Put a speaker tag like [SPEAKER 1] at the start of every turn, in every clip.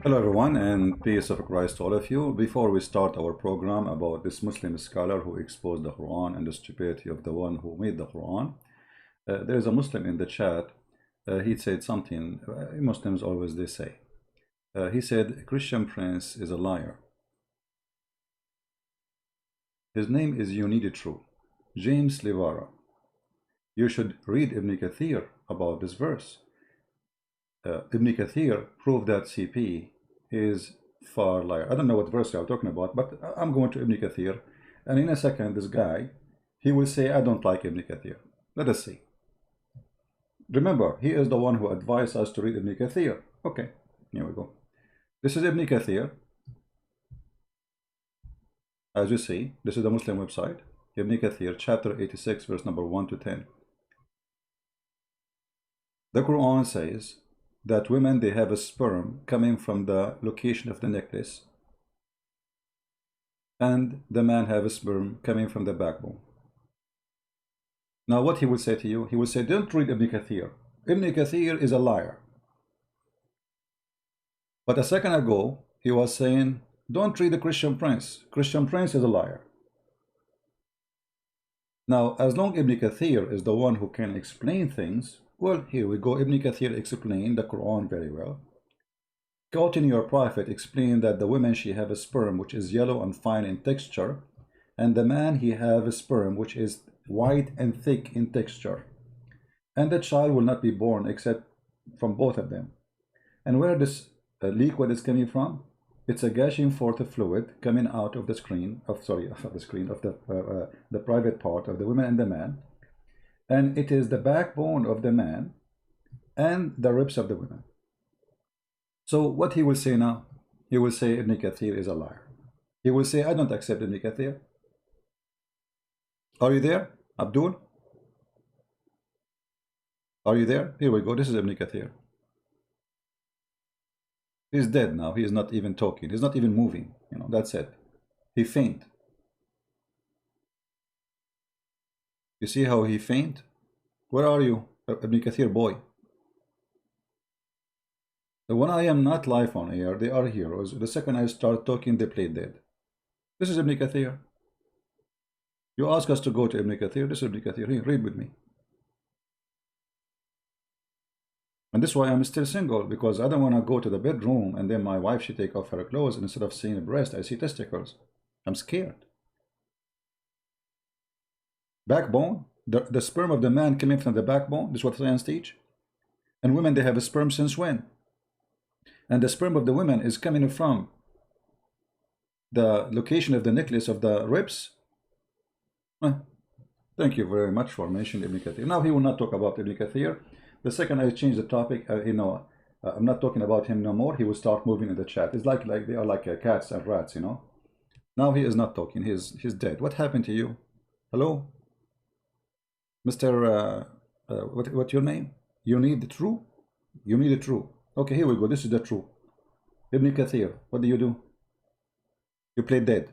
[SPEAKER 1] Hello everyone, and peace of Christ to all of you. Before we start our program about this Muslim scholar who exposed the Quran and the stupidity of the one who made the Quran, there is a Muslim in the chat. He said something Muslims always they say. He said Christian Prince is a liar. His name is You Need It True, James Livara. You should read Ibn Kathir about this verse. Ibn Kathir proved that CP is far liar. I don't know what verse you are talking about, but I'm going to Ibn Kathir, and in a second this guy, he will say I don't like Ibn Kathir. Let us see. Remember, he is the one who advised us to read Ibn Kathir. Okay, here we go. This is Ibn Kathir. As you see, this is the Muslim website. Ibn Kathir, chapter 86, verse number 1 to 10. The Quran says that women, they have a sperm coming from the location of the necklace, and the man have a sperm coming from the backbone. Now what he will say to you, he will say, don't read Ibn Kathir. Ibn Kathir is a liar. But a second ago, he was saying, don't read the Christian Prince. Christian Prince is a liar. Now, as long Ibn Kathir is the one who can explain things, well, here we go. Ibn Kathir explained the Quran very well. Quoting your prophet, explained that the woman, she have a sperm which is yellow and fine in texture, and the man, he have a sperm which is white and thick in texture, and the child will not be born except from both of them. And where this liquid is coming from, it's a gushing forth of fluid coming out of the screen of the private part of the woman and the man, and it is the backbone of the man and the ribs of the woman. So what he will say now, he will say Ibn Kathir is a liar. He will say, I don't accept Ibn Kathir. Are you there, Abdul? Are you there? Here we go. This is Ibn Kathir. He's dead now. He is not even talking. He's not even moving. You know, that's it. He faint. You see how he faint? Where are you, Ibn Kathir boy? When I am not live on air, they are heroes. The second I start talking, they play dead. This is Ibn Kathir. You ask us to go to Ibn Kathir. This is Ibn Kathir. Here, read with me. And this is why I'm still single, because I don't want to go to the bedroom and then my wife, she take off her clothes, and instead of seeing a breast, I see testicles. I'm scared. Backbone, the sperm of the man coming from the backbone. This is what science teach. And women, they have a sperm since when? And the sperm of the women is coming from the location of the necklace of the ribs. Thank you very much for mentioning Ibn Kathir. Now he will not talk about Ibn Kathir. The second I change the topic, I'm not talking about him no more. He will start moving in the chat. It's like they are like cats and rats, you know. Now he is not talking. He's dead. What happened to you? Hello, Mr. What's your name? You need the true. You need the true. Okay, here we go. This is the true. Ibn Kathir. What do? You play dead.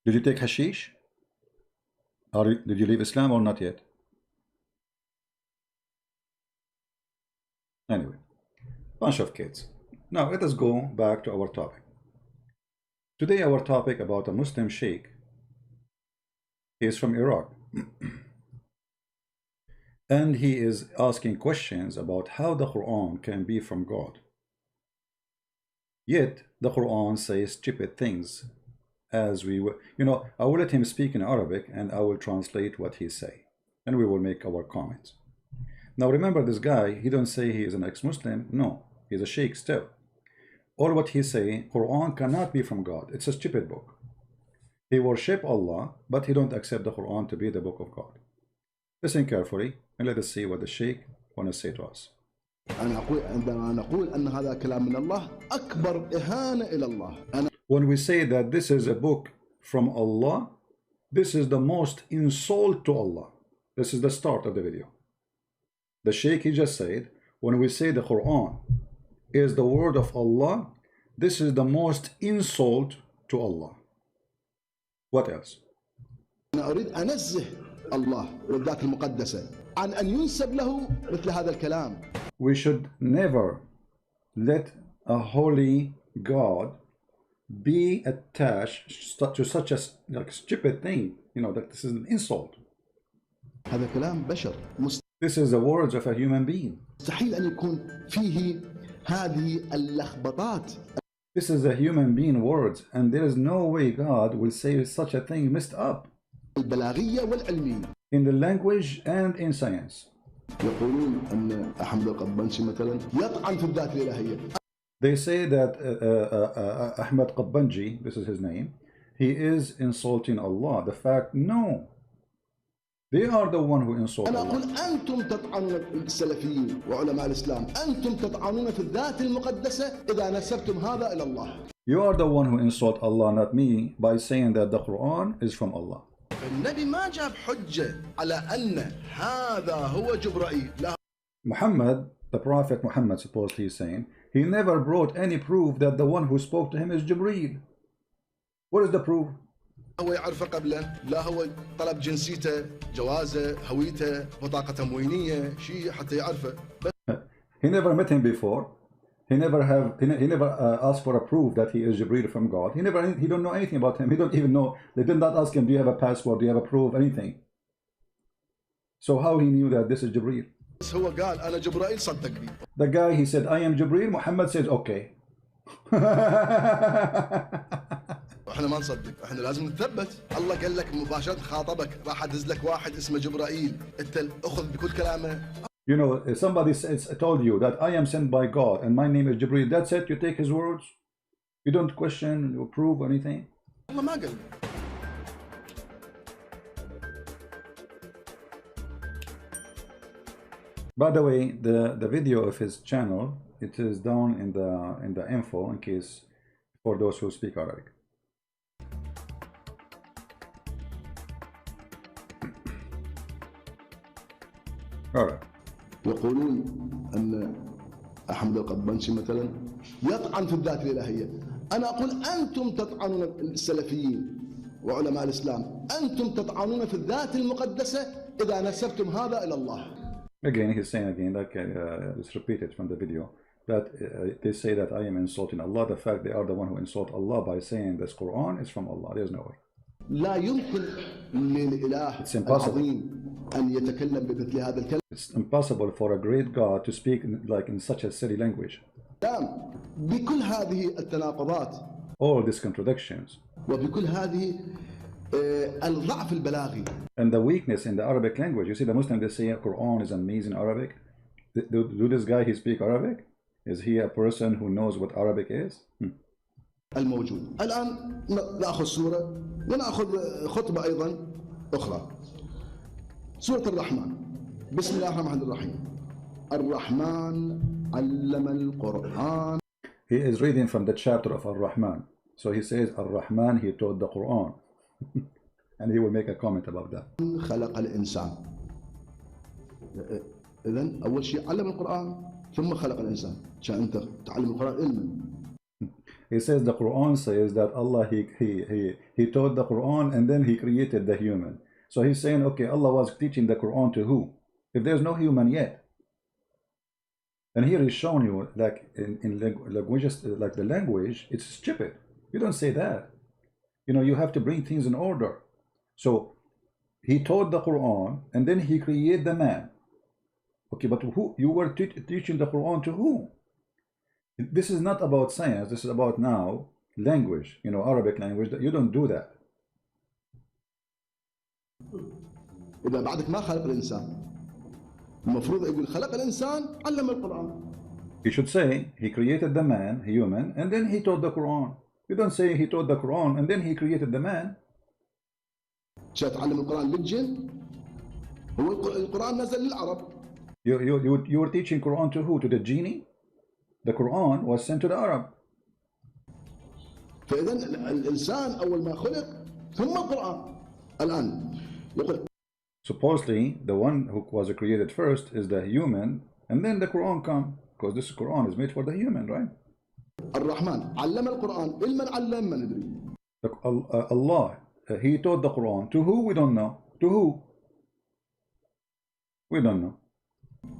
[SPEAKER 1] Did you take hashish? Or did you leave Islam or not yet? Anyway, bunch of kids. Now let us go back to our topic. Today our topic about a Muslim sheikh. He is from Iraq. And he is asking questions about how the Quran can be from God. Yet the Quran says stupid things. As we will, I will let him speak in Arabic and I will translate what he say, and we will make our comments. Now remember, this guy, he don't say he is an ex-Muslim. No, he's a sheikh still. All what he's saying, Quran cannot be from God. It's a stupid book. He worship Allah, but he don't accept the Quran to be the book of God. Listen carefully and let us see what the sheikh want to say to us. When we say that this is a book from Allah, this is the most insult to Allah. This is the start of the video. The sheikh, he just said, when we say the Quran is the word of Allah, this is the most insult to Allah. What else?
[SPEAKER 2] الله والذات المقدسة عن أن ينسب له مثل هذا الكلام.
[SPEAKER 1] we should never let a holy God be attached to such a like stupid thing. You know, that this is an insult.
[SPEAKER 2] هذا كلام بشر.
[SPEAKER 1] This is the words of a human being.
[SPEAKER 2] مستحيل أن يكون فيه هذه اللخبطات.
[SPEAKER 1] This is a human being words, and there is no way God will say such a thing messed up.
[SPEAKER 2] البلاغية والعلمية.
[SPEAKER 1] In the language and in science.
[SPEAKER 2] يقولون أن أحمد القبنشي مثلا يطعن في الذات الإلهية.
[SPEAKER 1] They say that Ahmed Qabbanji, this is his name, he is insulting Allah. The fact, no. They are the one who insult
[SPEAKER 2] أنا
[SPEAKER 1] Allah.
[SPEAKER 2] أقول أنتم تطعنون السلفيين وعلماء الإسلام، أنتم تطعنون في الذات المقدسة إذا نسبتم هذا إلى الله.
[SPEAKER 1] You are the one who insult Allah, not me, by saying that the Quran is from Allah.
[SPEAKER 2] النبي ما جاب حجة على أن هذا هو جبرائيل. لا.
[SPEAKER 1] Muhammad, the Prophet Muhammad, supposedly is saying, he never brought any proof that the one who spoke to him is Jibreel. What is the proof?
[SPEAKER 2] هو يعرفه قبله، لا هو طلب جنسيته، جوازه، هويته، بطاقة تموينية، شيء حتى يعرفه.
[SPEAKER 1] He never met him before. He never asked for a proof that he is Jibreel from God. He don't know anything about him. He don't even know. They did not ask him, do you have a passport? Do you have a proof? Anything. So how he knew that this is Jibreel?
[SPEAKER 2] هو قال أنا جبرائيل صدقني.
[SPEAKER 1] The guy, he said, I am Jibreel. Muhammad says, okay.
[SPEAKER 2] احنا ما نصدق، احنا لازم نثبت. الله قال لك مباشرة خاطبك، راح ادز لك واحد اسمه جبرائيل، انت اخذ بكل كلامه.
[SPEAKER 1] You know, if somebody told you that I am sent by God and my name is Jibreel, that's it, you take his words. You don't question or prove anything.
[SPEAKER 2] الله ما قال.
[SPEAKER 1] By the way, the video of his channel, it is down in the info in case for those who speak Arabic. All right.
[SPEAKER 2] يقولون أن أحمد القبنشي مثلا يطعن في الذات الإلهية. أنا أقول أنتم تطعنون السلفيين وعلماء الإسلام، أنتم تطعنون في الذات المقدسة إذا نسبتم هذا إلى الله.
[SPEAKER 1] Again, he's saying again, like it's repeated from the video, that they say that I am insulting Allah. The fact they are the one who insult Allah by saying this Quran is from Allah. There's no way.
[SPEAKER 2] لا يمكن للإله العظيم أن يتكلم بمثل هذا الكلام.
[SPEAKER 1] It's impossible for a great God to speak in such a silly language.
[SPEAKER 2] بكل هذه التناقضات.
[SPEAKER 1] All these contradictions.
[SPEAKER 2] وبكل هذه الضعف البلاغي.
[SPEAKER 1] And the weakness in the Arabic language. You see, the Muslims, they say Quran is amazing Arabic. Do this guy, he speak Arabic? Is he a person who knows what Arabic is?
[SPEAKER 2] الموجود. الآن نأخذ سورة ونأخذ خطبة أيضا أخرى. سورة الرحمن. بسم الله الرحمن الرحيم. الرحمن علم القرآن.
[SPEAKER 1] He is reading from the chapter of Ar-Rahman. So he says Ar-Rahman, he taught the Quran. And he will make a comment about that.
[SPEAKER 2] خلق الإنسان. إذن أول شيء علم القرآن ثم خلق الإنسان. عشان أنت تعلم القرآن علما.
[SPEAKER 1] He says the Quran says that Allah he taught the Quran and then he created the human. So he's saying, okay, Allah was teaching the Quran to who? If there's no human yet. And here he's showing you, like in languages, like the language, it's stupid. You don't say that. You know, you have to bring things in order. So he taught the Quran and then he created the man. Okay, but who? You were teaching the Quran to who? This is not about science. This is about now language. You know, Arabic language. You don't do that.
[SPEAKER 2] إذا بعدك ما خلق الإنسان. المفروض يقول خلق الإنسان علم القرآن.
[SPEAKER 1] He should say he created the man, human, and then he taught the Quran. You don't say he taught the Quran and then he created the man.
[SPEAKER 2] شو تعلم القرآن للجن؟ هو القرآن نزل للعرب.
[SPEAKER 1] You were teaching Quran to who? To the genie? The Quran was sent to the Arab.
[SPEAKER 2] فإذا الإنسان أول ما خلق ثم القرآن. الآن يقول.
[SPEAKER 1] Supposedly, the one who was created first is the human, and then the Quran come, because this Quran is made for the human, right?
[SPEAKER 2] الرحمن علم القرآن علما علم ما ندري.
[SPEAKER 1] Allah, he taught the Quran to who? We don't know. To who? We don't know.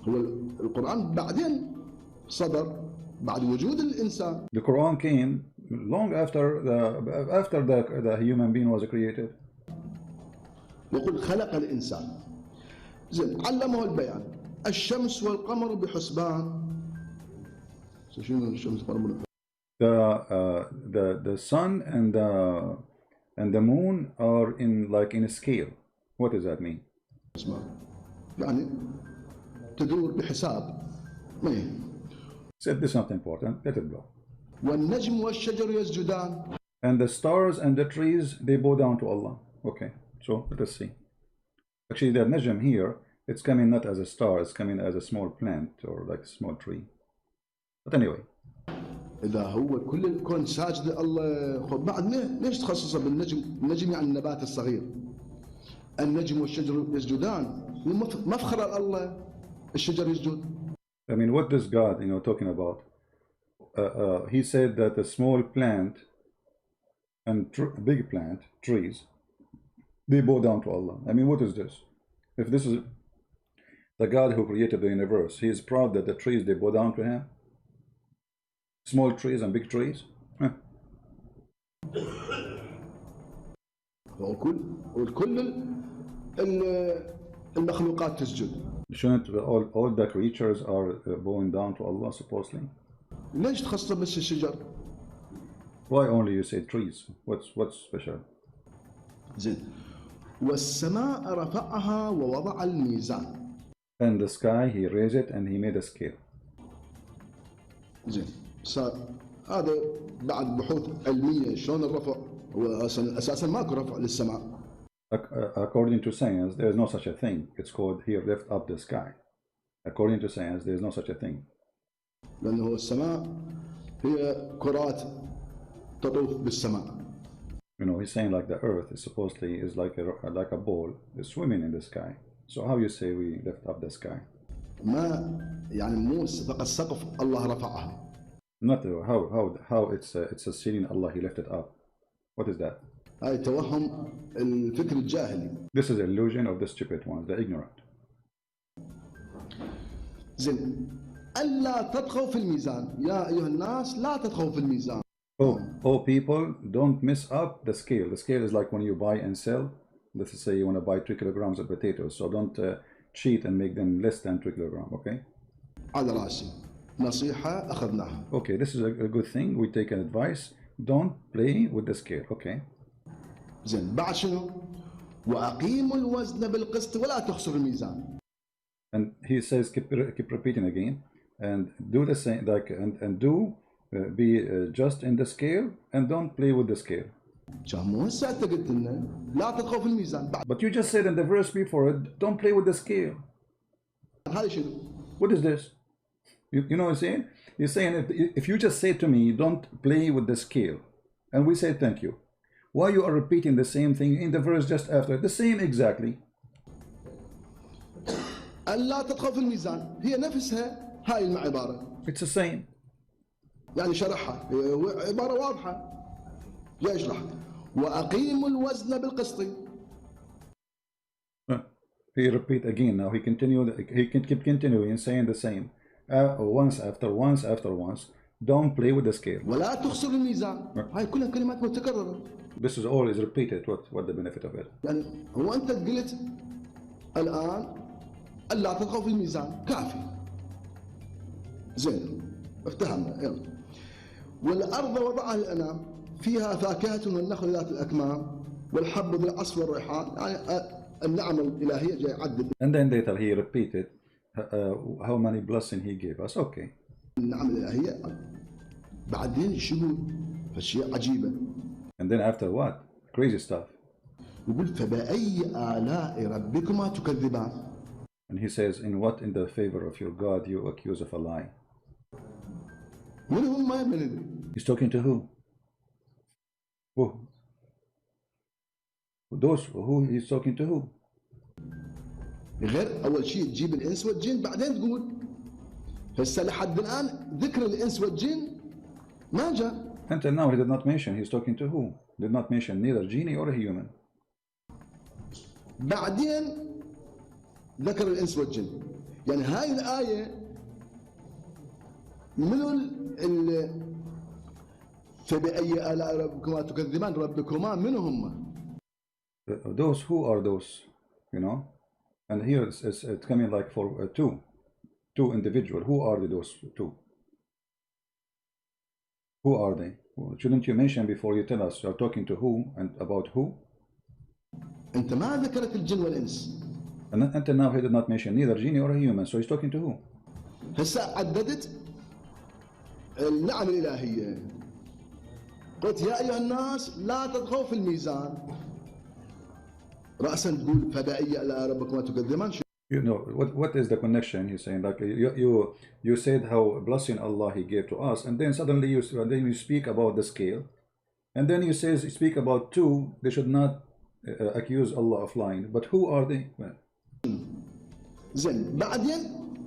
[SPEAKER 2] هو القرآن بعدين صدر بعد وجود الإنسان.
[SPEAKER 1] The Quran came long after the human being was created.
[SPEAKER 2] يقول خلق الإنسان. زين علمه البيان. الشمس والقمر بحسبان. شنو الشمس والقمر؟
[SPEAKER 1] The sun and the moon are in a scale. What does that mean?
[SPEAKER 2] يعني تدور بحساب. ما هي.
[SPEAKER 1] Said this is not important. Let it go.
[SPEAKER 2] والنجم والشجر يسجدان.
[SPEAKER 1] And the stars and the trees, they bow down to Allah. Okay, so let us see. Actually, the najm here, it's coming not as a star, it's coming as a small plant or like a small tree. But anyway.
[SPEAKER 2] إذا هو كل الكون ساجد الله بعد ليش تخصصه بالنجم؟ النجم يعني النبات الصغير. النجم والشجر يسجدان. مفخر الله الشجر يسجد.
[SPEAKER 1] I mean, what does God, talking about? He said that a small plant and big plant, trees, they bow down to Allah. I mean, what is this? If this is the God who created the universe, he is proud that the trees, they bow down to him? Small trees and big trees? Huh.
[SPEAKER 2] وكل المخلوقات تسجد.
[SPEAKER 1] Shouldn't all the creatures are bowing down to Allah supposedly?
[SPEAKER 2] ليش تخصص بس الشجر؟
[SPEAKER 1] Why only you say trees? What's special?
[SPEAKER 2] زين. والسماء رفعها ووضع الميزان.
[SPEAKER 1] And the sky he raised it and he made a scale.
[SPEAKER 2] زين. هذا بعد بحوث علمية شلون الرفع؟ هو أساسا ماكو رفع للسماء.
[SPEAKER 1] According to science, there is no such a thing. It's called here lift up the sky. According to science, there is no such a thing.
[SPEAKER 2] لأنه السماء هي كرات تطوف بالسماء.
[SPEAKER 1] He's saying like the earth is supposedly is like a ball is swimming in the sky. So how you say we lift up the sky?
[SPEAKER 2] ما يعني مو فقط سقف الله رفعها.
[SPEAKER 1] Not how it's a ceiling Allah he lifted up. What is that?
[SPEAKER 2] هاي توهم الفكر الجاهلي.
[SPEAKER 1] This is illusion of the stupid ones, the ignorant.
[SPEAKER 2] زين ألا تطغوا في الميزان يا أيها الناس لا تطغوا في الميزان.
[SPEAKER 1] Oh people, don't mess up the scale. The scale is like when you buy and sell. Let's say you want to buy 3 kilograms of potatoes, so don't cheat and make them less than 3 kilograms, okay?
[SPEAKER 2] على راسي نصيحة أخذناها.
[SPEAKER 1] Okay, this is a good thing. We take an advice. Don't play with the scale, okay?
[SPEAKER 2] زين بعد شنو؟ وأقيموا الوزن بالقسط ولا تخسروا الميزان.
[SPEAKER 1] And he says, keep repeating again, and do the same, like, and do be just in the scale, and don't play with the scale.
[SPEAKER 2] مو هسه أنت قلت لنا لا تطغوا في الميزان.
[SPEAKER 1] But you just said in the verse before it, don't play with the scale.
[SPEAKER 2] هذا شنو؟
[SPEAKER 1] What is this? You know what I'm saying? He's saying if you just say to me, don't play with the scale, and we say thank you, why you are repeating the same thing in the verse just after? The same exactly.
[SPEAKER 2] ألا تطغوا في الميزان هي نفسها هاي العبارة.
[SPEAKER 1] It's the same.
[SPEAKER 2] يعني شرحها عبارة واضحة. جاي يشرح وأقيموا الوزن بالقسط.
[SPEAKER 1] He repeat again now. He can keep continuing saying the same. Once after once after once. Don't play with the scale.
[SPEAKER 2] ولا تخسر الميزان. هاي كلها كلمات متكررة.
[SPEAKER 1] This is always repeated. What the benefit of it?
[SPEAKER 2] يعني هو أنت قلت الآن ألا تطغوا في الميزان كافي. زين افتهمنا يلا. والأرض وضعها للأنام فيها فاكهة والنخل ذات الأكمام والحب ذو العصف والريحان. يعني النعم الإلهية جاي يعدد.
[SPEAKER 1] And then later he repeated how many blessings he gave us. Okay.
[SPEAKER 2] النعم الإلهية بعدين شنو فشيء عجيبة.
[SPEAKER 1] And then after what? Crazy stuff.
[SPEAKER 2] يقول فبأي آلاء ربكما تكذبان.
[SPEAKER 1] And he says, in what in the favor of your God you accuse of a lie?
[SPEAKER 2] من هم ما ندري.
[SPEAKER 1] He's talking to who? Who? Those who he's talking to who?
[SPEAKER 2] غير أول شيء تجيب الإنس والجن بعدين تقول هسه لحد الآن ذكر الإنس والجن ما جاء.
[SPEAKER 1] Until now he did not mention. He's talking to who? Did not mention neither genie or a human.
[SPEAKER 2] بعدين ذكر الإنس والجن. يعني هاي الآية منو فبأي آلاء ربكما تكذبان، ربكما منو هم؟
[SPEAKER 1] Those, who are those, you know? And here it's coming like for two individual. Who are those two? Who are they? Shouldn't you mention before you tell us you are talking to who and about who?
[SPEAKER 2] أنت ما ذكرت الجن والإنس.
[SPEAKER 1] And until now he did not mention neither genie or a human, so he's talking to who?
[SPEAKER 2] هسه عددت النعم الإلهية. قلت يا أيها الناس لا تطغوا في الميزان. رأسا تقول فبأي آلاء ربكما تكذبان.
[SPEAKER 1] You know what is the connection? He's saying like you said how blessing Allah He gave to us, and then suddenly you speak about the scale, and then you speak about two. They should not accuse Allah of lying. But who are they? Well,
[SPEAKER 2] زين بعدين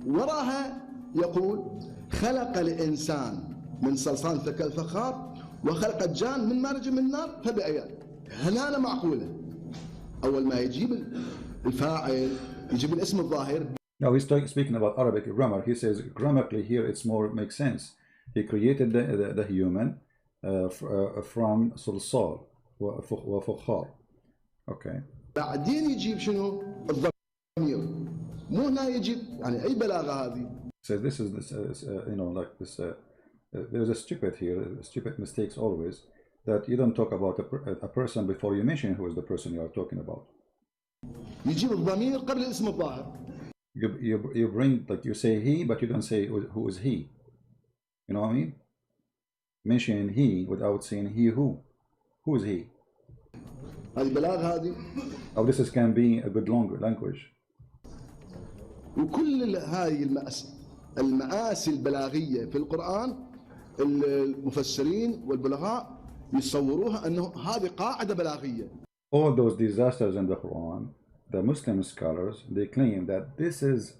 [SPEAKER 2] وراها يقول خلق الإنسان من صلصال كالفخار وخلق الجان من مارج من نار فبأي. هل أنا معقولة؟ أول ما يجيب الفاعل يجيب الاسم الظاهر.
[SPEAKER 1] Now he's speaking about Arabic grammar. He says grammatically here it's more makes sense. He created the human from صلصال وفخار. Okay.
[SPEAKER 2] بعدين يجيب شنو؟ الضمير. مو هنا يجيب يعني أي بلاغة هذه.
[SPEAKER 1] So this is you know, like this. There's a stupid here, stupid mistakes always, that you don't talk about a person before you mention who is the person you are talking about.
[SPEAKER 2] يجيب الضمير قبل الاسم الظاهر.
[SPEAKER 1] You bring, like you say he, but you don't say who is he. You know what I mean? Mentioning he without saying he who. Who is he?
[SPEAKER 2] هذه بلاغة هذه.
[SPEAKER 1] Oh, this can be a good language.
[SPEAKER 2] وكل هاي المآسي البلاغية في القرآن المفسرين والبلغاء يصوروها أنه هذه قاعدة بلاغية.
[SPEAKER 1] All those disasters in the Quran, the Muslim scholars, they claim that this is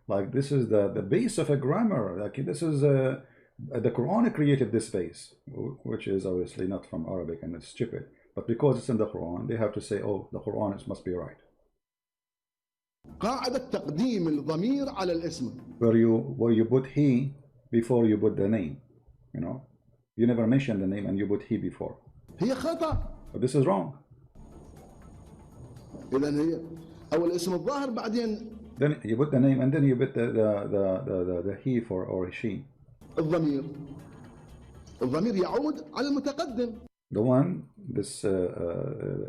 [SPEAKER 1] like this is the base of a grammar. Like this is the Quran created this base, which is obviously not from Arabic and it's stupid. But because it's in the Quran, they have to say, oh, the Quran must be right.
[SPEAKER 2] قاعدة تقديم الضمير على الاسم.
[SPEAKER 1] Where you put he before you put the name, you know, you never mention the name and you put he before.
[SPEAKER 2] هي خطأ.
[SPEAKER 1] But this is wrong.
[SPEAKER 2] إذن هي أول اسم الظاهر بعدين.
[SPEAKER 1] Then you put the name and then you put the he for or she.
[SPEAKER 2] الضمير يعود على المتقدم.
[SPEAKER 1] The one, this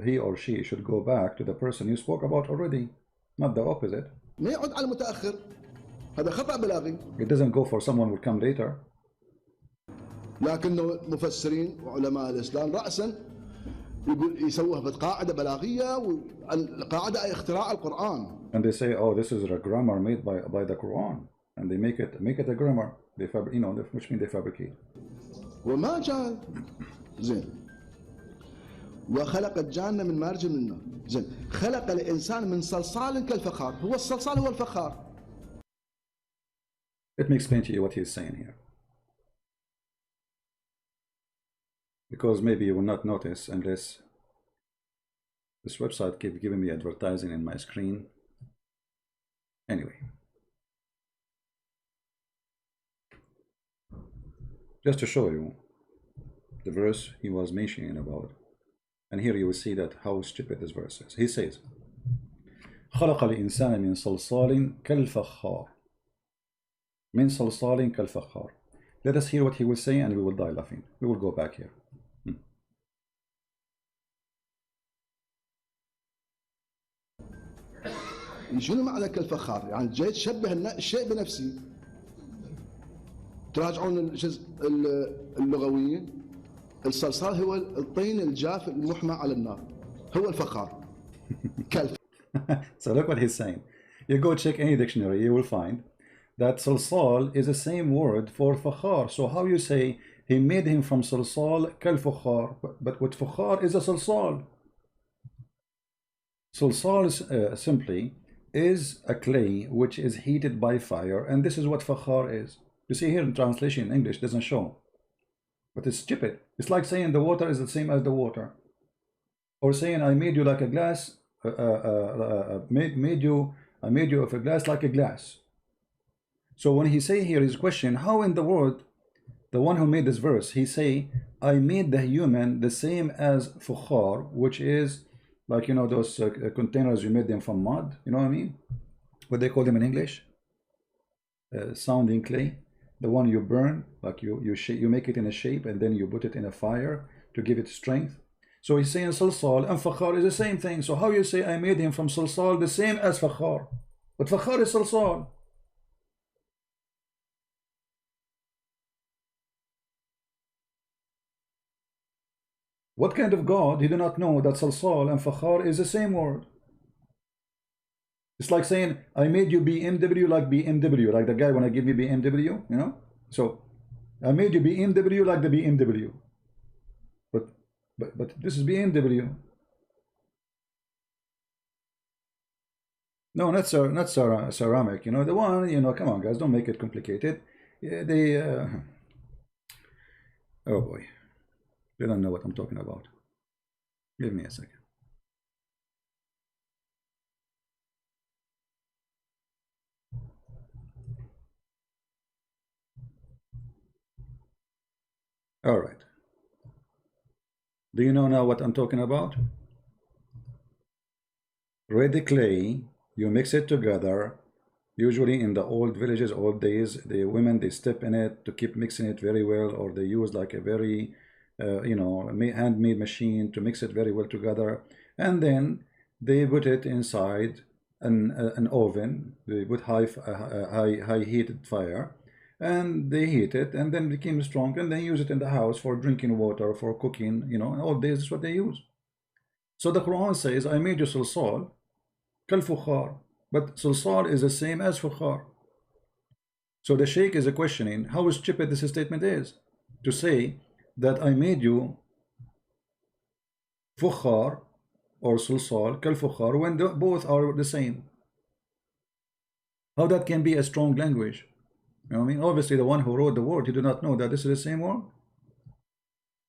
[SPEAKER 1] he or she should go back to the person you spoke about already, not the opposite.
[SPEAKER 2] ما يعود على المتأخر. هذا خطأ بلاغي.
[SPEAKER 1] It doesn't go for someone who will come later.
[SPEAKER 2] لكنه المفسرين وعلماء الإسلام رأسا يقول يسووها في قاعدة بلاغية والقاعدة أي اختراع القرآن.
[SPEAKER 1] And they say, oh, this is a grammar made by the Quran, and they make it a grammar. They which means they fabricate.
[SPEAKER 2] وما جاء زين. وخلق الجان من مارج من النار. زين. خلق الإنسان من صلصال كالفخار. هو الصلصال هو الفخار.
[SPEAKER 1] Let me explain to you what he's saying here. Because maybe you will not notice unless this website keeps giving me advertising in my screen. Anyway, just to show you the verse he was mentioning about, and here you will see that how stupid this verse is. He says, خلق الإنسان من صلصال كالفخار. من صلصال كالفخار. Let us hear what he will say and we will die laughing. We will go back here.
[SPEAKER 2] شنو معنى كالفخار؟ يعني جاي تشبه الشيء بنفسي. تراجعون الجزء اللغوي الصلصال هو الطين الجاف المحمى على النار. هو الفخار.
[SPEAKER 1] So look what he's saying. You go check any dictionary, you will find that salsal is the same word for fakhar. So how you say he made him from salsal kal-fakhar, but what fakhar is a salsal. Salsal simply is a clay which is heated by fire, and this is what fakhar is. You see here in translation in English doesn't show, but it's stupid. It's like saying the water is the same as the water, or saying I made you like a glass, made you I made you of a glass like a glass. So when he say here his question, how in the world the one who made this verse, he say, I made the human the same as fukhar, which is like, you know, those containers, you made them from mud, you know what I mean? What they call them in English? Sounding clay. The one you burn, like you make it in a shape and then you put it in a fire to give it strength. So he's saying salsal and fakhar is the same thing. So how you say I made him from salsal the same as fakhar? But fakhar is salsal. What kind of God? He do not know that salsal and fakhar is the same word. It's like saying I made you BMW like BMW, like the guy when I give you BMW, you know. So I made you BMW like the BMW, but this is BMW. No, not ceramic. You know the one. You know, come on, guys, don't make it complicated. Yeah, they. Oh boy, they don't know what I'm talking about. Give me a second. All right. Do you know now what I'm talking about? Ready clay, you mix it together. Usually in the old villages, old days, the women, they step in it to keep mixing it very well, or they use like a very, you know, handmade machine to mix it very well together. And then they put it inside an oven. They put high heated fire, and they heat it, and then it became strong, and they use it in the house for drinking water, for cooking, you know, in old days is what they use. So the Quran says, I made you salsal, kal fukhar, but salsal is the same as fukhar. So the sheikh is questioning how stupid this statement is, to say that I made you fukhar or salsal, kal fukhar, when both are the same. How that can be a strong language? You know what I mean? Obviously, the one who wrote the word, he did not know that this is the same word.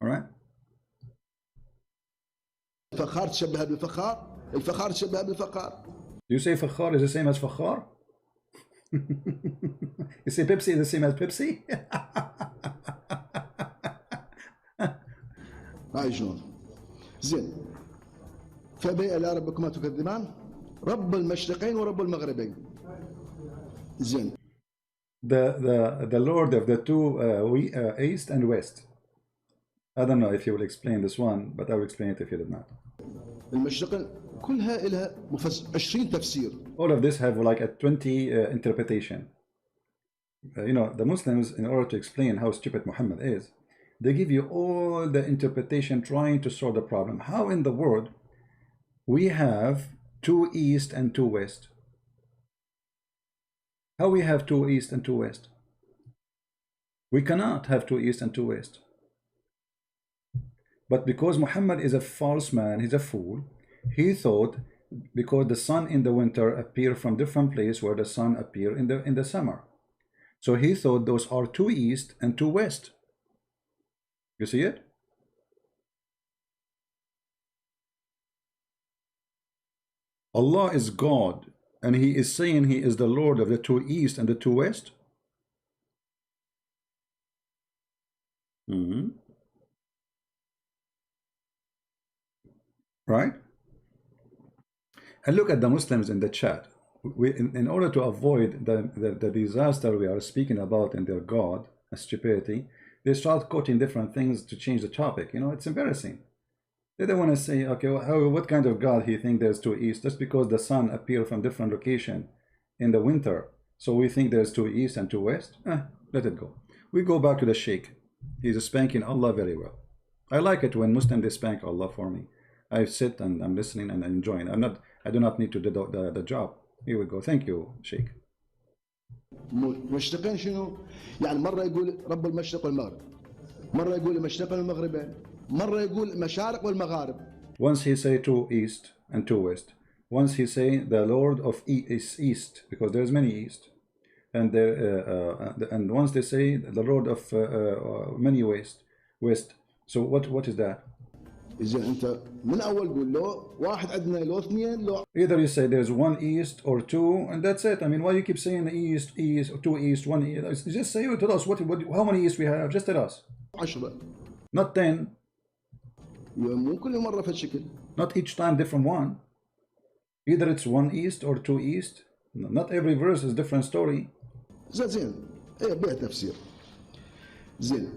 [SPEAKER 1] All right.
[SPEAKER 2] الفخار تشبه بالفخار، الفخار تشبه بالفخار.
[SPEAKER 1] You say fakhar is the same as fakhar? You say Pepsi is the same as Pepsi?
[SPEAKER 2] هاي شلون؟ زين. فبأي آلاء ربكما تكذبان؟ رب المشرقين ورب المغربين. زين.
[SPEAKER 1] The Lord of the two east and west. I don't know if you will explain this one, but I will explain it if you did not.
[SPEAKER 2] المشرقين كلها لها 20 تفسير.
[SPEAKER 1] All of this have like a 20 interpretation. You know, the Muslims, in order to explain how stupid Muhammad is, they give you all the interpretation trying to solve the problem. How in the world we have two east and two west? How we have two east and two west? We cannot have two east and two west. But because Muhammad is a false man, he's a fool, he thought because the sun in the winter appear from different place where the sun appear in the summer. So he thought those are two east and two west. You see it? Allah is God, and he is saying he is the Lord of the two east and the two west. Right? And look at the Muslims in the chat. In order to avoid the disaster we are speaking about in their God and stupidity, they start quoting different things to change the topic. You know, it's embarrassing. They don't want to say, okay, well, what kind of God he think there's two east? Just because the sun appear from different location in the winter, so we think there's two east and two west? Let it go. We go back to the sheikh. He's spanking Allah very well. I like it when Muslims they spank Allah for me. I sit and I'm listening and enjoying. I do not need to do the job. Here we go. Thank you, Sheikh.
[SPEAKER 2] مشرقين شنو؟ يعني مرة يقول رب المشرق والمغرب، مرة يقول المشرق والمغربين، مرة يقول المشارق والمغارب.
[SPEAKER 1] Once he say two east and two west. Once he say the Lord of is east, because there's many east, and and once they say the Lord of many west. So what is that?
[SPEAKER 2] إذا أنت من أول قول له واحد عندنا لو اثنين لو.
[SPEAKER 1] Either you say there's one east or two, and that's it. I mean, why you keep saying east, east, two east, one east? Just say, tell us how many east we have. Just tell us.
[SPEAKER 2] 10.
[SPEAKER 1] Not 10.
[SPEAKER 2] مو كل مرة في الشكل.
[SPEAKER 1] Not each time different one. Either it's one east or two east. Not every verse is different story.
[SPEAKER 2] زين إيه بها تفسير. زين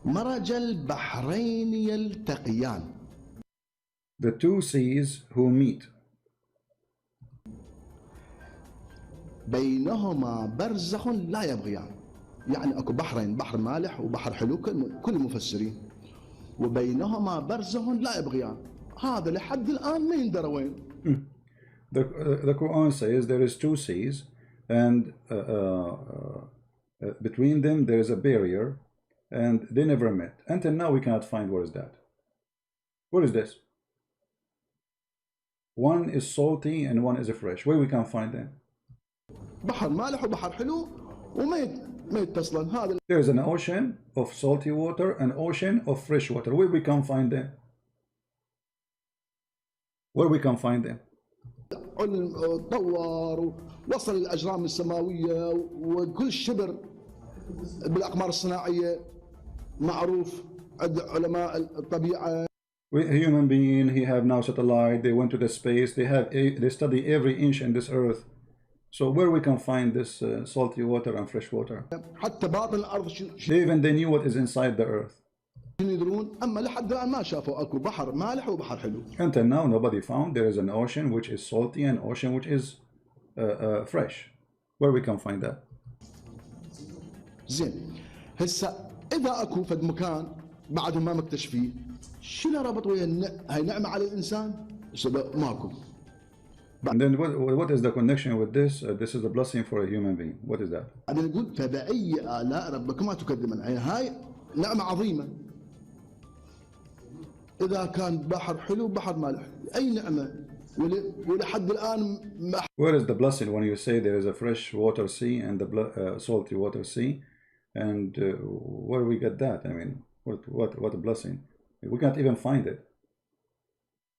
[SPEAKER 2] مرج البحرين يلتقيان.
[SPEAKER 1] The two seas who meet.
[SPEAKER 2] بينهما برزخ لا يبغيان. يعني اكو بحرين، بحر مالح وبحر حلو كل المفسرين. وبينهما برزخ لا يبغيان. هذا لحد الان ما يندرى وين.
[SPEAKER 1] The Quran says there is two seas, and between them there is a barrier, and they never met. Until now we cannot find where is that. What is this? One is salty and one is fresh. Where we can find them?
[SPEAKER 2] بحر مالح وبحر حلو وما يتصلن. هذا
[SPEAKER 1] There is an ocean of salty water and ocean of fresh water. Where we can find them? Where we can find them?
[SPEAKER 2] علم طور ووصل الاجرام السماويه وكل شبر بالاقمار الصناعيه معروف عند علماء الطبيعه.
[SPEAKER 1] A human being, he have now satellite, they went to the space, they study every inch in this earth. So where we can find this salty water and fresh water?
[SPEAKER 2] حتى باطن الارض
[SPEAKER 1] They knew what is inside the earth.
[SPEAKER 2] يدرون. اما لحد الان ما شافوا اكو بحر مالح وبحر حلو.
[SPEAKER 1] Until now nobody found there is an ocean which is salty and ocean which is fresh. Where we can find that?
[SPEAKER 2] زين هسه اذا اكو فد مكان بعدهم ما مكتشفيه، شنو ربط ويا هاي نعمه على الانسان؟ ماكو.
[SPEAKER 1] And then what is the connection with this? This is a blessing for a human being. What is that?
[SPEAKER 2] بعدين نقول فبأي آلاء ربكما تكذبان. هاي نعمه عظيمه. إذا كان بحر حلو بحر مالح، أي نعمة ولحد الآن ما.
[SPEAKER 1] Where is the blessing when you say there is a fresh water sea and the salty water sea, and where we get that? I mean, what a blessing! We can't even find it.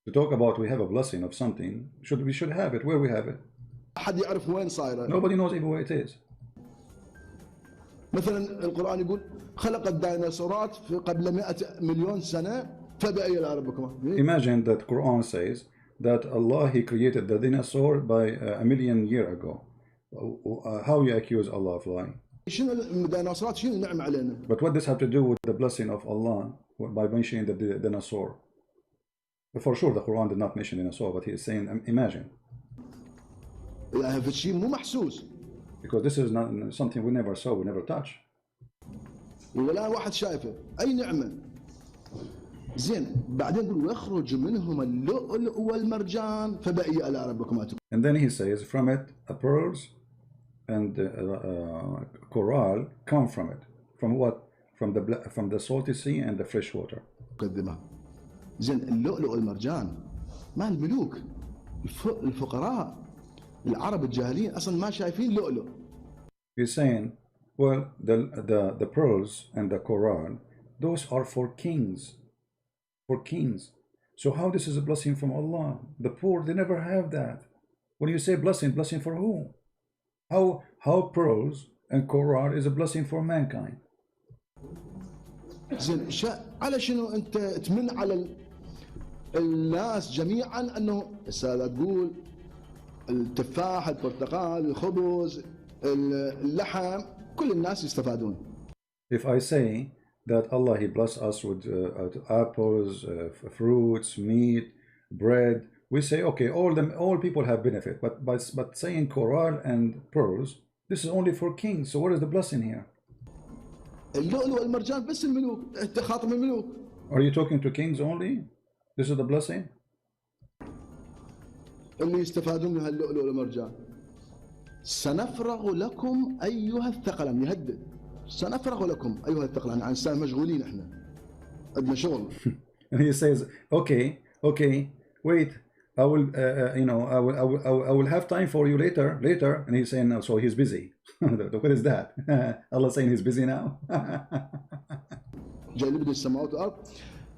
[SPEAKER 1] To talk about we have a blessing of something, we should have it. Where we have it?
[SPEAKER 2] أحد يعرف وين صايرة.
[SPEAKER 1] Nobody knows even where it is.
[SPEAKER 2] مثلا القرآن يقول خلق الديناصورات في قبل 100 مليون سنة.
[SPEAKER 1] Imagine that Quran says that Allah he created the dinosaur by a million years ago. How you accuse Allah of lying? But what does have to do with the blessing of Allah by mentioning the dinosaur? For sure the Quran did not mention dinosaur, but he is saying imagine. Because this is not something we never saw, we never touch.
[SPEAKER 2] ولا واحد شايفه أي نعمة. زين بعدين يقول ويخرج منهما اللؤلؤ والمرجان فبأي آلاء ربكما تكذبان.
[SPEAKER 1] And then he says from it pearls and coral come from it. From what? From the salty sea and the fresh water.
[SPEAKER 2] زين اللؤلؤ والمرجان ما الملوك الفقراء العرب الجاهلين أصلا ما شايفين لؤلؤ.
[SPEAKER 1] He's saying, well, the pearls and the coral, those are for kings. For kings. So how this is a blessing from Allah? The poor, they never have that. When you say blessing for who? How pearls and coral is a blessing for mankind?
[SPEAKER 2] زين على شنو انت تمن على الناس جميعا انه هسه تقول التفاح البرتقال الخبز اللحم كل الناس يستفادون.
[SPEAKER 1] If I say that Allah he bless us with apples, fruits, meat, bread, we say okay, all people have benefit, but saying coral and pearls, this is only for kings. So what is the blessing here?
[SPEAKER 2] اللؤلؤ والمرجان بس الملوك، انت خاطب الملوك.
[SPEAKER 1] Are you talking to kings only? This is the blessing?
[SPEAKER 2] اللي يستفادون من اللؤلؤ والمرجان. سنفرغ لكم ايها الثقلان. يهدد سنفرغ لكم ايها الثقلان. يعني انسان مشغولين احنا عندنا شغل.
[SPEAKER 1] And he says okay wait, I will I will have time for you later. And he's saying so he's busy. What is that? Allah saying he's busy now.
[SPEAKER 2] جاي اللي بده السماوات والارض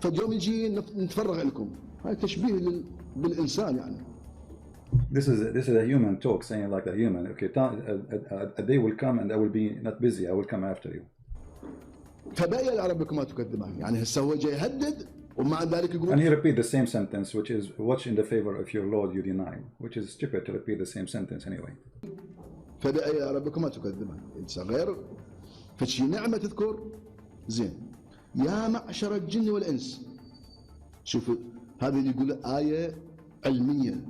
[SPEAKER 2] فاليوم يجي نتفرغ لكم. هاي تشبيه بالإنسان يعني.
[SPEAKER 1] This is a human talk, saying like a human. Okay, a day will come and I will be not busy. I will come after you.
[SPEAKER 2] فبأي آلاء ربكما تكذبان. يعني هسه هو جاي يهدد ومع ذلك يقول.
[SPEAKER 1] And he repeat the same sentence, which is watch in the favor of your Lord you deny, which is stupid to repeat the same sentence anyway.
[SPEAKER 2] فبأي آلاء ربكما تكذبان. إنسان غير فشي نعمة تذكر زين. يا معشر الجن والإنس. شوف هذه اللي يقول آية علمية.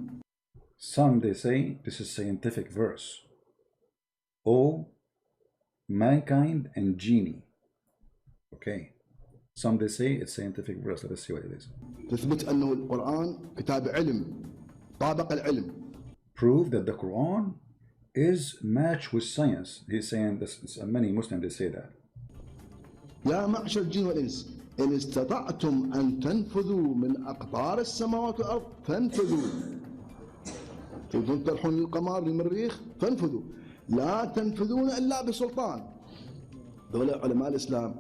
[SPEAKER 1] Some they say this is scientific verse. Oh, mankind and genie. Okay. Some they say it's scientific verse. Let's see what it is.
[SPEAKER 2] تثبت أنه القرآن كتاب علم طابق العلم.
[SPEAKER 1] Prove that the Quran is matched with science. He's saying this. Many Muslims they say that.
[SPEAKER 2] يا معشر الجن والإنس إن استطعتم أن تنفذوا من أقطار السماوات والأرض فانفذوا. تريدون تروحون للقمر للمريخ فانفذوا. لا تنفذون إلا بسلطان. دولة علماء الإسلام.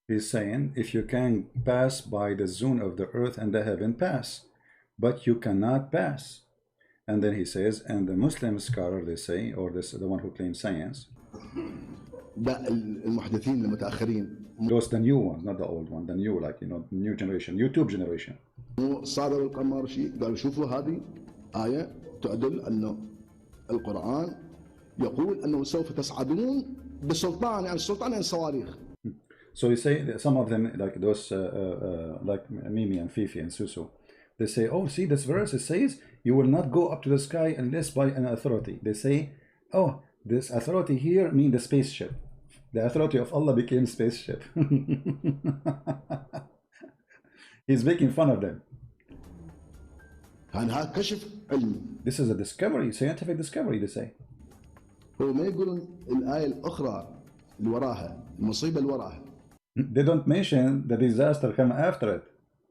[SPEAKER 1] He's saying if you can pass by the zone of the earth and the heaven, pass, but you cannot pass. And then he says, and the Muslim scholar they say, or this the one who claims science.
[SPEAKER 2] ده المحدثين المتأخرين.
[SPEAKER 1] Those the new ones, not the old one, the new, like, you know, new generation, YouTube generation.
[SPEAKER 2] صادوا القمر شيء قالوا شوفوا هذه آية تدل أنه القرآن يقول أنه سوف تصعدون بسلطان. يعني السلطان يعني الصواريخ.
[SPEAKER 1] So you say that some of them, like those, like Mimi and Fifi and Susu, they say, oh, see this verse, it says, you will not go up to the sky unless by an authority. They say, oh, this authority here means the spaceship. The authority of Allah became spaceship. He's making fun of them.
[SPEAKER 2] هذا كشف علمي.
[SPEAKER 1] This is a discovery, scientific discovery, they say.
[SPEAKER 2] هو ما يقولون الآية الأخرى اللي وراها المصيبة اللي وراها.
[SPEAKER 1] They don't mention the disaster come after it.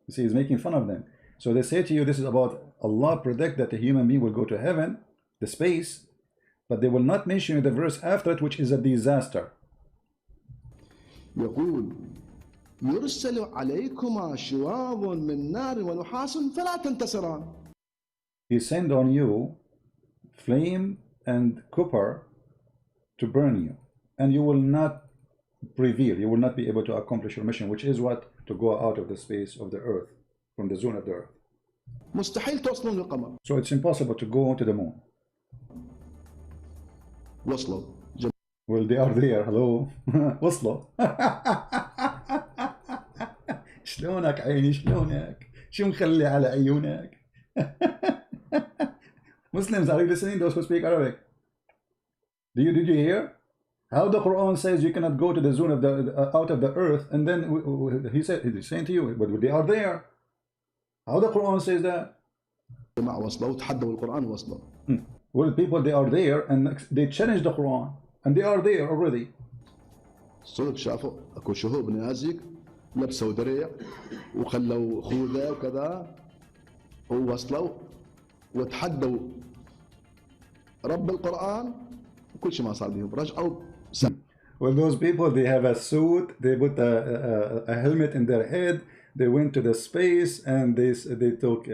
[SPEAKER 1] You see, he's making fun of them. So they say to you, this is about Allah predict that a human being will go to heaven, the space, but they will not mention the verse after it, which is a disaster.
[SPEAKER 2] يقول يرسل عليكما شواظ من نار ونحاس فلا تنتصران.
[SPEAKER 1] He send on you flame and copper to burn you, and you will not prevail. You will not be able to accomplish your mission, which is what? To go out of the space of the earth, from the zone of the earth.
[SPEAKER 2] مستحيل توصلون للقمر.
[SPEAKER 1] So it's impossible to go to the moon.
[SPEAKER 2] وصلوا.
[SPEAKER 1] Well, they are there. Hello. وصلوا. شلونك عيني شلونك؟ شو مخلي على عيونك؟ Muslims, are you listening? Those who speak Arabic. Did you hear? How the Quran says you cannot go to the zone of the out of the earth, and then he's saying to you, but they are there. How the Quran says that?
[SPEAKER 2] جماعة وصلوا وتحدوا القرآن وصلوا.
[SPEAKER 1] Well, people they are there and they challenge the Quran and they are there already.
[SPEAKER 2] صدق شافوا اكو شهوب نيازك لبسوا درع وخلوا خوذة وكذا ووصلوا وتحدوا رب القرآن وكل شيء ما صار بهم رجعوا.
[SPEAKER 1] Well, those people, they have a suit, they put a helmet in their head, they went to the space and they took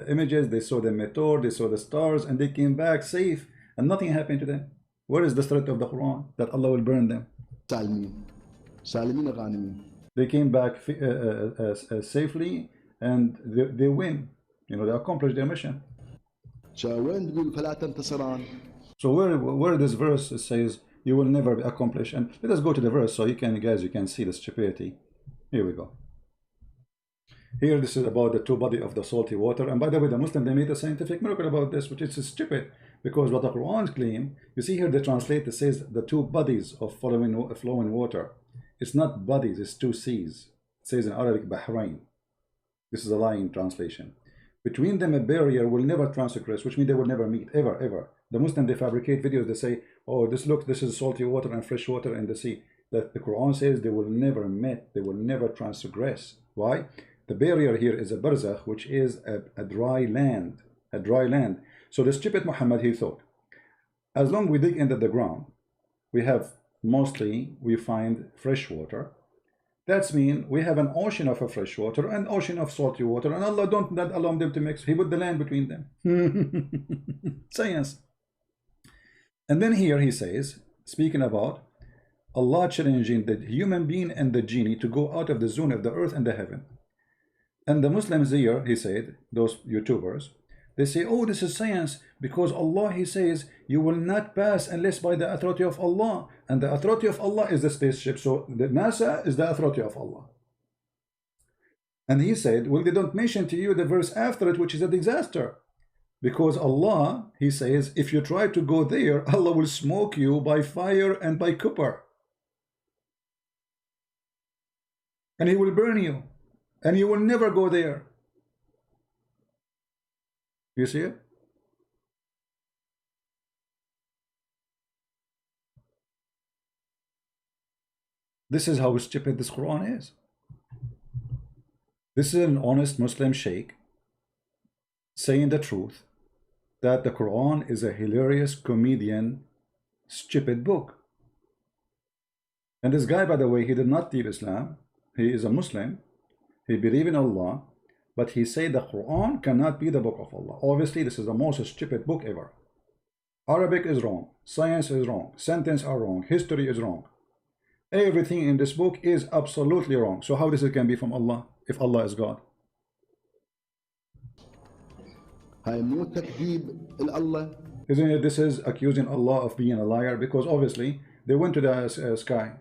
[SPEAKER 1] images, they saw the meteor, they saw the stars, and they came back safe and nothing happened to them. Where is the threat of the Quran that Allah will burn them?
[SPEAKER 2] سالمين غانمين.
[SPEAKER 1] They came back safely and they win. You know, they accomplished their mission.
[SPEAKER 2] وين تقول فلا تنتصران?
[SPEAKER 1] So where this verse says you will never accomplish, and let us go to the verse so you can see the stupidity. Here we go. Here this is about the two bodies of the salty water, and by the way, the Muslim they made a scientific miracle about this, which is stupid because what the Quran claim, you see here they translate it says the two bodies of flowing water. It's not bodies, it's two seas. It says in Arabic Bahrain. This is a lying translation. Between them a barrier will never transgress, which means they will never meet, ever. The Muslims they fabricate videos, they say, oh, this is salty water and fresh water in the sea. That the Quran says they will never meet, they will never transgress. Why? The barrier here is a barzakh, which is a dry land. So the stupid Muhammad, he thought, as long we dig into the ground, we find fresh water, That's mean we have an ocean of fresh water and ocean of salty water, and Allah don't not allow them to mix. He put the land between them. Science. And then here he says, speaking about Allah challenging the human being and the genie to go out of the zone of the earth and the heaven. And the Muslims here, he said, those YouTubers, they say, oh, this is science, because Allah, he says, you will not pass unless by the authority of Allah. And the authority of Allah is the spaceship. So the NASA is the authority of Allah. And he said, well, they don't mention to you the verse after it, which is a disaster. Because Allah, he says, if you try to go there, Allah will smoke you by fire and by copper. And he will burn you. And you will never go there. You see it? This is how stupid this Quran is. This is an honest Muslim sheikh saying the truth, that the Quran is a hilarious comedian stupid book. And this guy, by the way, he did not leave Islam. He is a Muslim. He believes in Allah. But he said the Quran cannot be the book of Allah. Obviously, this is the most stupid book ever. Arabic is wrong. Science is wrong. Sentences are wrong. History is wrong. Everything in this book is absolutely wrong. So how this can be from Allah if Allah is God? Isn't it this is accusing Allah of being a liar? Because obviously they went to the sky.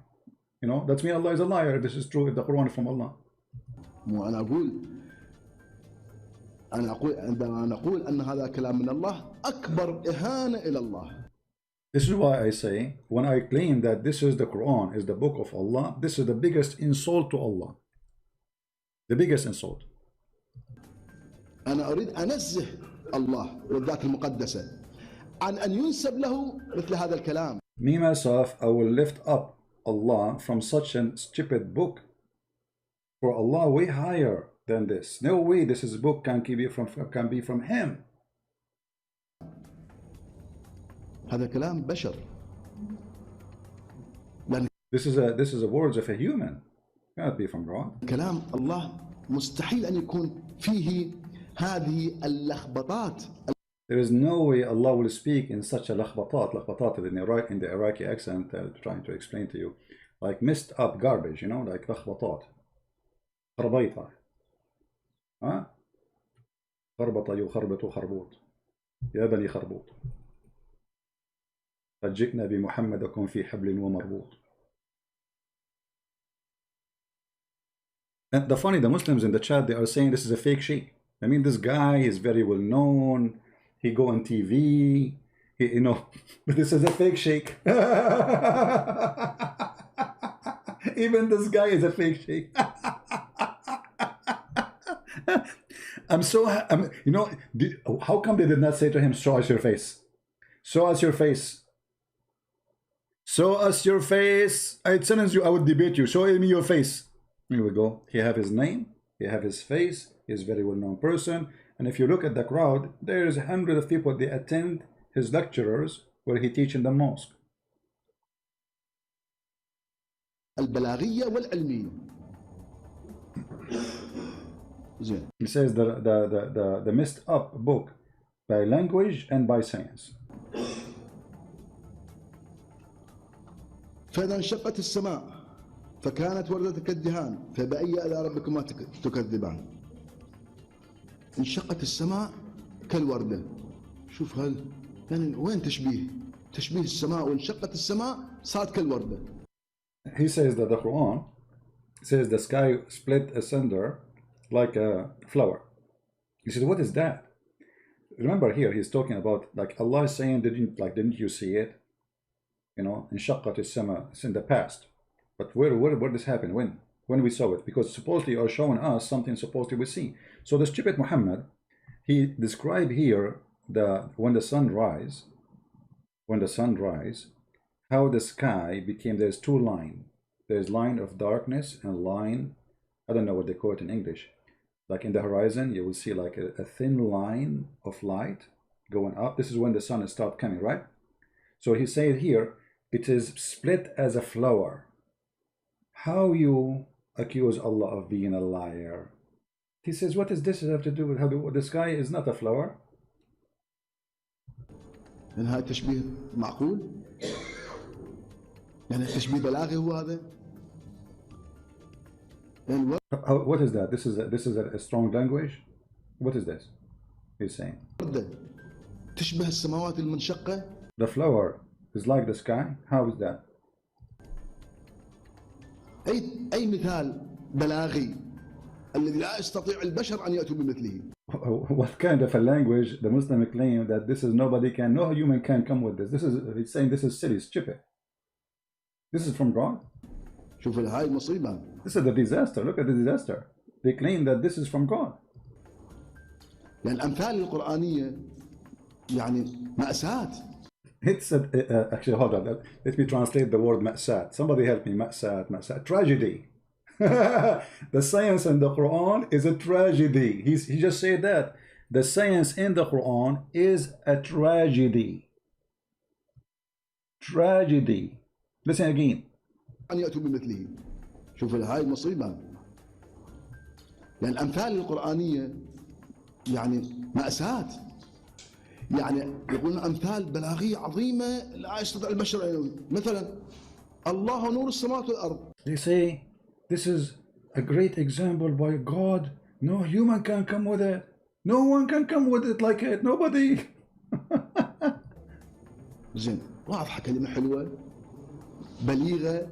[SPEAKER 1] You know, that's mean Allah is a liar if this is true, if the Quran is from Allah. This is why I say, when I claim that this is the Quran, is the book of Allah, this is the biggest insult to Allah. The biggest insult.
[SPEAKER 2] أنا أريد أنزه الله والذات المقدسة عن أن ينسب له مثل هذا الكلام.
[SPEAKER 1] Me myself, I will lift up Allah from such a stupid book. For Allah way higher than this. No way this is book can be from him.
[SPEAKER 2] هذا كلام بشر.
[SPEAKER 1] This is a words of a human. Cannot be from God.
[SPEAKER 2] كلام الله مستحيل أن يكون فيه هذه اللخبطات.
[SPEAKER 1] There is no way Allah will speak in such a لخبطات. لخبطات in the Iraqi accent, trying to explain to you, like messed up garbage, you know, like لخبطات. خربيطة. ها؟ خربط يخربط خربوط. يا بني خربوط. قد جئنا بمحمدكم في حبل ومربوط. And the funny, the Muslims in the chat, they are saying this is a fake sheik. I mean, this guy is very well known. He go on TV. He, you know, but this is a fake sheik. Even this guy is a fake sheik. You know, how come they did not say to him, show us your face? Show us your face. Show us your face. I challenge you, I would debate you. Show me your face. Here we go. He have his name. He have his face. He's a very well-known person. And if you look at the crowd, there is hundreds of people. They attend his lecturers where he teach in the mosque.
[SPEAKER 2] البلاغية والعلمية.
[SPEAKER 1] He says the messed up book by language and by science.
[SPEAKER 2] فإذا انشقت السماء فكانت وردة كالدهان فبأي آلاء ربكما تكذبان. انشقت السماء كالوردة. شوف يعني وين تشبيه السماء، وانشقت السماء صارت كالوردة.
[SPEAKER 1] He says that the Quran says the sky split asunder like a flower. He says, what is that? Remember here he's talking about, like, Allah is saying, didn't you see it? You know, انشقت السماء. It's in the past. But where this happened? When we saw it? Because supposedly you are showing us something supposedly we see. So the stupid Muhammad, he described here when the sun rise, how the sky became, there's two lines. There's line of darkness and line, I don't know what they call it in English. Like in the horizon, you will see like a thin line of light going up. This is when the sun starts coming, right? So he said here, it is split as a flower. How you accuse Allah of being a liar. He says, what does this have to do with how the sky is not a flower?
[SPEAKER 2] يعني هذا تشبيه معقول؟ يعني تشبيه بلاغي هو هذا؟ يعني
[SPEAKER 1] What is that? This is a strong language. What is this? He's saying
[SPEAKER 2] وردة تشبه السماوات المنشقة.
[SPEAKER 1] the flower is like the sky. How is that?
[SPEAKER 2] أي مثال بلاغي الذي لا يستطيع البشر أن يأتوا بمثله.
[SPEAKER 1] What kind of a language the Muslim claim that this is no human can come with this. He's saying this is silly, stupid. This is from God.
[SPEAKER 2] شوف هاي المصيبة.
[SPEAKER 1] This is the disaster. Look at the disaster. They claim that this is from God.
[SPEAKER 2] يعني الأمثال القرآنية يعني مأساة.
[SPEAKER 1] It's actually, hold on. Let me translate the word ma'sat. Somebody help me. Ma'sat. Tragedy. The science in the Quran is a tragedy. He just said that. The science in the Quran is a tragedy. Tragedy. Listen again.
[SPEAKER 2] أن يأتوا بمثله. شوف هاي المصيبة. يعني الأمثال القرآنية يعني مأساة. يعني يقولون أمثال بلاغية عظيمة لا يستطيع البشر. مثلا الله نور السماوات والأرض.
[SPEAKER 1] They say this is a great example by God. No human can come with it. No one can come with it like it. Nobody.
[SPEAKER 2] زين واضحة كلمة حلوة بليغة.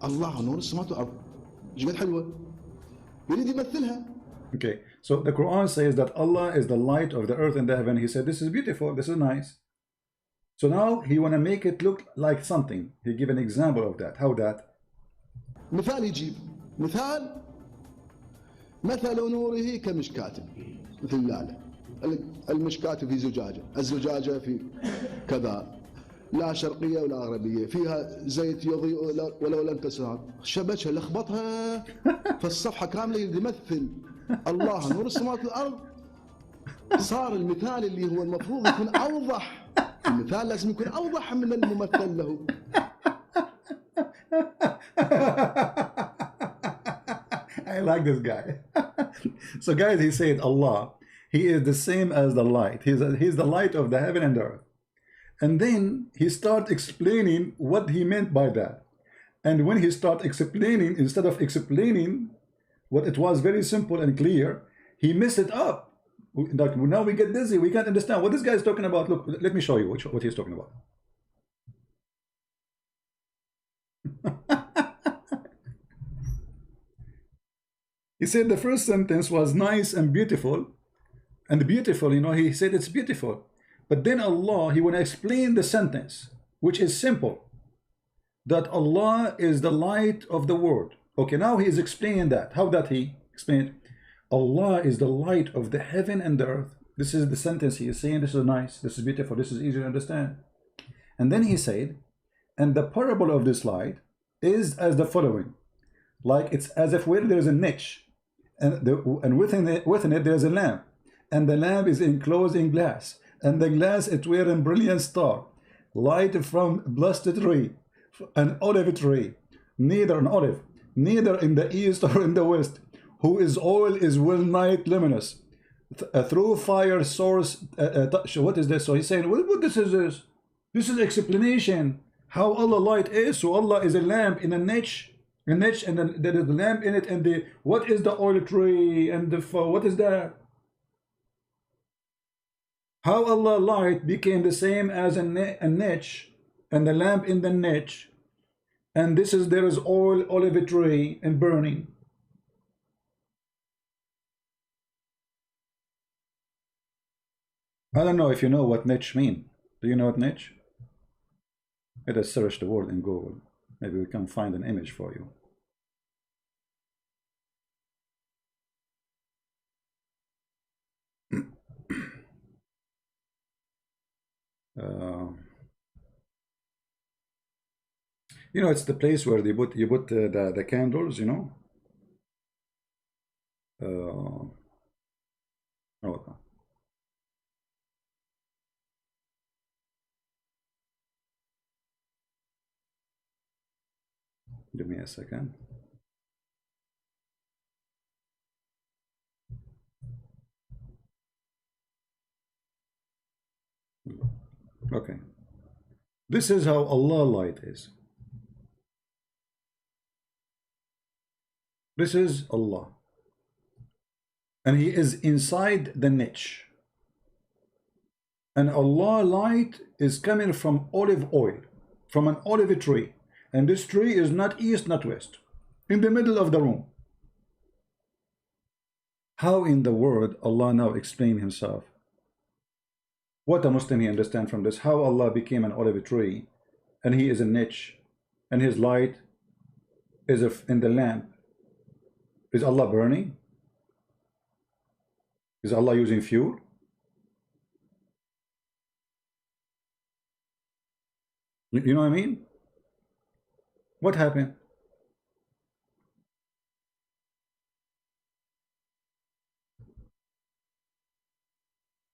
[SPEAKER 2] الله نور السماوات والأرض. ايش قد حلوة. يريد يمثلها.
[SPEAKER 1] Okay, so the Quran says that Allah is the light of the earth and the heaven. He said, this is beautiful, this is nice. So now he want to make it look like something. He give an example of that. How that?
[SPEAKER 2] مثال يجيب مثال مثل نوره كمشكاة مثل اللالة. المشكاة في زجاجة، الزجاجة في كذا، لا شرقية ولا غربية، فيها زيت يضيء ولو لم تسهر. شبكها لخبطها فالصفحة كاملة يمثل الله نور السماوات والأرض. صار المثال اللي هو المفروض يكون أوضح. المثال لازم يكون أوضح من الممثل له.
[SPEAKER 1] I like this guy. So guys, he said Allah, he is the same as the light. He's the light of the heaven and earth. And then he start explaining what he meant by that. And when he start explaining, instead of explaining what it was very simple and clear, he messed it up. Like now we get dizzy, we can't understand what this guy is talking about. Look, let me show you what he's talking about. He said the first sentence was nice and beautiful, you know, he said it's beautiful. But then Allah, he want to explain the sentence, which is simple, that Allah is the light of the world. Okay, now he is explaining that. How that he explained? Allah is the light of the heaven and the earth. This is the sentence he is saying. This is nice, this is beautiful, this is easy to understand. And then he said, and the parable of this light is as the following. Like it's as if where there is a niche, and within it there's a lamp, and the lamp is enclosed in glass, and the glass is wearing brilliant star, light from blessed tree, an olive tree, neither in the east or in the west, whose oil is well nigh luminous, through fire source. What is this? So he's saying, what this is this? This is explanation how Allah light is. So Allah is a lamp in a niche, and then there is a lamp in it, and the what is the oil tree, and the what is that? How Allah light became the same as a niche, and the lamp in the niche, and this is there is oil, olive tree, and burning. I don't know if you know what niche mean. Do you know what niche? Let us search the word in Google. Maybe we can find an image for you. You know, it's the place where you put the candles. You know. Oh, give me a second. Okay. This is how Allah light is. This is Allah. And He is inside the niche. And Allah light is coming from olive oil, from an olive tree. And this tree is not east, not west. In the middle of the room. How in the world Allah now explain Himself? What a Muslim he understand from this? How Allah became an olive tree, and He is a niche, and His light is in the lamp. Is Allah burning? Is Allah using fuel? You know what I mean? What happened?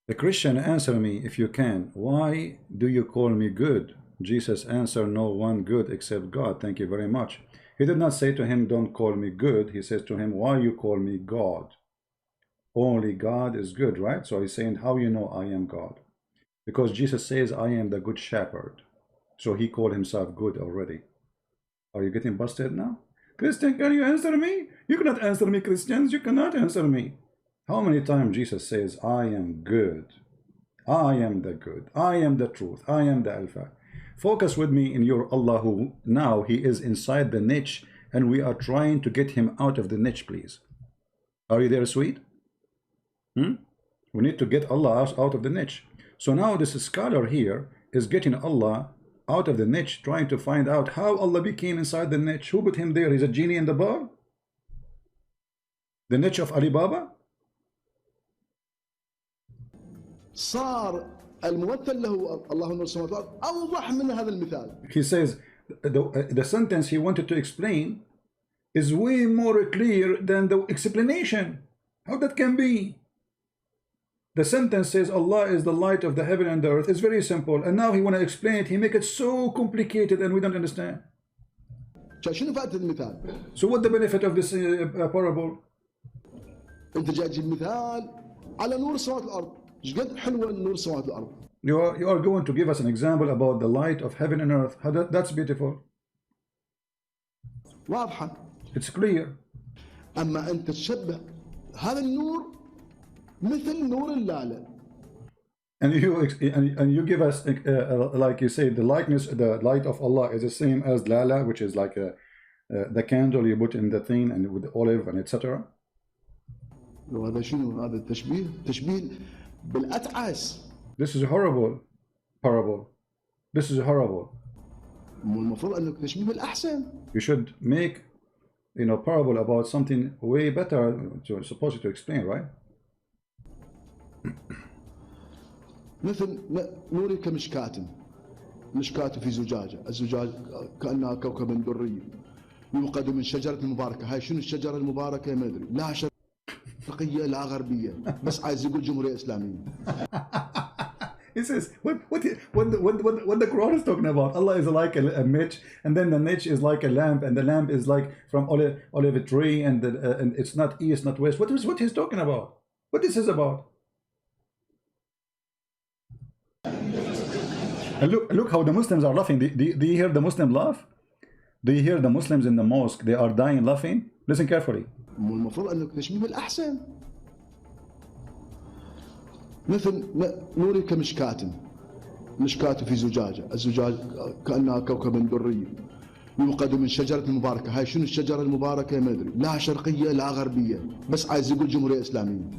[SPEAKER 1] The Christian, answer me if you can. Why do you call me good? Jesus answered, no one good except God. Thank you very much. He did not say to him, don't call me good. He says to him, why you call me God? Only God is good, right? So he's saying, how you know I am God? Because Jesus says, I am the good shepherd. So he called himself good already. Are you getting busted now? Christian, can you answer me? You cannot answer me, Christians. You cannot answer me. How many times Jesus says, I am good. I am the good. I am the truth. I am the Alpha. Focus with me in your Allah, who now He is inside the niche and we are trying to get Him out of the niche, please. Are you there, sweet? We need to get Allah out of the niche. So now this scholar here is getting Allah out of the niche, trying to find out how Allah became inside the niche. Who put him there? He's a genie in the bar? The niche of Alibaba?
[SPEAKER 2] صار الممثل له الله نور السماوات والأرض أوضح من هذا المثال.
[SPEAKER 1] He says the sentence he wanted to explain is way more clear than the explanation. How that can be? The sentence says Allah is the light of the heaven and the earth. It's very simple. And now he want to explain it. He make it so complicated and we don't understand.
[SPEAKER 2] شنو فائدة المثال؟
[SPEAKER 1] So what the benefit of this parable?
[SPEAKER 2] أنت جاي تجيب مثال على نور السماوات والأرض. إيش قد حلوة نور السماوات والأرض.
[SPEAKER 1] You are going to give us an example about the light of heaven and earth. That's beautiful.
[SPEAKER 2] واضحة.
[SPEAKER 1] It's clear.
[SPEAKER 2] أما أنت تشبه هذا النور مثل نور اللالة.
[SPEAKER 1] And you give us like you say the likeness, the light of Allah is the same as lala, which is like the candle you put in the thing and with olive and etc.
[SPEAKER 2] وهذا شنو هذا التشبيه؟ تشبيه بالأتعس.
[SPEAKER 1] This is horrible parable. This is horrible.
[SPEAKER 2] المفروض أنك تشبيه بالأحسن.
[SPEAKER 1] You should make parable about something way better to supposed to explain, right?
[SPEAKER 2] مثل نوري كمشكاة مشكاة في زجاجة، الزجاج كأنها كوكب دري يوقد من شجرة مباركة. هاي شنو الشجرة المباركة؟ ما أدري، لا شرقية لا غربية، بس عايز يقول جمهورية إسلامية.
[SPEAKER 1] He says what the Quran is talking about. Allah is like a niche, and then the niche is like a lamp, and the lamp is like from olive tree, and it's not east, not west. What he's talking about? What this is about? And look how the Muslims are laughing. Do you hear the Muslim laugh? Do you hear the Muslims in the mosque? They are dying laughing. Listen carefully.
[SPEAKER 2] المفروض أنك تشبيه بالأحسن. مثل نوري كمشكاة مشكاة في زجاجة، الزجاج كأنها كوكب دري يوقد من شجرة مباركة. هاي شنو الشجرة المباركة؟ ما أدري، لا شرقية لا غربية، بس عايز يقول جمهورية إسلامية.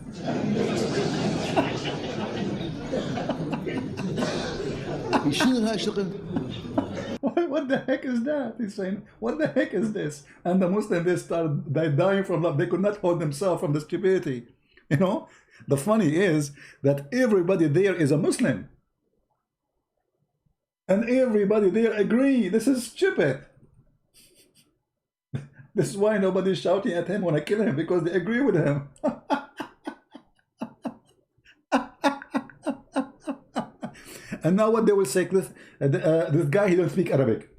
[SPEAKER 1] What the heck is that? He's saying, what the heck is this? And the Muslims, they start dying from love. They could not hold themselves from the stupidity. The funny is that everybody there is a Muslim. And everybody there agree. This is stupid. This is why nobody's shouting at him when I kill him, because they agree with him. And now what they will say, this guy, he don't speak Arabic.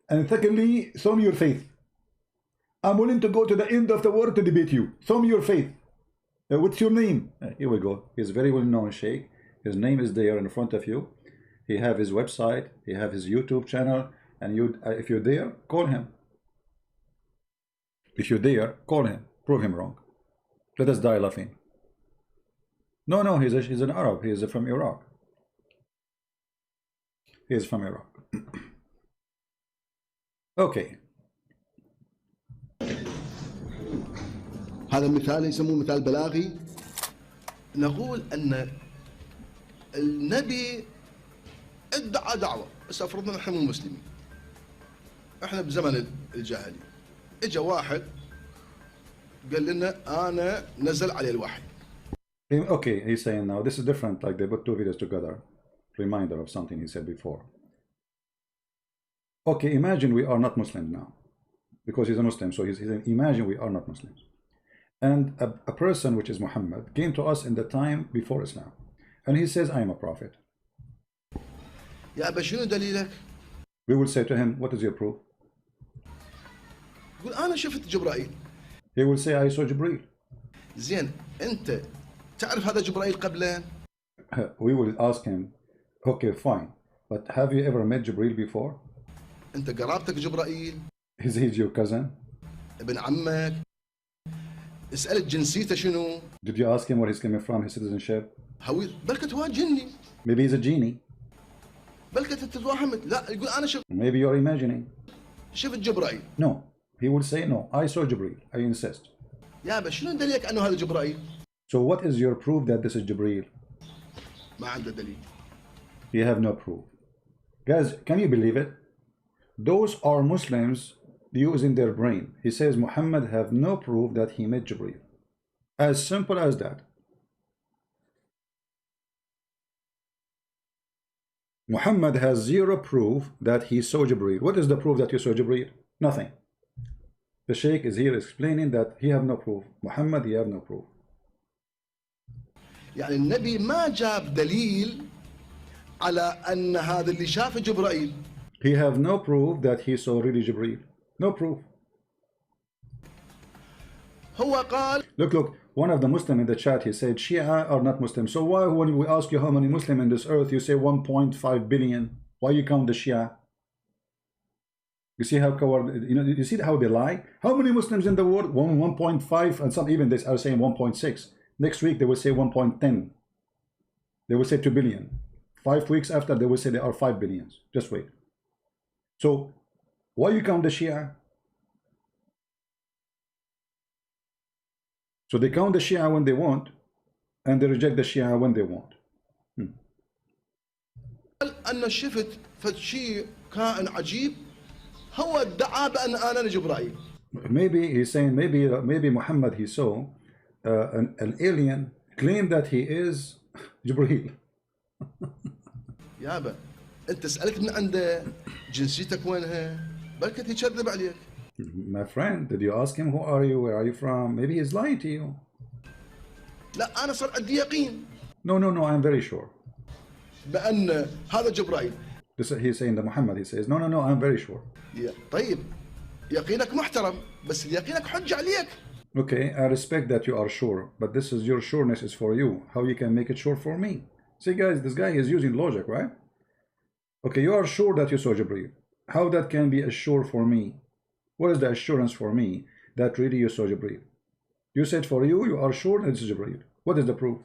[SPEAKER 1] And secondly, show me your faith. I'm willing to go to the end of the world to debate you. Show me your faith. What's your name? Here we go. He's very well known sheikh. His name is there in front of you. He have his website, he have his YouTube channel, and you, if you're there, call him. If you're there, call him. Prove him wrong. Let us die laughing. No, no, he's an Arab. He is from Iraq. He is from Iraq. Okay.
[SPEAKER 2] هذا المثال يسموه مثال بلاغي. نقول أن النبي ادعى دعوة، بس أفرضنا نحن مو مسلمين، احنا بزمن الجاهلية، اجى واحد قال لنا أنا نزل عليه الوحي.
[SPEAKER 1] Okay, he's saying now this is different, like they put two videos together. Reminder of something he said before. Okay, imagine we are not Muslims now, because he's a Muslim, so he's saying, imagine we are not Muslims. And a person, which is Muhammad, came to us in the time before Islam. And he says, I am a prophet.
[SPEAKER 2] يا أبا شنو دليلك؟
[SPEAKER 1] We will say to him, what is your proof?
[SPEAKER 2] يقول أنا شفت جبرائيل.
[SPEAKER 1] He will say, I saw Jibreel.
[SPEAKER 2] زين أنت تعرف هذا جبرائيل قبله؟
[SPEAKER 1] We will ask him, okay, fine, but have you ever met Jibreel before?
[SPEAKER 2] أنت قرابتك جبرائيل؟
[SPEAKER 1] Is he your cousin?
[SPEAKER 2] ابن عمك؟ اسألت جنسيته شنو؟
[SPEAKER 1] Did you ask him where he's coming from, his citizenship?
[SPEAKER 2] هوي بلكت هو جني.
[SPEAKER 1] Maybe he's a genie.
[SPEAKER 2] بلكت تتوهمت. لا يقول أنا
[SPEAKER 1] Maybe you're imagining.
[SPEAKER 2] شفت جبرائيل.
[SPEAKER 1] No, he will say no. I saw Jibreel. I insist.
[SPEAKER 2] يا أبا شنو دليلك أنه هذا جبرائيل؟
[SPEAKER 1] So what is your proof that this is Jibreel?
[SPEAKER 2] ما عنده دليل.
[SPEAKER 1] You have no proof. Guys, can you believe it? Those are Muslims using their brain. He says Muhammad have no proof that he met Jibreel. As simple as that. Muhammad has zero proof that he saw Jibreel. What is the proof that you saw Jibreel? Nothing. The sheikh is here explaining that he have no proof. Muhammad, he have no proof.
[SPEAKER 2] يعني النبي ما جاب دليل على أن هذا اللي شاف جبرائيل.
[SPEAKER 1] He have no proof that he saw really Jibreel. No proof.
[SPEAKER 2] هو قال.
[SPEAKER 1] Look, one of the Muslims in the chat, he said, Shia are not Muslims. So why, when we ask you how many Muslims in this earth, you say 1.5 billion? Why you count the Shia? You see how coward, you see how they lie? How many Muslims in the world? 1.5, and some even they are saying 1.6. Next week they will say 1.10. They will say 2 billion. 5 weeks after they will say there are 5 billions. Just wait. So why you count the Shia? So they count the Shia when they want, and they reject the Shia when they want.
[SPEAKER 2] أن شفت فشي كائن عجيب هو ادعى بأن أنا جبرائيل.
[SPEAKER 1] Maybe he's saying maybe Muhammad he saw an alien claim that he is Jibreel.
[SPEAKER 2] يابا أنت سألت من عنده جنسيتك وينها؟ بلكت يكذب عليك.
[SPEAKER 1] My friend, did you ask him who are you, where are you from? Maybe he's lying to you.
[SPEAKER 2] لا أنا صار عندي يقين.
[SPEAKER 1] No, I'm very sure.
[SPEAKER 2] بأن هذا جبرائيل.
[SPEAKER 1] He's saying that Muhammad, he says, no, I'm very sure.
[SPEAKER 2] طيب يقينك محترم بس يقينك حجة عليك.
[SPEAKER 1] Okay, I respect that you are sure, but this is your sureness is for you. How you can make it sure for me? See guys, this guy is using logic, right? Okay, you are sure that you saw Jibreel. How that can be assured for me? What is the assurance for me that really you saw Jibreel? You said for you, you are sure that it's Jibreel. What is the proof?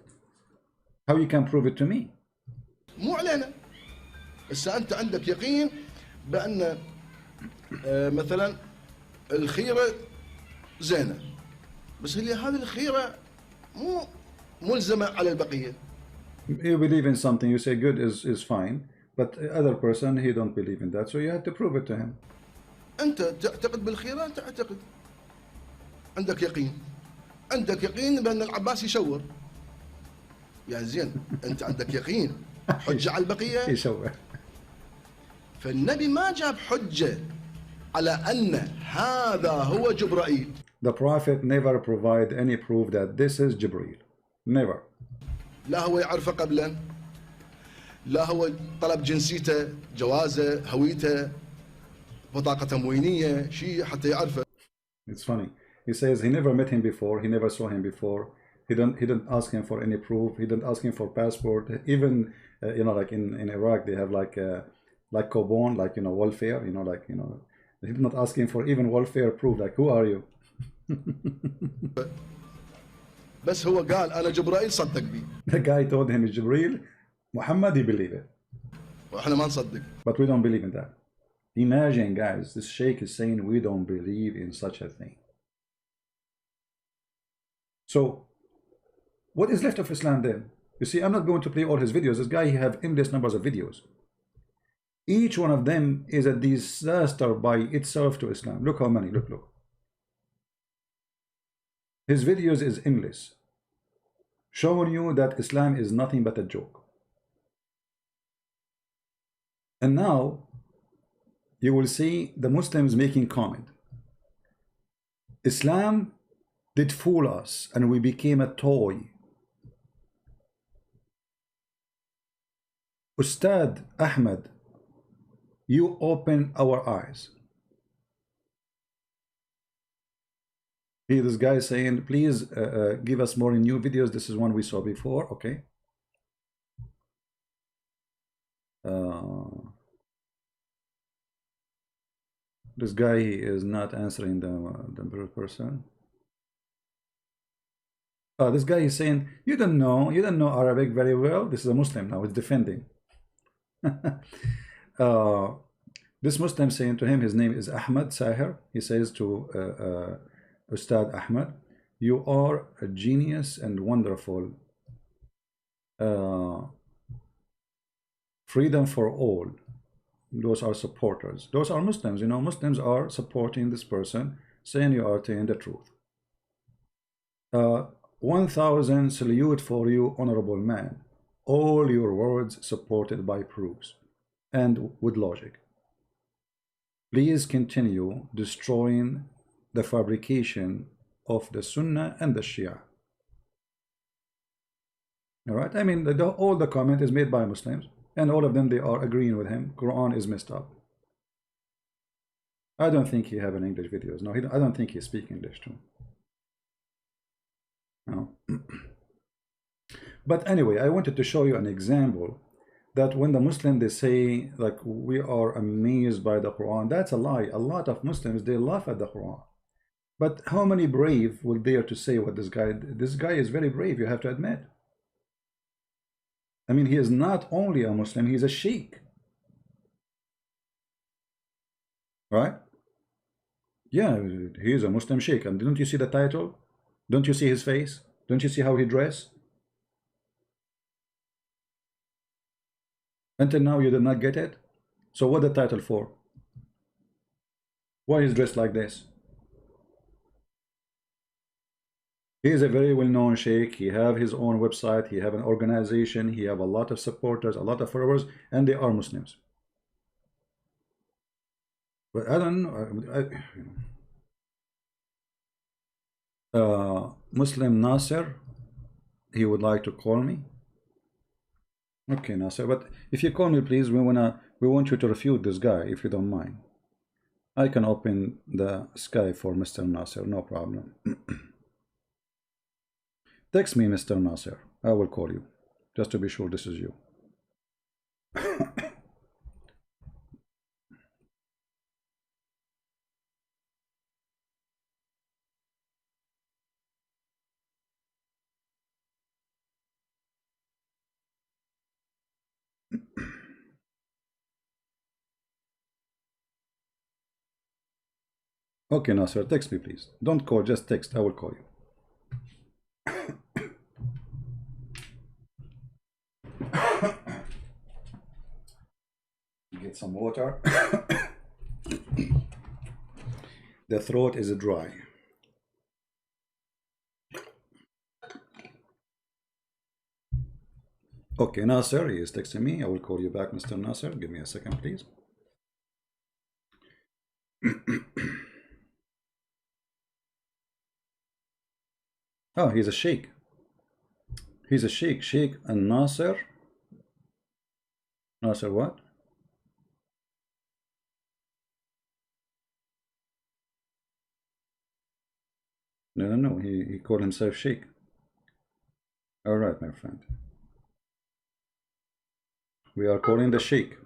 [SPEAKER 1] How you can prove it to me?
[SPEAKER 2] مو علينا. بس أنت عندك يقين بأن مثلا الخيرة زينة. بس هذه الخيرة مو ملزمة على البقية.
[SPEAKER 1] You believe in something, you say good is fine, but the other person, he don't believe in that, so you have to prove it to him.
[SPEAKER 2] أنت تعتقد بالخيرة، أنت تعتقد عندك يقين. عندك يقين بأن العباس يشور. يعني زين أنت عندك يقين حجة على البقية.
[SPEAKER 1] يشور.
[SPEAKER 2] فالنبي ما جاب حجة على أن هذا هو جبرائيل.
[SPEAKER 1] The Prophet never provide any proof that this is Jibreel. Never.
[SPEAKER 2] لا هو يعرفه قبلا، لا هو طلب جنسيته، جوازه، هويته، بطاقة تموينية، شيء حتى يعرفه.
[SPEAKER 1] It's funny. He says he never met him before, he never saw him before, He didn't ask him for any proof. He didn't ask him for passport. Even like in Iraq, they have like Cobon, like welfare. He did not ask him for even welfare proof. Like, who are you?
[SPEAKER 2] بس هو قال انا جبرائيل صدق بي.
[SPEAKER 1] The guy told him it's Jibril. Muhammad, he believed it.
[SPEAKER 2] واحنا ما نصدق.
[SPEAKER 1] But we don't believe in that. Imagine, guys, this sheikh is saying we don't believe in such a thing. So, what is left of Islam then? You see, I'm not going to play all his videos. This guy, he have endless numbers of videos. Each one of them is a disaster by itself to Islam. Look how many, look. His videos is endless, showing you that Islam is nothing but a joke. And now, you will see the Muslims making comment. Islam did fool us and we became a toy. Ustad Ahmed, you open our eyes. Here this guy saying, please give us more new videos. This is one we saw before. Okay. This guy is not answering the person. This guy is saying, you don't know Arabic very well. This is a Muslim now, it's defending. This Muslim saying to him, his name is Ahmed Sahir. He says to Ustad Ahmed, you are a genius and wonderful. Freedom for all. Those are supporters. Those are Muslims. Muslims are supporting this person, saying you are telling the truth. 1,000 salute for you, honorable man. All your words supported by proofs and with logic. Please continue destroying the fabrication of the Sunnah and the Shia. All right. I mean, all the comment is made by Muslims, and all of them, they are agreeing with him. Quran is messed up. I don't think he have an English videos. No, I don't think he speak English too. No. But anyway, I wanted to show you an example that when the Muslim, they say like we are amazed by the Quran, that's a lie. A lot of Muslims, they laugh at the Quran. But how many brave will dare to say what this guy is very brave, you have to admit. I mean, he is not only a Muslim, he's a sheik. Right? Yeah, he is a Muslim sheik. And don't you see the title? Don't you see his face? Don't you see how he dressed? Until now you did not get it? So what the title for? Why he's dressed like this? He is a very well-known sheikh. He have his own website. He have an organization. He have a lot of supporters, a lot of followers, and they are Muslims. But I don't know. Muslim Nasser, he would like to call me. Okay, Nasser, but if you call me, please, we want you to refute this guy, if you don't mind. I can open the Skype for Mr. Nasser, no problem. Text me, Mr. Nasser. I will call you, just to be sure this is you. Okay, Nasser, text me, please. Don't call, just text. I will call you. Get some water. The throat is dry. Okay, Nasser, he is texting me. I will call you back, Mr. Nasser. Give me a second, please. Oh, he's a sheikh. He's a sheikh. Sheikh and Nasser. Nasser what? No. He called himself sheikh. All right, my friend. We are calling the sheik.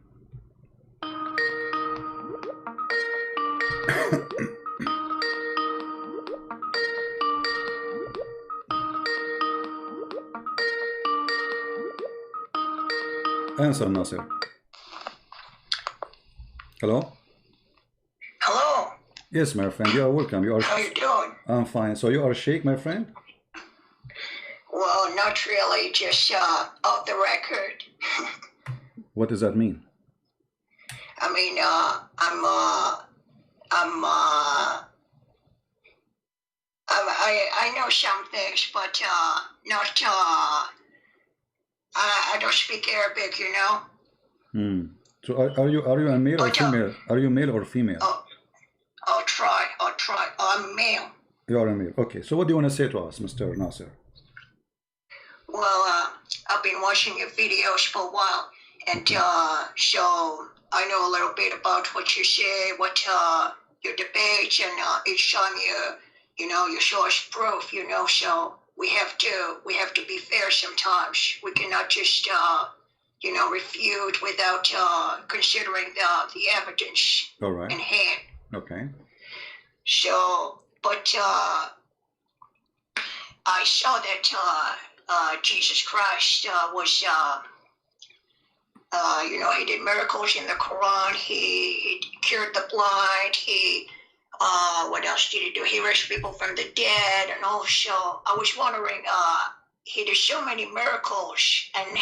[SPEAKER 1] Answer, Nasir. Hello?
[SPEAKER 3] Hello.
[SPEAKER 1] Yes, my friend, you are welcome. You are.
[SPEAKER 3] How you doing?
[SPEAKER 1] I'm fine. So you are sheik, my friend?
[SPEAKER 3] Well, not really, just off the record.
[SPEAKER 1] What does that mean?
[SPEAKER 3] I mean, I know some things, but not I don't speak Arabic, you know.
[SPEAKER 1] So are you a male or female? Are you male or female?
[SPEAKER 3] I'll try. I'm male.
[SPEAKER 1] You are a male. Okay. So what do you want to say to us, Mr. Nasser?
[SPEAKER 3] Well, I've been watching your videos for a while, and so I know a little bit about what you say, what your debates, and each time you show us proof, so we have to be fair sometimes. We cannot just refute without considering the evidence in hand.
[SPEAKER 1] Okay.
[SPEAKER 3] So, but I saw that Jesus Christ was, he did miracles in the Quran. He cured the blind. What else did he do? He raised people from the dead. And also, I was wondering, he did so many miracles, and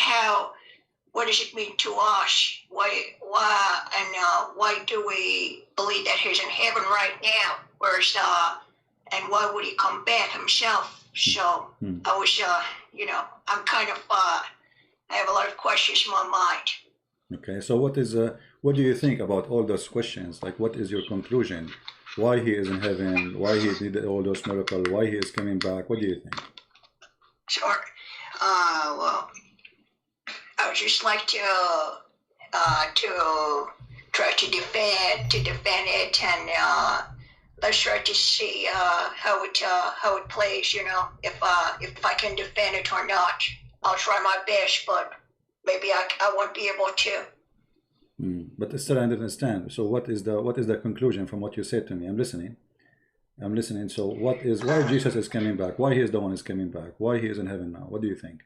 [SPEAKER 3] what does it mean to us? Why do we believe that he's in heaven right now? Whereas, and why would he come back himself? So I was, I'm kind of, I have a lot of questions in my mind.
[SPEAKER 1] Okay, so what do you think about all those questions? Like, what is your conclusion? Why he is in heaven? Why he did all those miracles? Why he is coming back? What do you think?
[SPEAKER 3] Sure. Well, I would just like to try to defend it, and let's try to see how it plays. If I can defend it or not. I'll try my best, but maybe I won't be able to.
[SPEAKER 1] But still, I don't understand. So, what is the conclusion from what you said to me? I'm listening. So, why Jesus is coming back? Why he is the one is coming back? Why he is in heaven now? What do you think?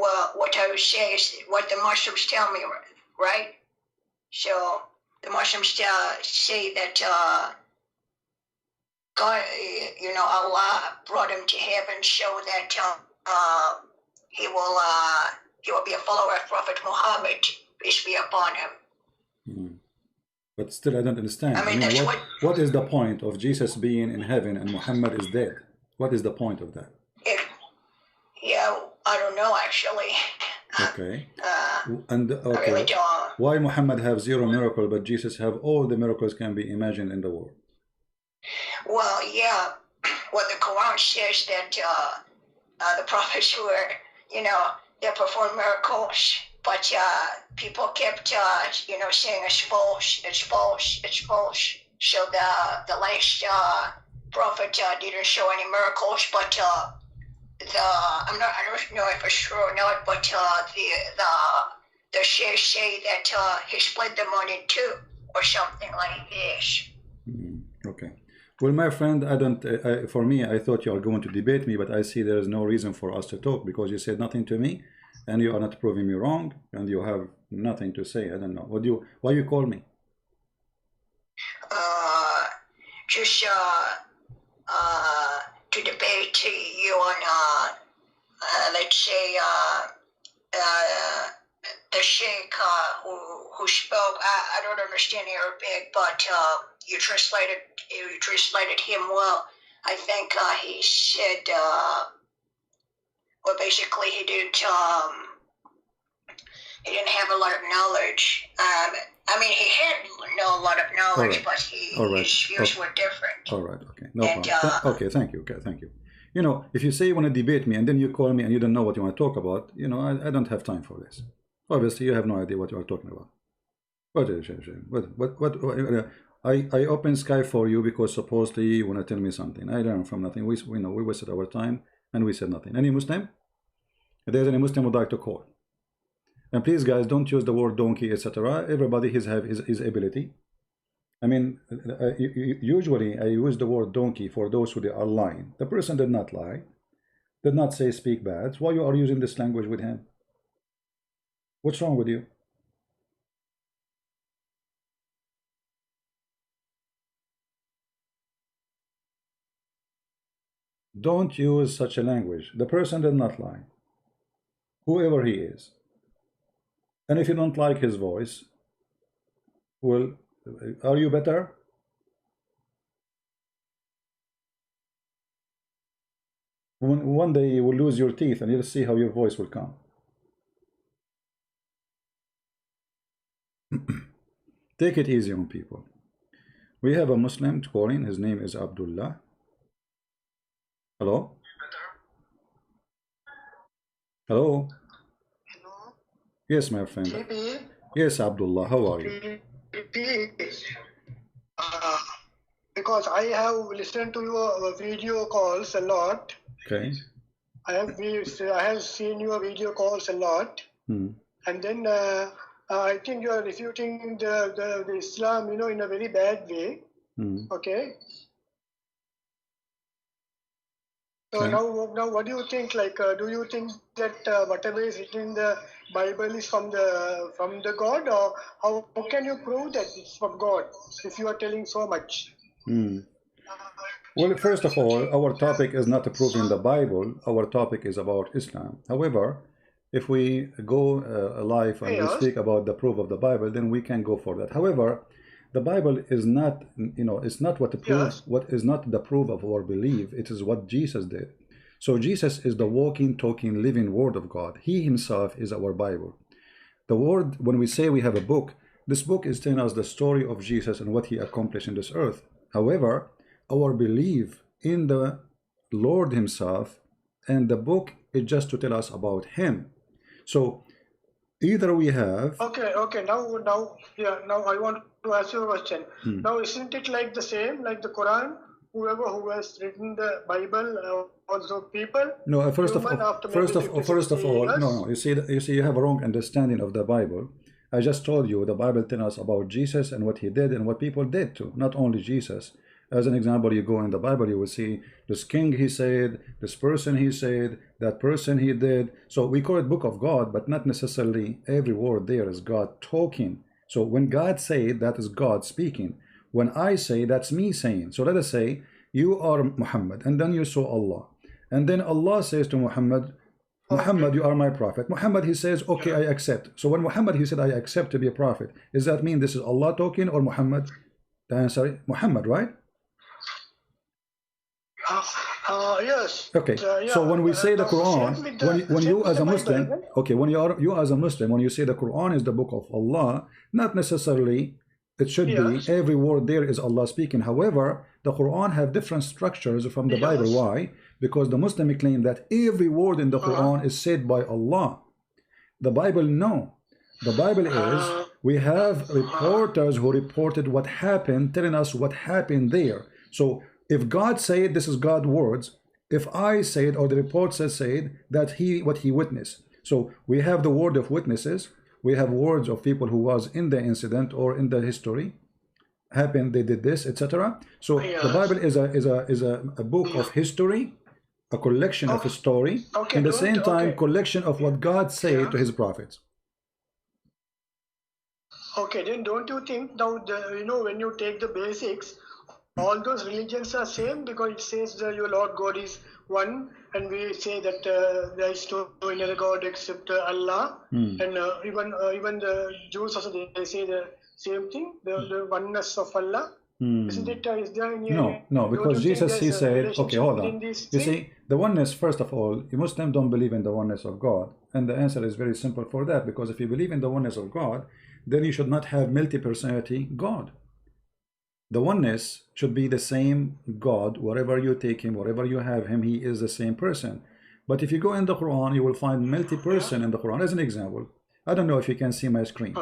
[SPEAKER 3] Well, what I would say is what the Muslims tell me, right? So the Muslims say that God, Allah brought him to heaven so that he will be a follower of Prophet Muhammad, peace be upon him.
[SPEAKER 1] But still, I don't understand.
[SPEAKER 3] I mean,
[SPEAKER 1] what is the point of Jesus being in heaven and Muhammad is dead? What is the point of that?
[SPEAKER 3] I don't know, actually.
[SPEAKER 1] Okay. Okay.
[SPEAKER 3] I really don't.
[SPEAKER 1] Why Muhammad have 0 miracle, but Jesus have all the miracles can be imagined in the world?
[SPEAKER 3] Well, yeah. Well, the Quran says that the prophets were, they performed miracles, but people kept, saying it's false. So the last prophet didn't show any miracles, but I don't know if it's true or not, but the sheikhs say that he split the money in 2 or something like this.
[SPEAKER 1] Okay. Well, my friend, for me, I thought you are going to debate me, but I see there is no reason for us to talk because you said nothing to me, and you are not proving me wrong, and you have nothing to say. I don't know. Why you call me?
[SPEAKER 3] Just to debate you on, let's say, the sheik who spoke. I don't understand Arabic, but you translated him well. I think he said, well, basically he didn't have a lot of knowledge. I mean, he had a lot of knowledge, but his views were different.
[SPEAKER 1] All right, okay, no problem. Okay, thank you. Okay, thank you. If you say you want to debate me and then you call me and you don't know what you want to talk about, I don't have time for this. Obviously, you have no idea what you are talking about. I open Skype for you because supposedly you want to tell me something. I learned from nothing. We know we wasted our time and we said nothing. Any Muslim? If there's any Muslim would like to call. And please, guys, don't use the word donkey, etc. Everybody have his ability. I mean, usually I use the word donkey for those who are lying. The person did not lie, did not say speak bad. Why you are using this language with him? What's wrong with you? Don't use such a language. The person did not lie, whoever he is. And if you don't like his voice, well, are you better? One day you will lose your teeth and you'll see how your voice will come. Take it easy on people. We have a Muslim calling. His name is Abdullah. Hello? Hello?
[SPEAKER 4] Hello?
[SPEAKER 1] Yes, my friend.
[SPEAKER 4] GB?
[SPEAKER 1] Yes, Abdullah. How are you?
[SPEAKER 4] Because I have listened to your video calls a lot.
[SPEAKER 1] Okay.
[SPEAKER 4] I have seen your video calls a lot. And then I think you are refuting the Islam, in a very bad way. Okay. So
[SPEAKER 1] Okay.
[SPEAKER 4] now, what do you think? Like, do you think that whatever is written in the Bible is from the God, or how can you prove that it's from God if you are telling so much?
[SPEAKER 1] Well, first of all, our topic is not proving the Bible. Our topic is about Islam. However, if we go live and we speak about the proof of the Bible, then we can go for that. However, the Bible is not, it's not what the proof, what is not the proof of our belief. It is what Jesus did. So Jesus is the walking, talking, living Word of God. He himself is our Bible. The Word, when we say we have a book, this book is telling us the story of Jesus and what he accomplished in this earth. However, our belief in the Lord himself and the book is just to tell us about him. So either we have...
[SPEAKER 4] Okay. Now I want to ask you a question. Now, isn't it like the same, like the Quran? Whoever who has written the Bible, also people.
[SPEAKER 1] No, first of all, no. You see, you have a wrong understanding of the Bible. I just told you the Bible tells us about Jesus and what he did and what people did too. Not only Jesus. As an example, you go in the Bible, you will see this king he said, this person he said, that person he did. So we call it Book of God, but not necessarily every word there is God talking. So when God said, that is God speaking. When I say, that's me saying. So let us say you are Muhammad, and then you saw Allah, and then Allah says to Muhammad, Muhammad, you are my prophet. Muhammad, he says, okay, I accept. So when Muhammad, he said, I accept to be a prophet, does that mean this is Allah talking or Muhammad? The answer is Muhammad, right?
[SPEAKER 4] Yes.
[SPEAKER 1] Okay. So when we say the Quran, when you as a Muslim, okay, when you as a Muslim, when you say the Quran is the book of Allah, not necessarily it should be every word there is Allah speaking. However, the Quran have different structures from the Bible. Why? Because the Muslim claim that every word in the Quran is said by Allah. The Bible, no. The Bible is, we have reporters who reported what happened, telling us what happened there. So if God said this is God's words, if I said or the report said that what he witnessed. So we have the word of witnesses. We have words of people who was in the incident or in the history happened, they did this, etc. So the Bible is a book of history, a collection of a story, and at the same time collection of what God said to his prophets.
[SPEAKER 4] Okay, then don't you think now when you take the basics, all those religions are same, because it says that your Lord God is one, and we say that there is no another God except Allah, and even the Jews also they say the same thing, the oneness of Allah. Isn't it? Is there any?
[SPEAKER 1] No, because Jesus he said, okay, hold on. You see, the oneness. First of all, Muslims don't believe in the oneness of God, and the answer is very simple for that. Because if you believe in the oneness of God, then you should not have multi-personality God. The oneness should be the same God, wherever you take him, wherever you have him, he is the same person. But if you go in the Quran, you will find multi-person in the Quran. As an example, I don't know if you can see my screen.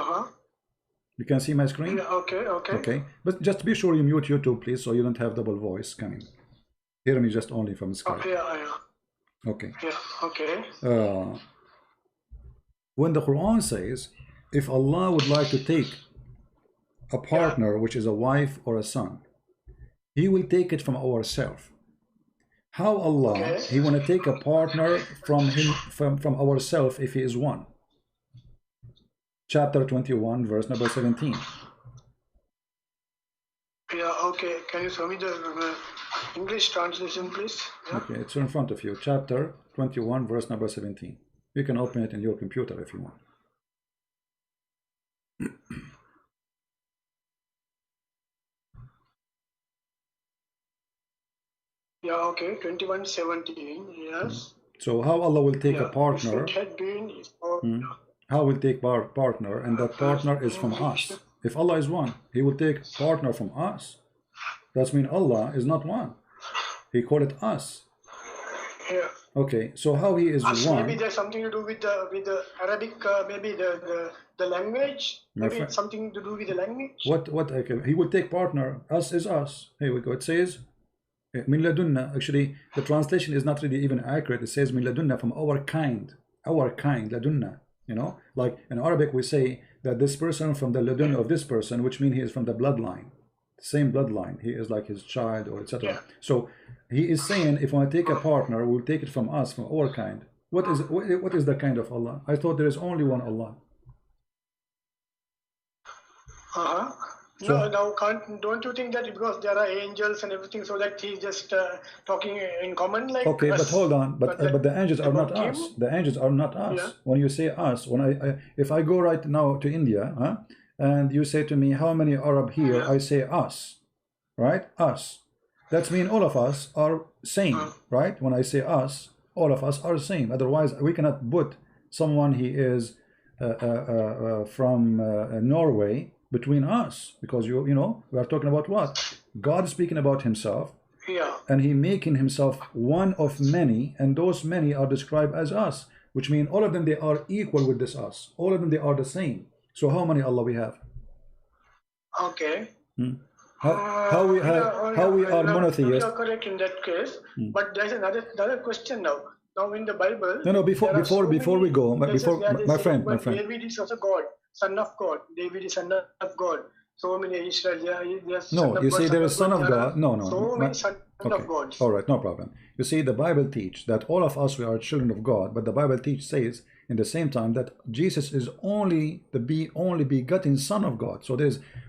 [SPEAKER 1] You can see my screen?
[SPEAKER 4] Yeah, okay.
[SPEAKER 1] Okay. But just be sure you mute YouTube, please, so you don't have double voice coming. Hear me just only from Skype.
[SPEAKER 4] Okay, yeah.
[SPEAKER 1] Okay.
[SPEAKER 4] Yeah, okay.
[SPEAKER 1] When the Quran says, if Allah would like to take a partner, which is a wife or a son, He will take it from ourselves. How Allah, He want to take a partner from him, from ourselves if He is one? Chapter 21, verse number 17.
[SPEAKER 4] Yeah, okay. Can you show me the English translation, please? Yeah.
[SPEAKER 1] Okay, it's in front of you. Chapter 21, verse number 17. You can open it in your computer if you want.
[SPEAKER 4] Yeah, okay. 21:17. Yes.
[SPEAKER 1] So how Allah will take a partner?
[SPEAKER 4] If it had been,
[SPEAKER 1] How will take partner, and that partner is from us. If Allah is one, He will take partner from us. That means Allah is not one. He called it us.
[SPEAKER 4] Yeah.
[SPEAKER 1] Okay, so how He is one?
[SPEAKER 4] Maybe there's something to do with the Arabic, maybe the language. Maybe it's something to do with the language.
[SPEAKER 1] What? Okay, He will take partner. Us is us. Here we go. It says min ladunna. Actually, the translation is not really even accurate. It says min ladunna, from our kind. Our kind, ladunna. You know, like in Arabic we say that this person from the ladun of this person, which means he is from the bloodline, same bloodline. He is like his child or etc.
[SPEAKER 4] Yeah.
[SPEAKER 1] So He is saying, if I take a partner, we'll take it from us, from our kind. What is the kind of Allah? I thought there is only one Allah.
[SPEAKER 4] No, don't you think that because there are angels and everything, so that He's just talking in common like
[SPEAKER 1] okay,
[SPEAKER 4] us,
[SPEAKER 1] but hold on, but the angels are not
[SPEAKER 4] him?
[SPEAKER 1] us. The angels are not us.
[SPEAKER 4] Yeah.
[SPEAKER 1] When you say us, when if I go right now to India, and you say to me, how many Arab here? I say us, right? Us. That means all of us are same, right? When I say us, all of us are same. Otherwise, we cannot put someone he is from Norway between us, because you know we are talking about what? God is speaking about Himself, and He making Himself one of many, and those many are described as us, which means all of them, they are equal with this us. All of them, they are the same. So how many Allah we have?
[SPEAKER 4] Okay.
[SPEAKER 1] How we are monotheist?
[SPEAKER 4] You are correct in that case, but there's another question now. Now in the Bible,
[SPEAKER 1] no, before we go, my friend,
[SPEAKER 4] David is also God, son of God. David is son of God. So many Israel, yes.
[SPEAKER 1] No, you see, there is son of God. No.
[SPEAKER 4] So many son of God.
[SPEAKER 1] All right, no problem. You see, the Bible teach that all of us, we are children of God, but the Bible says in the same time that Jesus is only the only begotten Son of God. So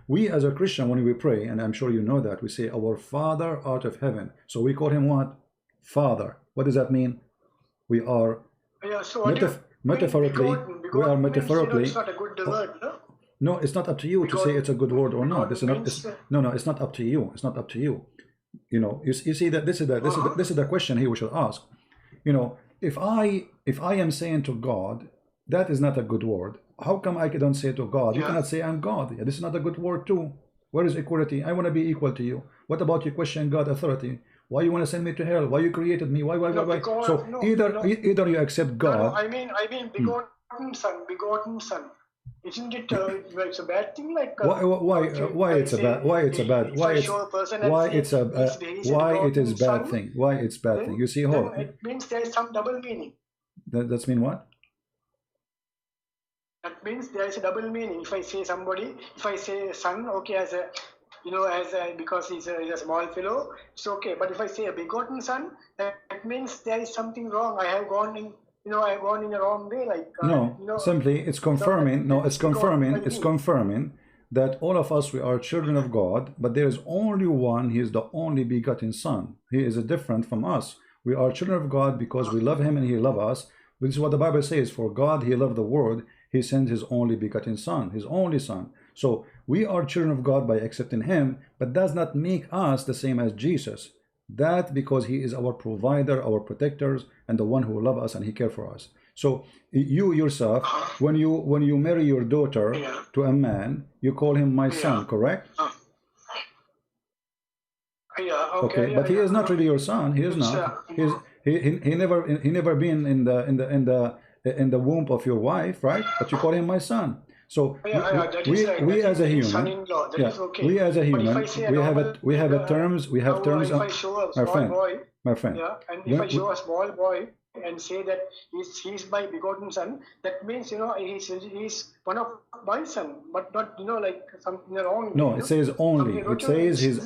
[SPEAKER 1] we as a Christian, when we pray, and I'm sure you know that, we say, our Father art of heaven. So we call Him what? Father. What does that mean? We are metaphorically. We are metaphorically.
[SPEAKER 4] It's not a good word, no?
[SPEAKER 1] No, it's not up to you to say it's a good word or not. It's not. No, it's not up to you. It's not up to you. You know, you see that this is the question here we should ask. You know, if I am saying to God, that is not a good word. How come I don't say to God, you cannot say I'm God? Yeah, this is not a good word too. Where is equality? I want to be equal to you. What about you question God authority? Why you want to send me to hell? Why you created me? Why? So either you accept God.
[SPEAKER 4] No, I mean begotten son. Isn't it? It's a bad thing. Like
[SPEAKER 1] why it's bad thing? Why it's bad thing? You see,
[SPEAKER 4] it means there is some double meaning.
[SPEAKER 1] That's mean what?
[SPEAKER 4] That means there is a double meaning. If I say son, okay, because he's a small fellow, it's okay. But if I say a begotten son, that means there is something wrong. I have gone in a wrong way.
[SPEAKER 1] Simply it's confirming. It's confirming that all of us, we are children of God, but there is only one. He is the only begotten Son. He is different from us. We are children of God because we love Him and He loves us. This is what the Bible says. For God, He loved the world. He sent His only begotten Son, His only Son. So we are children of God by accepting Him, but does not make us the same as Jesus. That because He is our provider, our protectors, and the one who loves us and He cares for us. So you yourself, when you marry your daughter to a man, you call him my son, correct? Okay, but he is not really your son. He is not. He never been in the womb of your wife, right? But you call him my son. So
[SPEAKER 4] that
[SPEAKER 1] as a
[SPEAKER 4] is
[SPEAKER 1] human,
[SPEAKER 4] son-in-law. That is okay.
[SPEAKER 1] we as a
[SPEAKER 4] But if
[SPEAKER 1] human,
[SPEAKER 4] I say a
[SPEAKER 1] we have
[SPEAKER 4] normal,
[SPEAKER 1] it. We have a terms. We have terms.
[SPEAKER 4] if I show a
[SPEAKER 1] My
[SPEAKER 4] small
[SPEAKER 1] friend,
[SPEAKER 4] boy,
[SPEAKER 1] my friend.
[SPEAKER 4] yeah, and if I show a small boy and say that he's my begotten son, that means he's one of my son, but not like something wrong.
[SPEAKER 1] No, it says only. It says he's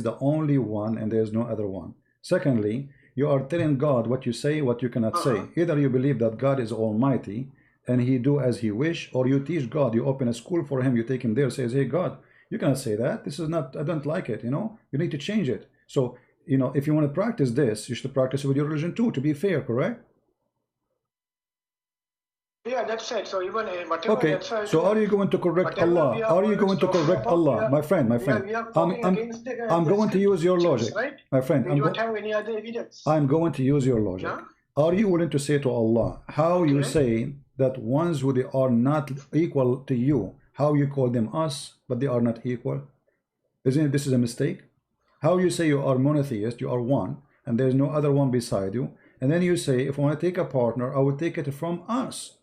[SPEAKER 1] the only one, and there's no other one. Secondly, you are telling God what you say, what you cannot say. Either you believe that God is almighty and he do as he wish, or you teach God, you open a school for him, you take him there, says, hey God, you cannot say that. This is not, I don't like it, you need to change it. So, if you want to practice this, you should practice it with your religion too, to be fair, correct?
[SPEAKER 4] Yeah, that's it. So even whatever.
[SPEAKER 1] Okay. So are you going to correct Allah? Are you going to correct Allah, my friend? I'm going to use your logic,
[SPEAKER 4] right?
[SPEAKER 1] my friend.
[SPEAKER 4] We don't have any other evidence.
[SPEAKER 1] I'm going to use your logic.
[SPEAKER 4] Yeah?
[SPEAKER 1] Are you willing to say to Allah how you say that ones who they are not equal to you, how you call them us, but they are not equal? Isn't it this is a mistake? How you say you are monotheist, you are one, and there's no other one beside you, and then you say, if I want to take a partner, I will take it from us.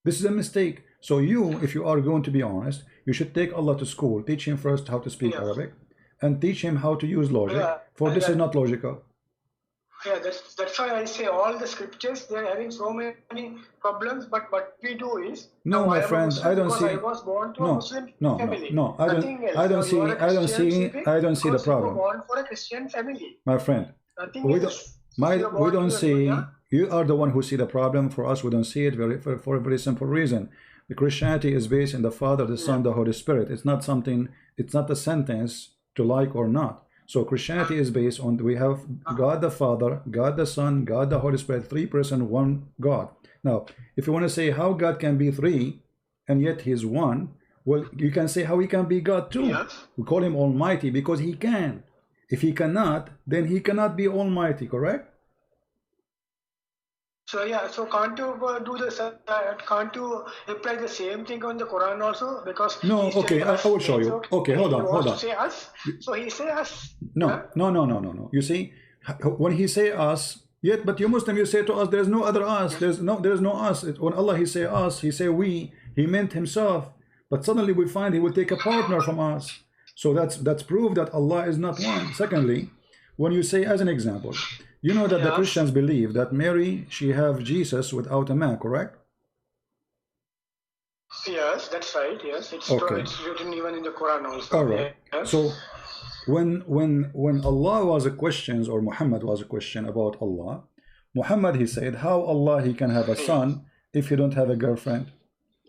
[SPEAKER 1] This is a mistake. So if you are going to be honest, you should take Allah to school, teach him first how to speak Arabic, and teach him how to use logic, for this is not logical.
[SPEAKER 4] Yeah, that's why I say all the scriptures, they're having so many problems, but what we do is...
[SPEAKER 1] No, my friend, I don't see...
[SPEAKER 4] I was born to a Muslim family.
[SPEAKER 1] No, I don't see the problem.
[SPEAKER 4] You were born for a Christian family.
[SPEAKER 1] My friend, we don't see... You are the one who see the problem. For us, we don't see it for a very simple reason. The Christianity is based in the Father, the Son, the Holy Spirit. It's not something, it's not a sentence to like or not. So Christianity is based on, we have God the Father, God the Son, God the Holy Spirit, 3 persons, 1 God. Now, if you want to say how God can be 3 and yet he is 1, well, you can say how he can be God too. Yes. We call him Almighty because he can. If he cannot, then he cannot be Almighty, correct?
[SPEAKER 4] So so can't you can't you apply the same thing on the Quran also? Because
[SPEAKER 1] no, okay, I will show you. Okay, hold on.
[SPEAKER 4] Say us, so he say us.
[SPEAKER 1] No. You see, when he say us, but you Muslim, you say to us, there's no other us. There's no us. When Allah he say us, he say we. He meant himself. But suddenly we find he will take a partner from us. So that's proof that Allah is not one. Secondly, when you say, as an example, you know that the Christians believe that Mary, she have Jesus without a man, correct?
[SPEAKER 4] Yes, that's right. Yes, it's written even in the Quran also.
[SPEAKER 1] All right. Yes. So when Allah was a question, or Muhammad was a question about Allah, Muhammad he said, how Allah he can have a son if he don't have a girlfriend?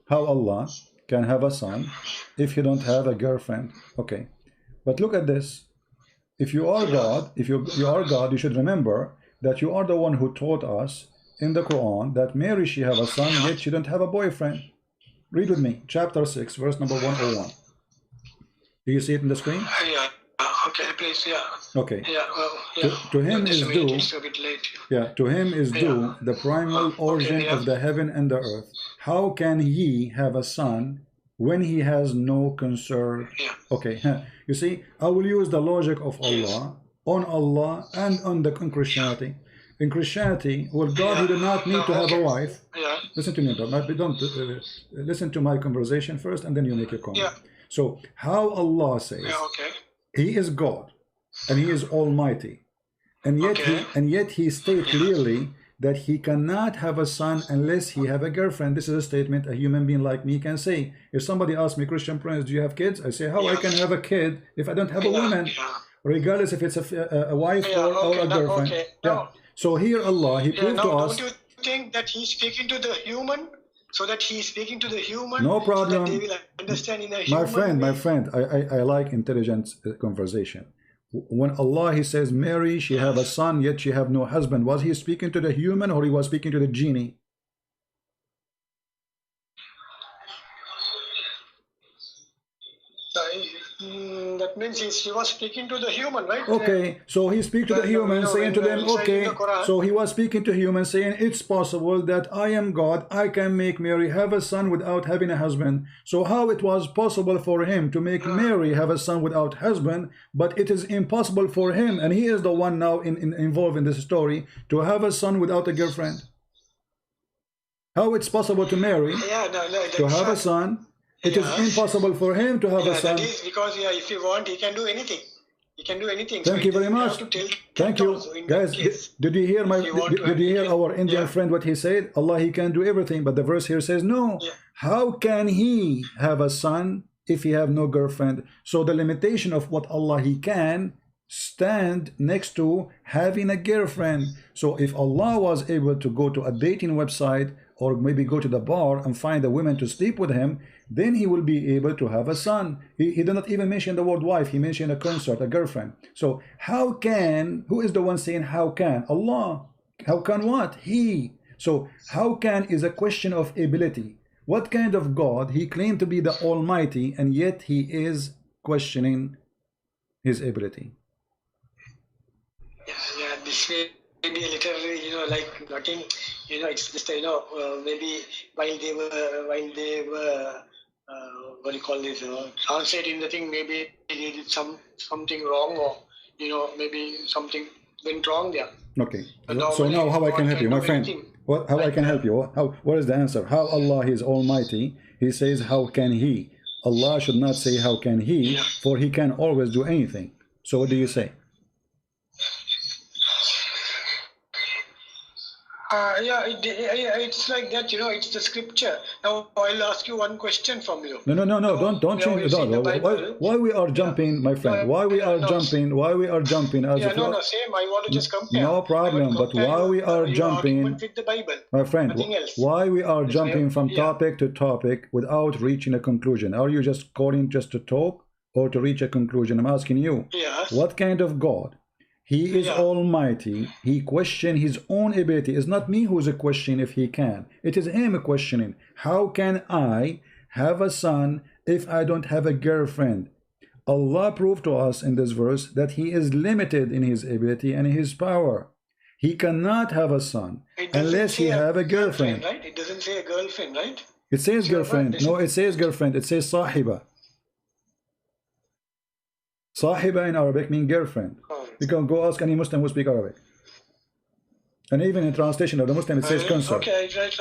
[SPEAKER 1] How Allah can have a son if you don't have a girlfriend? Okay, but look at this. If you are God, you should remember that you are the one who taught us in the Quran that Mary, she have a son, yet she don't have a boyfriend. Read with me, chapter 6, verse number 101. Do you see it in the screen?
[SPEAKER 4] Yeah. Okay, please. Yeah.
[SPEAKER 1] Okay.
[SPEAKER 4] Yeah. Well, yeah.
[SPEAKER 1] To him is due.
[SPEAKER 4] It's a bit late.
[SPEAKER 1] Yeah. To him is due the primal origin of the heaven and the earth. How can he have a son when he has no concern? Okay. You see, I will use the logic of Allah on Allah and on the Christianity. In Christianity, well, God he did not need to have a wife. Listen to me, don't listen to my conversation first, and then you make your comment. So, how Allah says He is God and He is Almighty, and yet He states clearly that He cannot have a son unless he have a girlfriend. This is a statement a human being like me can say. If somebody asks me, Christian Prince, do you have kids? I say, how I can have a kid if I don't have a woman, regardless if it's a wife or a girlfriend. So here Allah, He proved to us.
[SPEAKER 4] Don't you think that He's speaking to the human? So that He's speaking to the human?
[SPEAKER 1] No problem.
[SPEAKER 4] So that they will understand in a human
[SPEAKER 1] my friend, I like intelligent conversation. When Allah He says Mary, she have a son, yet she have no husband, was He speaking to the human or He was speaking to the genie?
[SPEAKER 4] That means he was speaking to the human, right?
[SPEAKER 1] Okay, so He speak to the human, saying to them, okay, so He was speaking to human, saying, it's possible that I am God, I can make Mary have a son without having a husband. So how it was possible for Him to make Mary have a son without husband, but it is impossible for Him, and He is the one now involved in this story, to have a son without a girlfriend? How it's possible to marry,
[SPEAKER 4] Yeah, no,
[SPEAKER 1] to have a son? It is impossible for him to have a son.
[SPEAKER 4] That is because if he want, he can do anything. He can do anything.
[SPEAKER 1] Thank you very much. Thank you, guys. Did you hear did you hear our Indian friend what he said? Allah, he can do everything, but the verse here says no.
[SPEAKER 4] Yeah.
[SPEAKER 1] How can he have a son if he have no girlfriend? So the limitation of what Allah he can stand next to having a girlfriend. So if Allah was able to go to a dating website or maybe go to the bar and find a woman to sleep with him, then he will be able to have a son. He did not even mention the word wife. He mentioned a consort, a girlfriend. So how can, who is the one saying how can? Allah. How can what? He. So how can is a question of ability. What kind of God? He claimed to be the Almighty, and yet he is questioning his ability.
[SPEAKER 4] Yeah, this may be a little, like nothing, it's just, maybe while they were, what do you call this, translating the thing, maybe they did something wrong, or, maybe something went wrong there.
[SPEAKER 1] Okay. So now how I can help you, my friend? How I can help you? What is the answer? How Allah is Almighty? He says, how can He? Allah should not say, how can He? For He can always do anything. So what do you say?
[SPEAKER 4] It's like that, it's the scripture. Now I'll ask you one question from you.
[SPEAKER 1] No, don't change it. Why we are jumping, my friend? Why we are jumping? Why we are jumping? As
[SPEAKER 4] same. I want to just compare.
[SPEAKER 1] No problem. But why we are jumping,
[SPEAKER 4] with the Bible,
[SPEAKER 1] my friend? Why we are
[SPEAKER 4] There's
[SPEAKER 1] jumping from topic to topic without reaching a conclusion? Are you just calling just to talk or to reach a conclusion? I'm asking you.
[SPEAKER 4] Yes.
[SPEAKER 1] What kind of God? He is Almighty. He questions his own ability. It's not me who's a question if he can. It is him questioning. How can I have a son if I don't have a girlfriend? Allah proved to us in this verse that he is limited in his ability and his power. He cannot have a son unless he have a girlfriend.
[SPEAKER 4] Right? It doesn't say a girlfriend, right?
[SPEAKER 1] It says girlfriend. No, it says girlfriend. It says sahiba. Sahiba in Arabic means girlfriend. You can go ask any Muslim who speaks Arabic. And even in translation of the Muslim, it says consort.
[SPEAKER 4] Okay, right.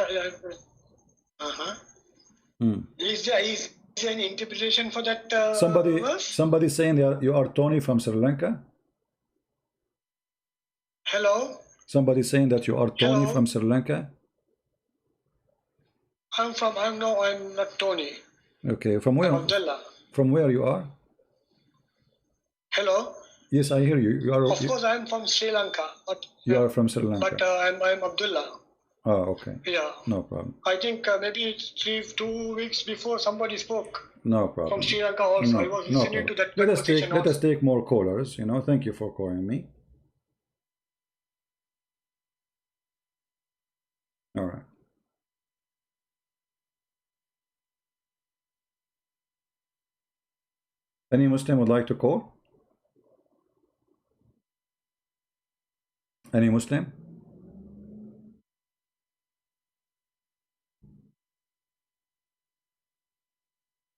[SPEAKER 4] Is there an interpretation for that verse?
[SPEAKER 1] Somebody saying that you are Tony from Sri Lanka?
[SPEAKER 4] Hello?
[SPEAKER 1] Somebody saying that you are Tony from Sri Lanka?
[SPEAKER 4] I'm not Tony.
[SPEAKER 1] Okay, from where?
[SPEAKER 4] I'm Abdullah.
[SPEAKER 1] From where you are?
[SPEAKER 4] Hello?
[SPEAKER 1] Yes, I hear you.
[SPEAKER 4] Of course, I'm from Sri Lanka. But,
[SPEAKER 1] you are from Sri Lanka.
[SPEAKER 4] But I'm Abdullah.
[SPEAKER 1] Oh, okay.
[SPEAKER 4] Yeah.
[SPEAKER 1] No problem.
[SPEAKER 4] I think maybe 2 weeks before somebody spoke.
[SPEAKER 1] No problem.
[SPEAKER 4] From Sri Lanka also.
[SPEAKER 1] No,
[SPEAKER 4] I was listening to that.
[SPEAKER 1] Let us take more callers. Thank you for calling me. All right. Any Muslim would like to call? Any Muslim?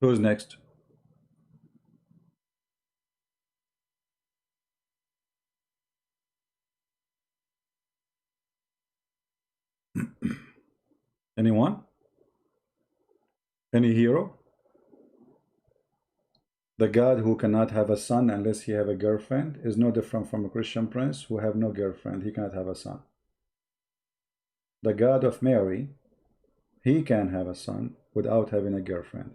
[SPEAKER 1] Who's next? Anyone? Any hero? The God who cannot have a son unless he have a girlfriend is no different from a Christian prince who have no girlfriend. He cannot have a son. The God of Mary, he can have a son without having a girlfriend.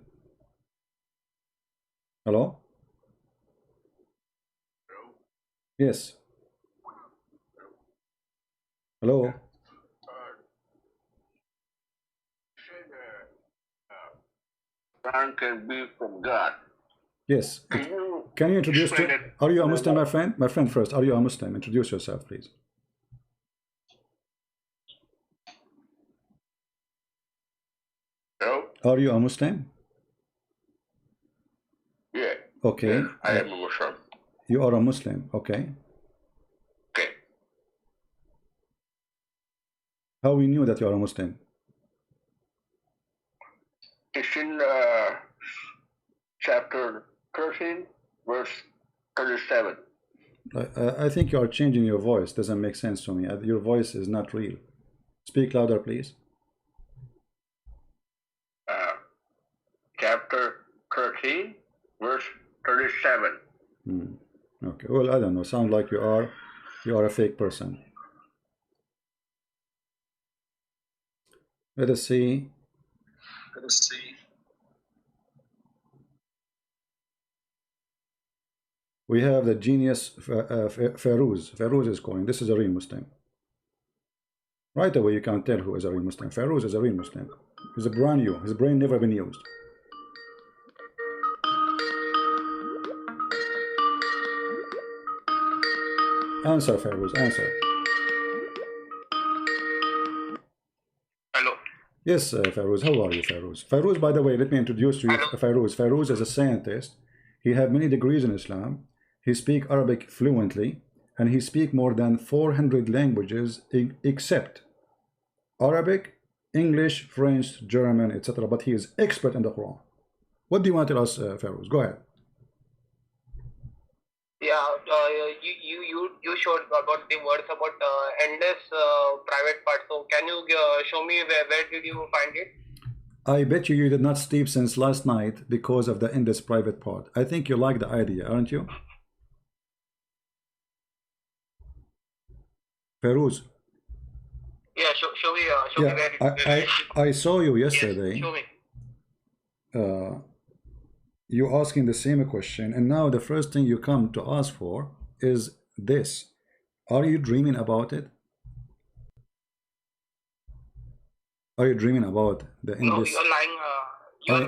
[SPEAKER 1] Hello? Yes. Hello?
[SPEAKER 5] Son can be from God.
[SPEAKER 1] Yes. Can you introduce to, are you a Muslim, my friend? My friend first, are you a Muslim? Introduce yourself, please.
[SPEAKER 5] No?
[SPEAKER 1] Are you a Muslim?
[SPEAKER 5] Yeah.
[SPEAKER 1] Okay.
[SPEAKER 5] Yeah, I am a Muslim.
[SPEAKER 1] You are a Muslim, okay.
[SPEAKER 5] Okay.
[SPEAKER 1] How we knew that you are a Muslim?
[SPEAKER 5] It's in chapter 13, verse 37.
[SPEAKER 1] I think you are changing your voice. Doesn't make sense to me. Your voice is not real. Speak louder, please.
[SPEAKER 5] 13, verse 37.
[SPEAKER 1] Okay, well, I don't know. Sound like you are a fake person. Let us see. We have the genius Ferouz. Ferouz is calling. This is a real Muslim. Right away, you can't tell who is a real Muslim. Ferouz is a real Muslim. He's a brand new. His brain never been used. Answer, Ferouz. Answer.
[SPEAKER 5] Hello.
[SPEAKER 1] Yes, Ferouz. How are you, Ferouz? Ferouz, by the way, let me introduce you. Ferouz. Ferouz is a scientist. He have many degrees in Islam. He speak Arabic fluently, and he speak more than 400 languages except Arabic, English, French, German, etc. But he is expert in the Quran. What do you want to tell us, Ferouz? Go ahead.
[SPEAKER 6] Yeah, you showed about the words about endless private part. So can you show me where did you find it?
[SPEAKER 1] I bet you did not sleep since last night because of the endless private part. I think you like the idea, aren't you? Ferouz.
[SPEAKER 6] Yeah, show me where
[SPEAKER 1] I saw you yesterday.
[SPEAKER 6] Yes, show me.
[SPEAKER 1] You asking the same question, and now the first thing you come to ask for is this. Are you dreaming about it? Are you dreaming about the endless?
[SPEAKER 6] No, you're lying. You are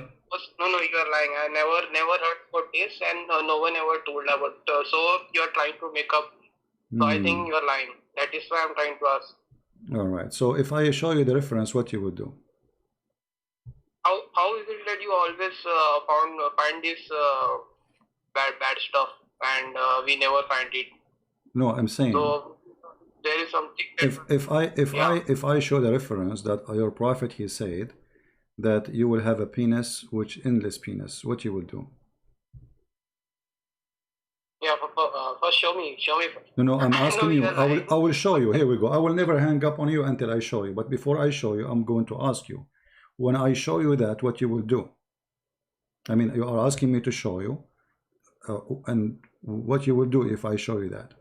[SPEAKER 6] lying. I never heard about this, and no one ever told about. So you're trying to make up. So I think you're lying. That is why I'm trying to ask.
[SPEAKER 1] All right. So if I show you the reference, what you would do?
[SPEAKER 6] How is it that you always find this bad stuff, and we never find it?
[SPEAKER 1] No, I'm saying.
[SPEAKER 6] So there is something.
[SPEAKER 1] If I show the reference that your prophet he said that you will have a penis, which endless penis, what you will do?
[SPEAKER 6] Yeah, first show me first.
[SPEAKER 1] No, I'm asking you. I will show you. Here we go. I will never hang up on you until I show you. But before I show you, I'm going to ask you. When I show you that, what you will do? I mean, you are asking me to show you, and what you will do if I show you that?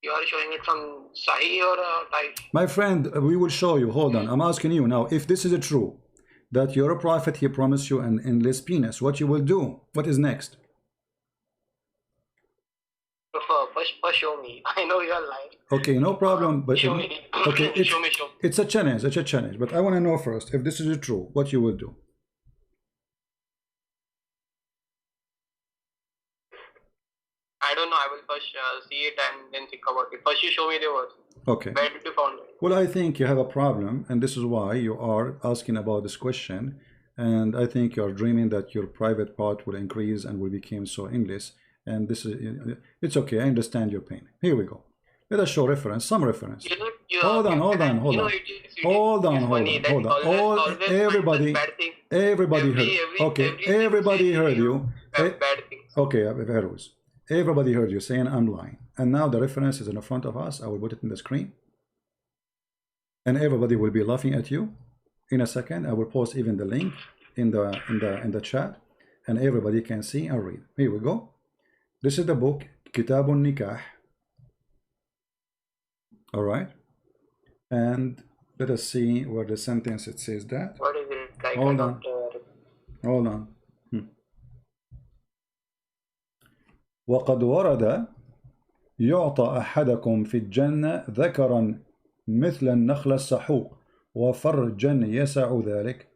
[SPEAKER 6] You are showing it from Sahi or Type?
[SPEAKER 1] My friend, we will show you. Hold on. I'm asking you now. If this is true, that you're a prophet, he promised you an endless penis, what you will do? What is next?
[SPEAKER 6] First show me. I know you are lying.
[SPEAKER 1] Okay, no problem. But
[SPEAKER 6] show me.
[SPEAKER 1] Okay,
[SPEAKER 6] show me.
[SPEAKER 1] It's a challenge. It's a challenge. But I want to know first if this is true, what you will do.
[SPEAKER 6] I don't know. I will first see it and then think about it. First, you show me the words.
[SPEAKER 1] Okay.
[SPEAKER 6] Where did you found it?
[SPEAKER 1] Well, I think you have a problem, and this is why you are asking about this question. And I think you are dreaming that your private part will increase and will become so endless. And this is, it's okay. I understand your pain. Here we go. Let us show reference, some reference. Hold on. Everybody heard. Okay, everybody heard you. Okay, Ferouz. Everybody heard you saying I'm lying. And now the reference is in front of us. I will put it in the screen. And everybody will be laughing at you. In a second, I will post even the link in the chat, and everybody can see and read. Here we go. This is the book Kitabun Nikah. All right, and let us see where the sentence it says that.
[SPEAKER 6] What is it? Like,
[SPEAKER 1] hold on. وقد ورد يعطى أحدكم في الجنة ذكرا مثل النخل السحوق وفرجا يسع ذلك.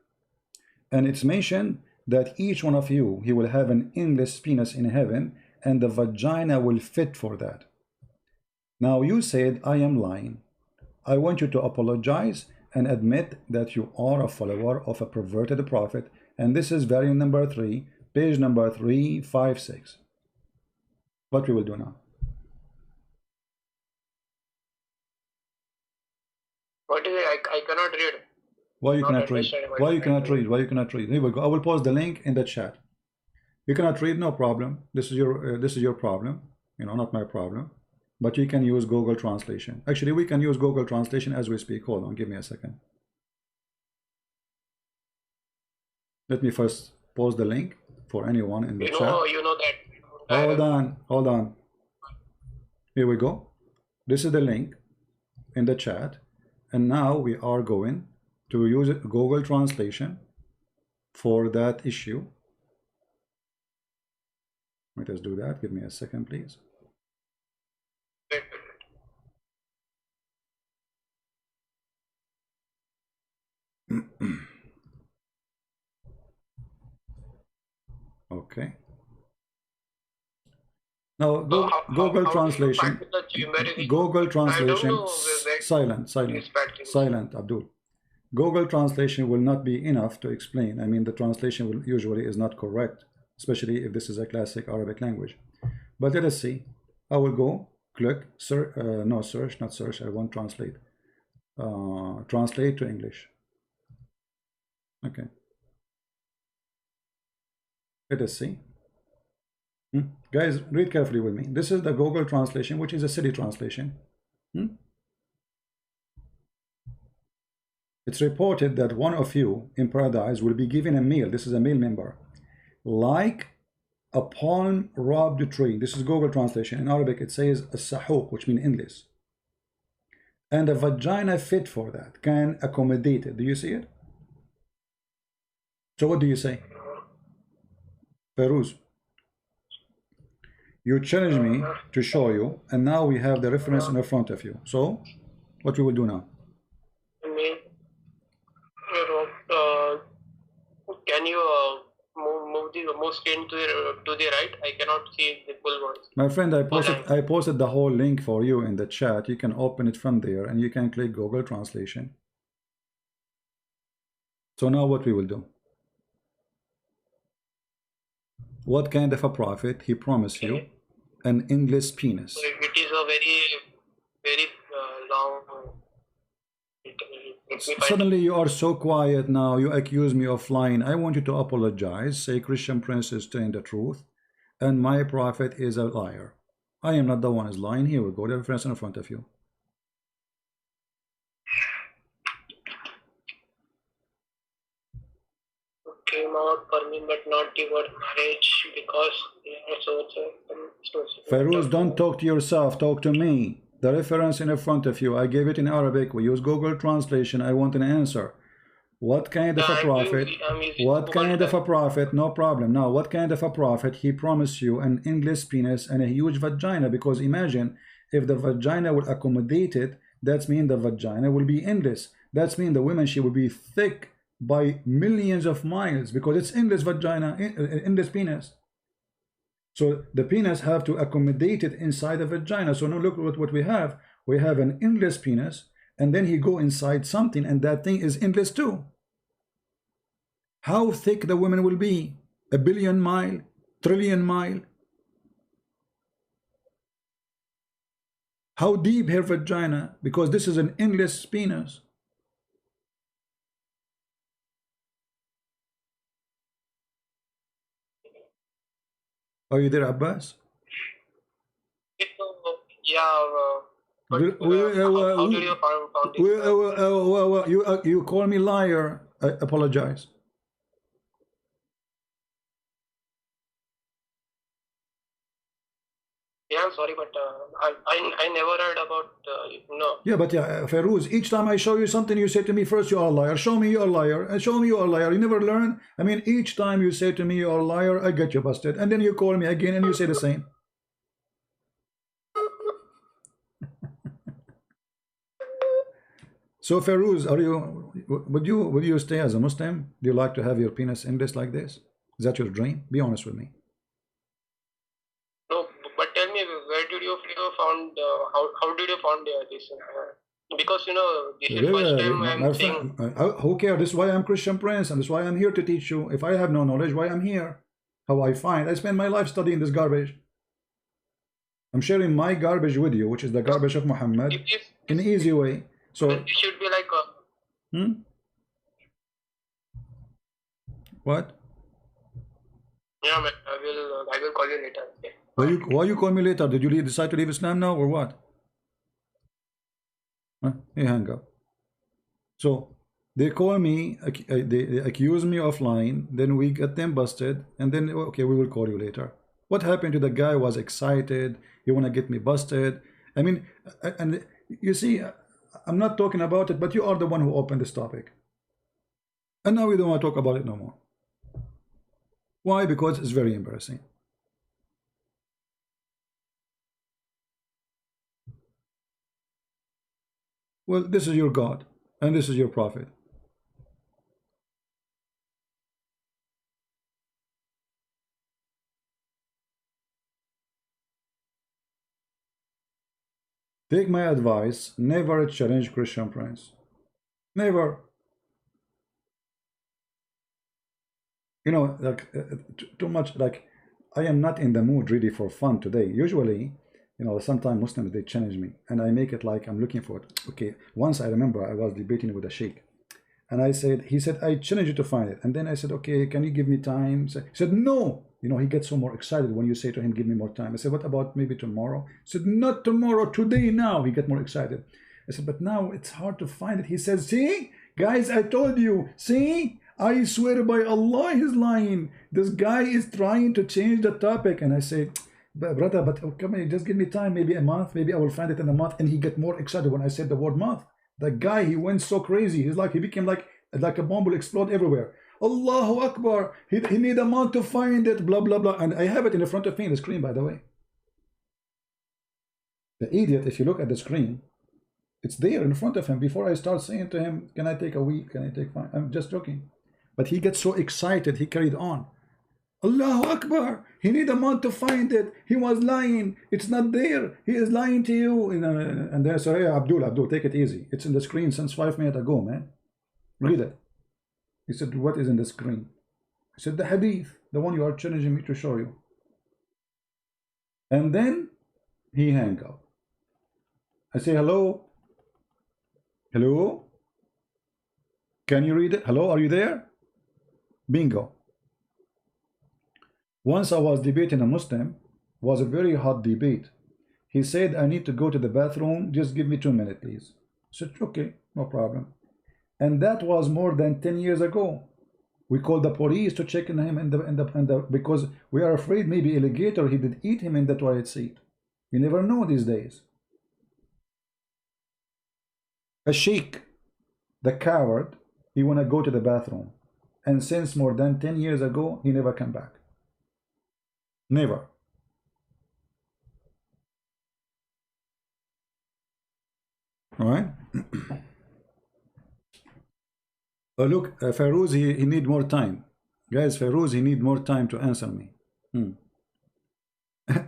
[SPEAKER 1] And it's mentioned that each one of you, he will have an endless penis in heaven, and the vagina will fit for that. Now you said, I am lying. I want you to apologize and admit that you are a follower of a perverted prophet. And this is variant number 3, page number 356. What we will do now?
[SPEAKER 6] What is it? I cannot read.
[SPEAKER 1] Why you cannot read? Why you cannot read? Why you cannot read? Here we go. I will post the link in the chat. You cannot read, no problem. This is your problem. You know, not my problem. But you can use Google Translation. Actually, we can use Google Translation as we speak. Hold on, give me a second. Let me first post the link for anyone in the chat.
[SPEAKER 6] You know that.
[SPEAKER 1] Hold on. Here we go. This is the link in the chat, and now we are going to use Google Translation for that issue. Let us do that. Give me a second, please. Okay. Now Google Translation. Google Translation. Silent, Abdul. Google Translation will not be enough to explain. I mean, the translation usually is not correct, especially if this is a classic Arabic language. But let us see. I will go click search. No, search, not search. I want translate. Translate to English. Okay. Let us see. Guys, read carefully with me. This is the Google Translation, which is a city translation. It's reported that one of you in paradise will be given a meal. This is a meal member. Like a palm rubbed tree. This is Google Translation. In Arabic, it says a sahuk, which means endless. And a vagina fit for that, can accommodate it. Do you see it? So what do you say? Ferouz, you challenged me to show you, and now we have the reference in front of you. So what we will do now?
[SPEAKER 6] Can you move screen to the right? I cannot see the full one.
[SPEAKER 1] My friend, I posted the whole link for you in the chat. You can open it from there, and you can click Google Translation. So now what we will do? What kind of a prophet he promised you? An endless penis.
[SPEAKER 6] So it is a very long.
[SPEAKER 1] Suddenly you are so quiet now. You accuse me of lying. I want you to apologize. Say Christian Prince is telling the truth, and my prophet is a liar. I am not the one who is lying. Here we go. The reference in front of you.
[SPEAKER 6] Came out for me, but not the word marriage, because
[SPEAKER 1] Ferouz, don't talk to yourself. Talk to me. The reference in front of you, I gave it in Arabic. We use Google Translation. I want an answer. What kind of a prophet? What kind of a prophet? No problem. Now, what kind of a prophet he promised you an endless penis and a huge vagina? Because imagine if the vagina will accommodate it, that means the vagina will be endless. That means the woman, she will be thick by millions of miles, because it's endless vagina, endless penis. So the penis have to accommodate it inside the vagina. So now look at what we have. We have an endless penis, and then he go inside something, and that thing is endless too. How thick the woman will be? 1 billion mile, trillion mile? How deep her vagina? Because this is an endless penis. Are you there, Abbas?
[SPEAKER 6] Yeah. How did you found it?
[SPEAKER 1] You call me liar. I apologize.
[SPEAKER 6] Yeah, I'm sorry, but I never heard about no.
[SPEAKER 1] Yeah, but Ferouz, each time I show you something, you say to me first, you are a liar. Show me you are a liar, and show me you are a liar. You never learn. I mean, each time you say to me you are a liar, I get you busted, and then you call me again and you say the same. So Ferouz, would you stay as a Muslim? Do you like to have your penis endless like this? Is that your dream? Be honest with me.
[SPEAKER 6] No, but tell me, where did you found how did you found this? Because this is first time I'm saying.
[SPEAKER 1] Who cares? This is why I'm Christian Prince, and this is why I'm here to teach you. If I have no knowledge, why I'm here? How I find? I spend my life studying this garbage. I'm sharing my garbage with you, which is the garbage of Muhammad, in an easy way. So
[SPEAKER 6] it should be like
[SPEAKER 1] What?
[SPEAKER 6] Yeah, man, I will call you later. Okay.
[SPEAKER 1] Why you call me later? Did you decide to leave Islam now, or what? Huh? You hang up. So They call me, they accuse me of lying, then we get them busted, and then, okay, we will call you later. What happened to the guy was excited, he want to get me busted. I mean, and you see, I'm not talking about it, but you are the one who opened this topic. And now we don't want to talk about it no more. Why? Because it's very embarrassing. Well, this is your God, and this is your prophet. Take my advice, never challenge Christian Prince. Never. You know, like too much, like I am not in the mood really for fun today. Usually, you know, sometimes Muslims, they challenge me and I make it like I'm looking for it. Okay, once I remember I was debating with a sheik and I said, he said, I challenge you to find it. And then I said, okay, can you give me time? He said, no. You know, he gets so more excited when you say to him, give me more time. I said, what about maybe tomorrow? He said, not tomorrow, today, now. He get more excited. I said, but now it's hard to find it. He says, see, guys, I told you, see, I swear by Allah, he's lying. This guy is trying to change the topic. And I say, brother, but come on, just give me time, maybe a month, maybe I will find it in a month. And he get more excited when I said the word month. The guy, he went so crazy. He's like, he became like a bomb will explode everywhere. Allahu Akbar, he need a month to find it, blah, blah, blah. And I have it in the front of me on the screen, by the way. The idiot, if you look at the screen, it's there in front of him. Before I start saying to him, can I take a week? Can I take 5? I'm just joking. But he gets so excited, he carried on. Allahu Akbar, he need a month to find it. He was lying. It's not there. He is lying to you. And they say, hey, Abdul, take it easy. It's in the screen since 5 minutes ago, man. Read it. He said, what is in the screen? I said, the hadith, the one you are challenging me to show you. And then he hang up. I say, hello? Hello? Can you read it? Hello, are you there? Bingo. Once I was debating a Muslim, was a very hot debate. He said, I need to go to the bathroom, just give me 2 minutes, please. I said, okay, no problem. And that was more than 10 years ago. We called the police to check on him because we are afraid maybe alligator, he did eat him in the toilet seat. You never know these days. A sheik, the coward, he want to go to the bathroom. And since more than 10 years ago, he never come back. Never. All right? Oh, look, Feroz, he need more time. Guys, Feroz, he need more time to answer me.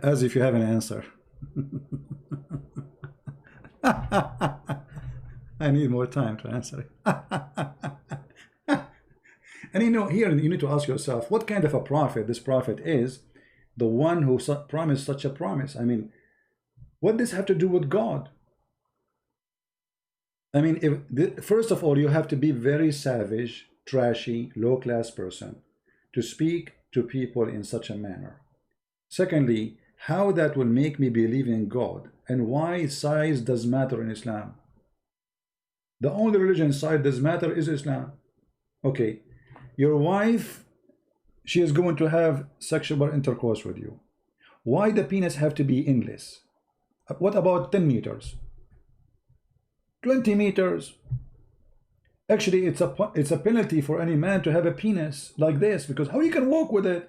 [SPEAKER 1] As if you have an answer. I need more time to answer it. And you know, here you need to ask yourself, what kind of a prophet this prophet is, the one who promised such a promise? I mean, what does this have to do with God? I mean, first of all, you have to be very savage, trashy, low-class person to speak to people in such a manner. Secondly, how that will make me believe in God, and why size does matter in Islam. The only religion size does matter is Islam. Okay, your wife, she is going to have sexual intercourse with you. Why the penis have to be endless? What about 10 meters? 20 meters. Actually, it's a penalty for any man to have a penis like this, because how you can walk with it?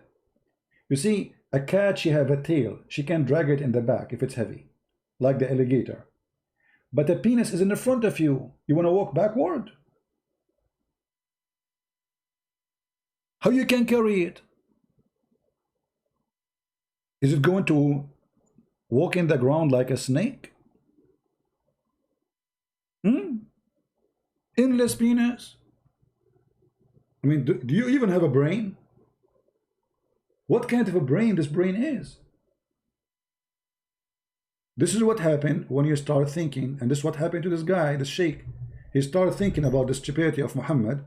[SPEAKER 1] You see, a cat, she have a tail. She can drag it in the back if it's heavy, like the alligator. But a penis is in the front of you. You want to walk backward? How you can carry it? Is it going to walk in the ground like a snake? Endless penis. I mean, do you even have a brain? What kind of a brain this brain is? This is what happened when you start thinking, and this is what happened to this guy, the sheikh. He started thinking about the stupidity of Muhammad,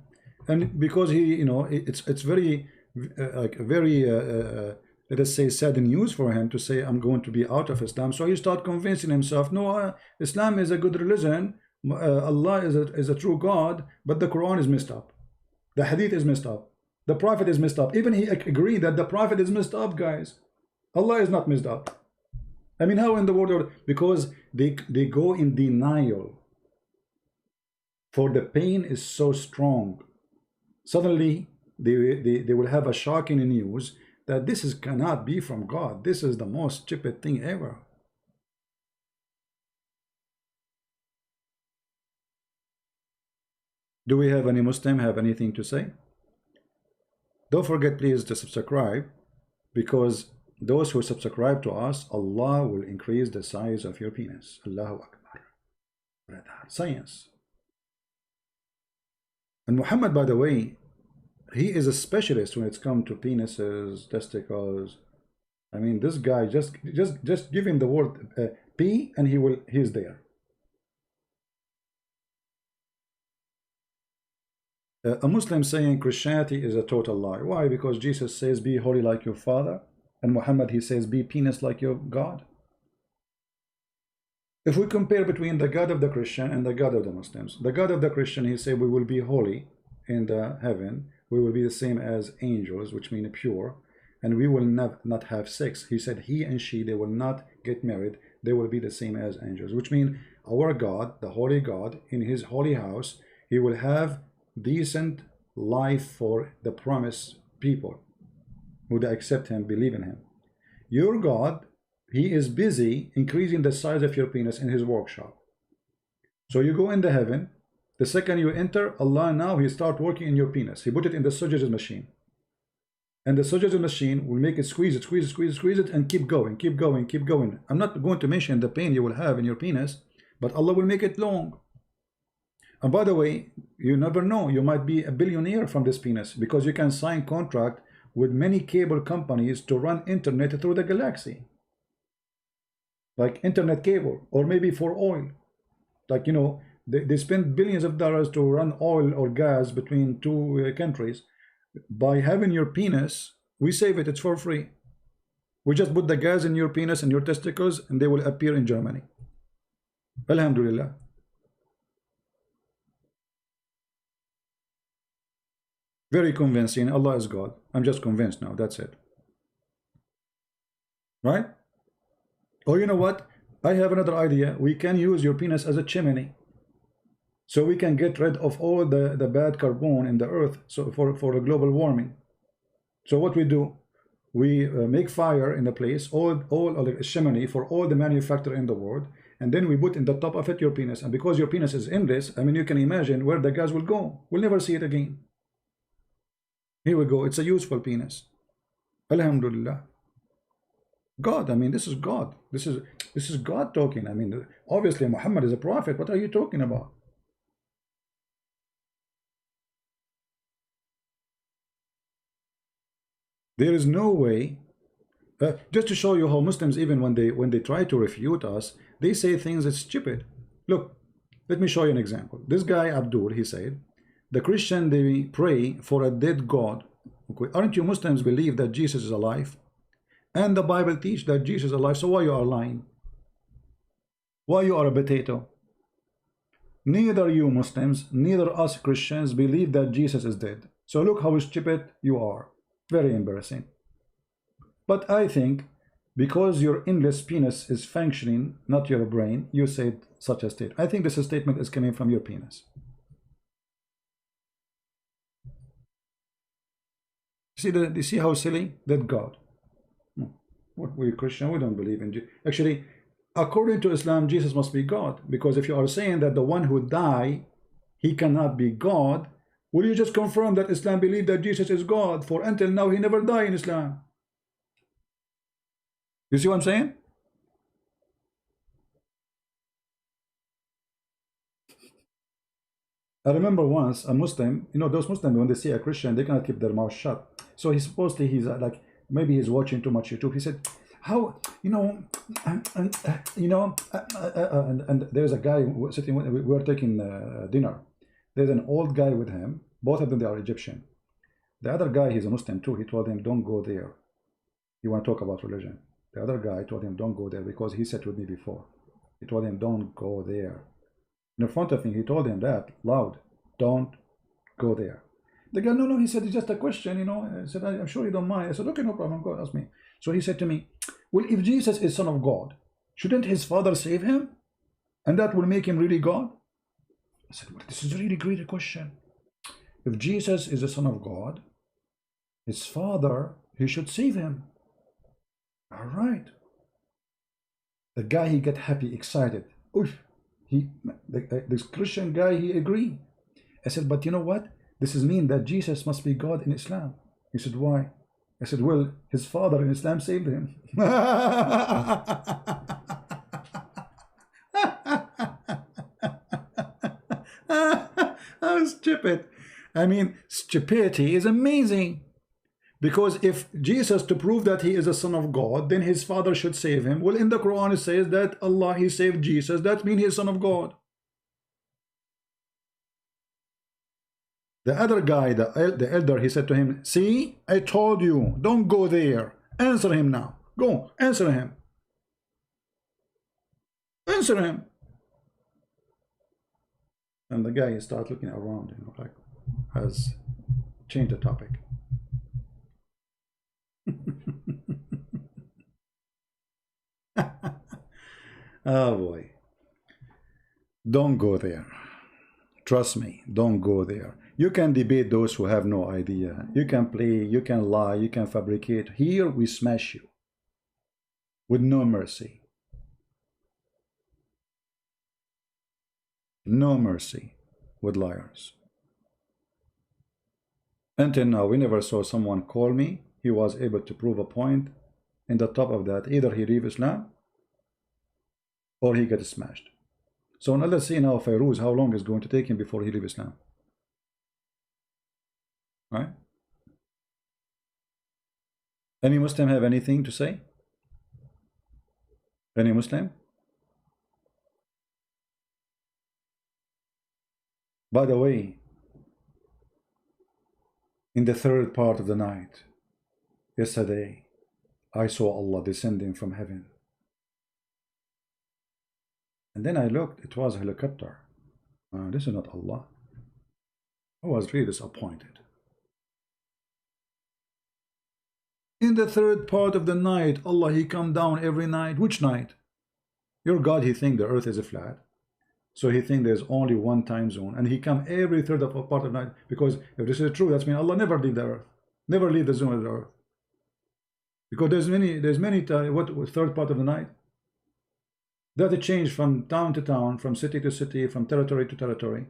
[SPEAKER 1] and because he, you know, it's very let us say sad news for him to say I'm going to be out of Islam. So he started convincing himself, no, Islam is a good religion. Allah is a true God, but the Quran is messed up. The Hadith is messed up. The Prophet is messed up. Even he agreed that the Prophet is messed up, guys. Allah is not messed up. I mean, how in the world? Because they go in denial. For the pain is so strong. Suddenly, they will have a shocking news that this cannot be from God. This is the most stupid thing ever. Do we have any Muslim have anything to say? Don't forget, please, to subscribe, because those who subscribe to us, Allah will increase the size of your penis. Allahu Akbar. Science. And Muhammad, by the way, he is a specialist when it's come to penises, testicles. I mean, this guy, just give him the word P and he's there. A Muslim saying Christianity is a total lie. Why? Because Jesus says be holy like your father, and Muhammad, he says be penis like your God. If we compare between the God of the Christian and the God of the Muslims, the God of the Christian, he said we will be holy in the heaven, we will be the same as angels, which mean pure, and we will not have sex. He said he and she, they will not get married, they will be the same as angels, which mean our God, the holy God, in his holy house, he will have decent life for the promised people who accept him, believe in him. Your God, he is busy increasing the size of your penis in his workshop. So you go into heaven, the second you enter, Allah now, he start working in your penis. He put it in the surgeon's machine. And the surgeon's machine will make it squeeze it, and keep going, keep going, keep going. I'm not going to mention the pain you will have in your penis, but Allah will make it long. And by the way, you never know, you might be a billionaire from this penis, because you can sign contract with many cable companies to run internet through the galaxy, like internet cable, or maybe for oil. Like, you know, they spend billions of dollars to run oil or gas between two countries. By having your penis, we save it. It's for free. We just put the gas in your penis and your testicles, and they will appear in Germany. Alhamdulillah. Very convincing. Allah is God. I'm just convinced now. That's it. Right? Or you know what? I have another idea. We can use your penis as a chimney. So we can get rid of all the bad carbon in the earth, so for the global warming. So what we do, we make fire in the place, all the chimney for all the manufacturer in the world, and then we put in the top of it your penis. And because your penis is endless, I mean, you can imagine where the gas will go. We'll never see it again. Here we go. It's a useful penis. Alhamdulillah. God, I mean, this is God. This is God talking. I mean, obviously Muhammad is a prophet. What are you talking about? There is no way. Just to show you how Muslims, even when they try to refute us, they say things that's stupid. Look, let me show you an example. This guy Abdul, he said, the Christian, they pray for a dead God. Okay. Aren't you Muslims believe that Jesus is alive? And the Bible teach that Jesus is alive. So why you are lying? Why you are a potato? Neither you Muslims, neither us Christians believe that Jesus is dead. So look how stupid you are. Very embarrassing. But I think because your endless penis is functioning, not your brain, you said such a statement. I think this statement is coming from your penis. You see how silly? That God. What, we Christian, we don't believe in Jesus. Actually, according to Islam, Jesus must be God. Because if you are saying that the one who died, he cannot be God, will you just confirm that Islam believe that Jesus is God? For until now, he never died in Islam. You see what I'm saying? I remember once a Muslim, you know, those Muslims, when they see a Christian, they cannot keep their mouth shut. So he's supposedly, he's like, maybe he's watching too much YouTube. He said, how, you know, and there's a guy sitting, we were taking dinner. There's an old guy with him. Both of them, they are Egyptian. The other guy, he's a Muslim too. He told him, don't go there. You want to talk about religion. The other guy told him, don't go there, because he sat with me before. He told him, don't go there. in front of him. He told him that loud. Don't go there. The guy, no, he said, it's just a question, I said, I'm sure you don't mind. I said, okay, no problem, go ask me. So he said to me, well, if Jesus is Son of God, shouldn't his Father save him? And that will make him really God? I said, well, this is a really great question. If Jesus is the Son of God, his Father, he should save him. All right. The guy, he get happy, excited. Oof. This Christian guy, he agreed. I said, but you know what? This is mean that Jesus must be God in Islam. He said, why? I said, well, his father in Islam saved him. How stupid. I mean, stupidity is amazing. Because if Jesus, to prove that he is the Son of God, then his Father should save him. Well, in the Quran it says that Allah, he saved Jesus. That means he is Son of God. The other guy, the elder, he said to him, see, I told you, don't go there. Answer him now. Go, answer him. Answer him. And the guy, he started looking around, like, has changed the topic. Oh boy. Don't go there. Trust me, don't go there. You can debate those who have no idea. You can play, you can lie, you can fabricate. Here we smash you with no mercy. No mercy with liars. Until now, we never saw someone call me. He was able to prove a point. In the top of that, either he leave Islam or he gets smashed. So now let's see now Fairuz, how long is going to take him before he leave Islam. Right? Any Muslim have anything to say? Any Muslim? By the way, in the third part of the night, yesterday, I saw Allah descending from heaven. And then I looked, it was a helicopter. This is not Allah. I was really disappointed. In the third part of the night, Allah, he come down every night. Which night? Your God, he think the earth is a flat. So he think there's only one time zone. And he come every third of a part of the night. Because if this is true, that's mean Allah never leave the earth. Never leave the zone of the earth. Because there's many what third part of the night? That it changed from town to town, from city to city, from territory to territory.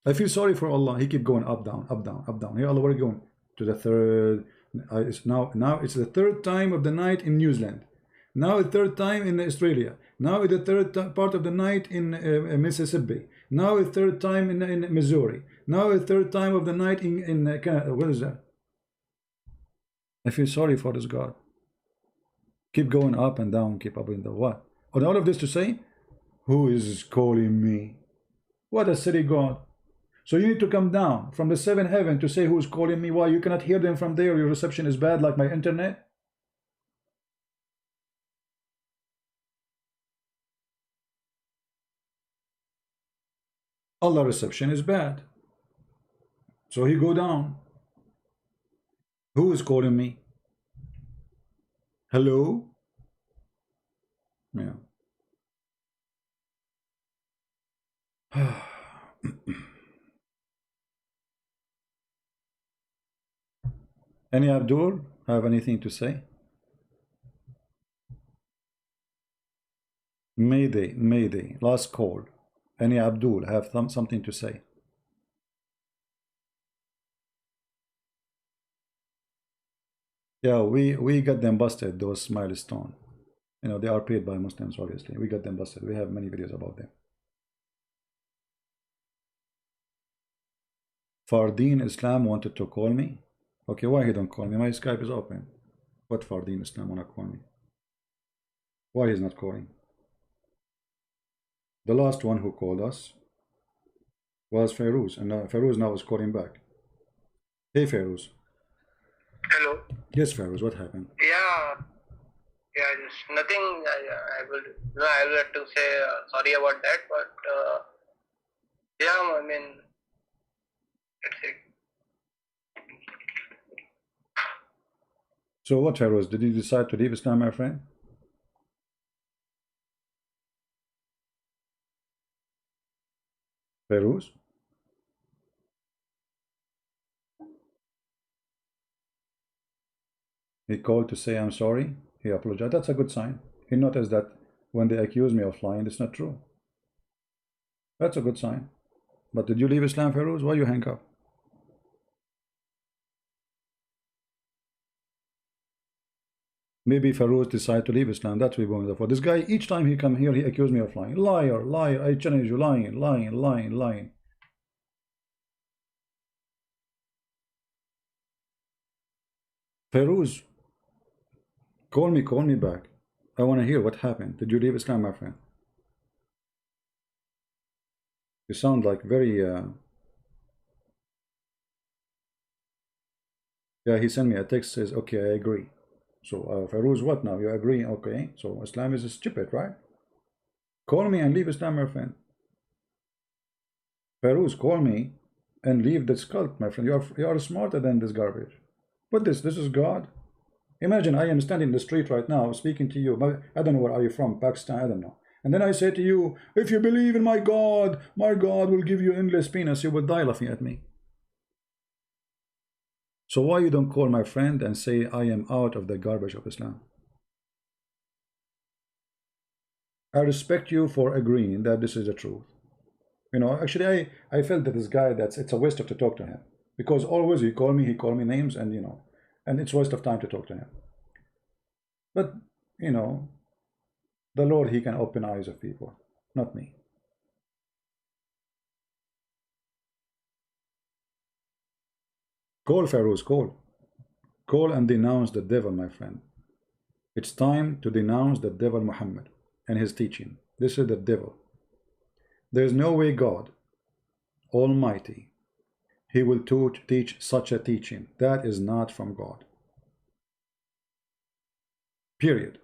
[SPEAKER 1] I feel sorry for Allah. He keep going up, down, up, down, up, down. Here Allah, where are you going? To the third. It's now it's the third time of the night in New Zealand. Now the third time in Australia. Now it's the third part of the night in Mississippi. Now the third time in Missouri. Now the third time of the night in Canada. What is that? I feel sorry for this God. Keep going up and down, keep up and down. What? And all of this to say, who is calling me? What a silly God. So you need to come down from the seventh heaven to say who's calling me. Why? You cannot hear them from there. Your reception is bad like my internet. Allah reception is bad. So he go down. Who is calling me? Hello? Yeah. Any Abdul have anything to say? Mayday, last call. Any Abdul have something to say? Yeah, we got them busted, those milestone. They are paid by Muslims, obviously. We got them busted. We have many videos about them. Fardeen Islam wanted to call me. Okay, why he don't call me? My Skype is open. What Fardeen Islam wanna call me? Why he's not calling? The last one who called us was Fairuz, and Fairuz now is calling back. Hey Fairuz.
[SPEAKER 6] Hello.
[SPEAKER 1] Yes, Fairuz, what happened?
[SPEAKER 6] Yeah. Yeah, just nothing. I will. No, I will have to say sorry about that. But yeah, I mean, that's it.
[SPEAKER 1] So what, Feroz? Did you decide to leave Islam, my friend? Feroz? He called to say I'm sorry. He apologized. That's a good sign. He noticed that when they accuse me of lying, it's not true. That's a good sign. But did you leave Islam, Feroz? Why you hang up? Maybe Feroz decided to leave Islam. That's what we're going for. This guy, each time he come here, he accused me of lying. Liar, liar. I challenge you. Lying, lying, lying, lying. Feroz, call me back. I want to hear what happened. Did you leave Islam, my friend? You sound like very... Yeah, he sent me a text, says, okay, I agree. So, Feroz, what now? You agree? Okay. So, Islam is stupid, right? Call me and leave Islam, my friend. Feroz, call me and leave this cult, my friend. You are smarter than this garbage. But this is God. Imagine I am standing in the street right now speaking to you. But I don't know where are you from, Pakistan, I don't know. And then I say to you, if you believe in my God will give you endless penis. You will die laughing at me. So why you don't call my friend and say I am out of the garbage of Islam? I respect you for agreeing that this is the truth. You know, actually I felt that this guy, it's a waste of to talk to him. Because always he call me names, and you know, and it's a waste of time to talk to him. But you know, the Lord, he can open eyes of people, not me. Call Feroz, call. Call and denounce the devil, my friend. It's time to denounce the devil Muhammad and his teaching. This is the devil. There is no way God Almighty, he will teach such a teaching. That is not from God. Period.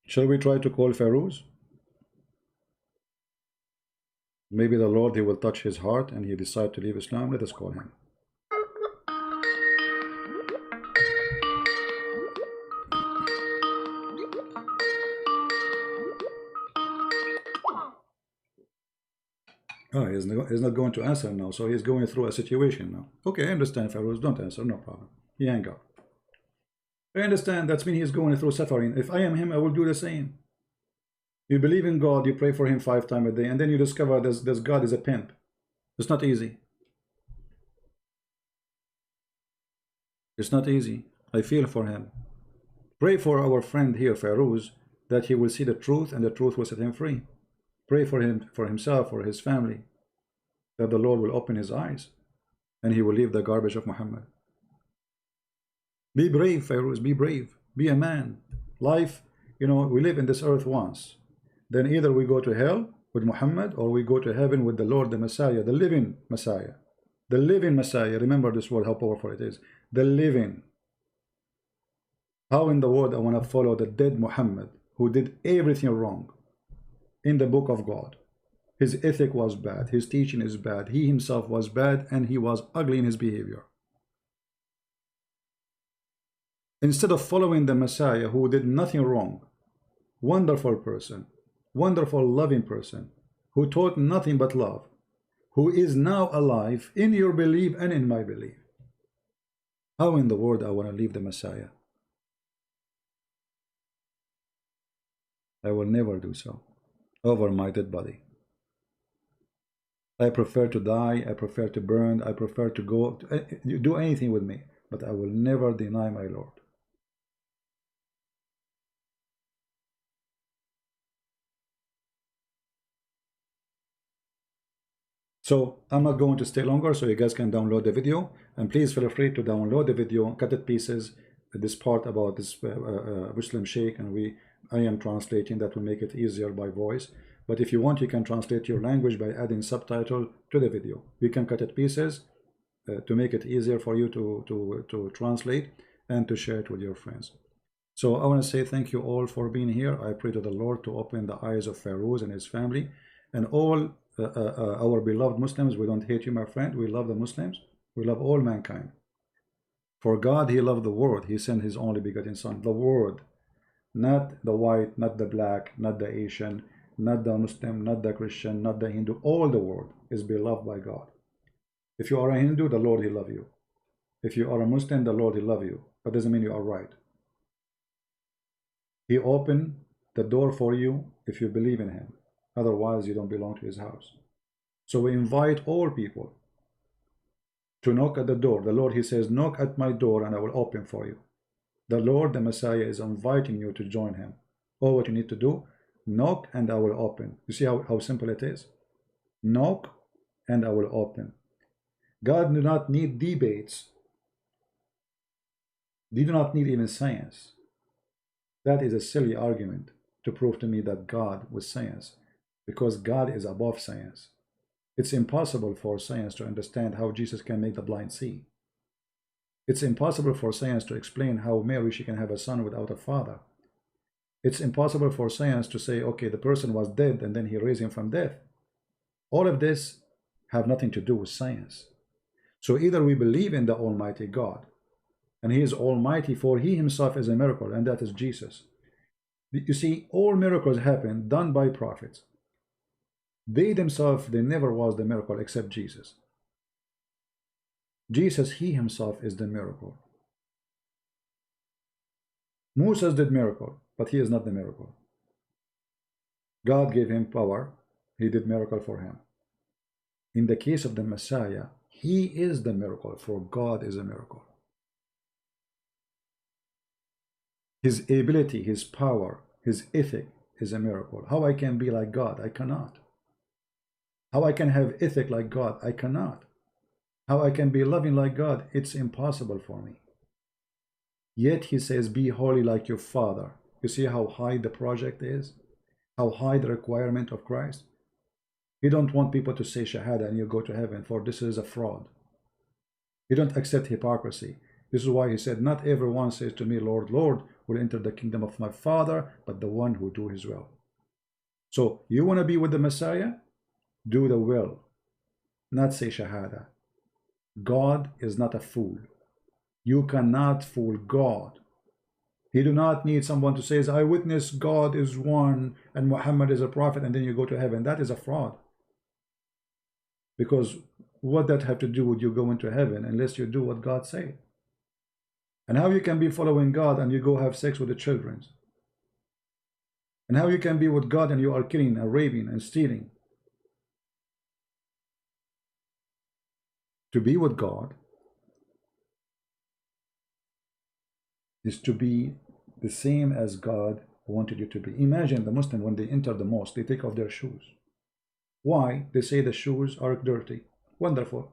[SPEAKER 1] Shall we try to call Feroz? Maybe the Lord, he will touch his heart and he decide to leave Islam. Let us call him. Oh, he's not going to answer now, so he's going through a situation now. Okay, I understand, Feroz. Don't answer, no problem. He hang up. I understand. That means he's going through suffering. If I am him, I will do the same. You believe in God, you pray for him 5 times a day, and then you discover this God is a pimp. It's not easy. It's not easy. I feel for him. Pray for our friend here, Feroz, that he will see the truth and the truth will set him free. Pray for him, for himself, for his family, that the Lord will open his eyes and he will leave the garbage of Muhammad. Be brave, Feroz, be brave. Be a man. Life, you know, we live in this earth once. Then either we go to hell with Muhammad or we go to heaven with the Lord, the Messiah, the living Messiah. The living Messiah. Remember this word, how powerful it is. The living. How in the world I want to follow the dead Muhammad who did everything wrong in the book of God? His ethic was bad. His teaching is bad. He himself was bad and he was ugly in his behavior. Instead of following the Messiah who did nothing wrong, wonderful person, wonderful loving person, who taught nothing but love, who is now alive in your belief and in my belief. How in the world I want to leave the Messiah? I will never do so over my dead body. I prefer to die, I prefer to burn, I prefer to go, do anything with me, but I will never deny my Lord. So I'm not going to stay longer, so you guys can download the video, and please feel free to download the video, cut it pieces, this part about this Muslim sheikh, and I am translating, that will make it easier by voice. But if you want, you can translate your language by adding subtitle to the video. You can cut it pieces to make it easier for you to translate and to share it with your friends. So I want to say thank you all for being here. I pray to the Lord to open the eyes of Pharaoh and his family and all our beloved Muslims. We don't hate you, my friend. We love the Muslims. We love all mankind. For God, he loved the world. He sent his only begotten son. The world, not the white, not the black, not the Asian, not the Muslim, not the Christian, not the Hindu. All the world is beloved by God. If you are a Hindu, the Lord, he love you. If you are a Muslim, the Lord, he love you. But doesn't mean you are right. He opened the door for you if you believe in him. Otherwise, you don't belong to his house. So we invite all people to knock at the door. The Lord, he says, knock at my door and I will open for you. The Lord, the Messiah, is inviting you to join him. All what you need to do, knock and I will open. You see how simple it is? Knock and I will open. God do not need debates. They do not need even science. That is a silly argument to prove to me that God was science, because God is above science. It's impossible for science to understand how Jesus can make the blind see. It's impossible for science to explain how Mary, she can have a son without a father. It's impossible for science to say, okay, the person was dead and then he raised him from death. All of this have nothing to do with science. So either we believe in the Almighty God, and he is almighty, for he himself is a miracle, and that is Jesus. You see, all miracles happen done by prophets. They themselves, they never was the miracle except Jesus. Jesus, he himself is the miracle. Moses did miracle, but he is not the miracle. God gave him power. He did miracle for him. In the case of the Messiah, he is the miracle, for God is a miracle. His ability, his power, his ethic is a miracle. How I can be like God? I cannot. How I can have ethic like God? I cannot. How I can be loving like God? It's impossible for me. Yet he says, be holy like your Father. You see how high the project is? How high the requirement of Christ? He don't want people to say Shahada and you go to heaven, for this is a fraud. He don't accept hypocrisy. This is why he said, not everyone says to me, Lord, Lord, will enter the kingdom of my Father, but the one who do his will. So you want to be with the Messiah? Do the will, not say Shahada. God is not a fool. You cannot fool God. He do not need someone to say, I witness God is one and Muhammad is a prophet, and then you go to heaven. That is a fraud. Because what that have to do with you going to heaven unless you do what God said? And how you can be following God and you go have sex with the children? And how you can be with God and you are killing and raping and stealing? To be with God is to be the same as God wanted you to be. Imagine the Muslim, when they enter the mosque, they take off their shoes. Why? They say the shoes are dirty. Wonderful.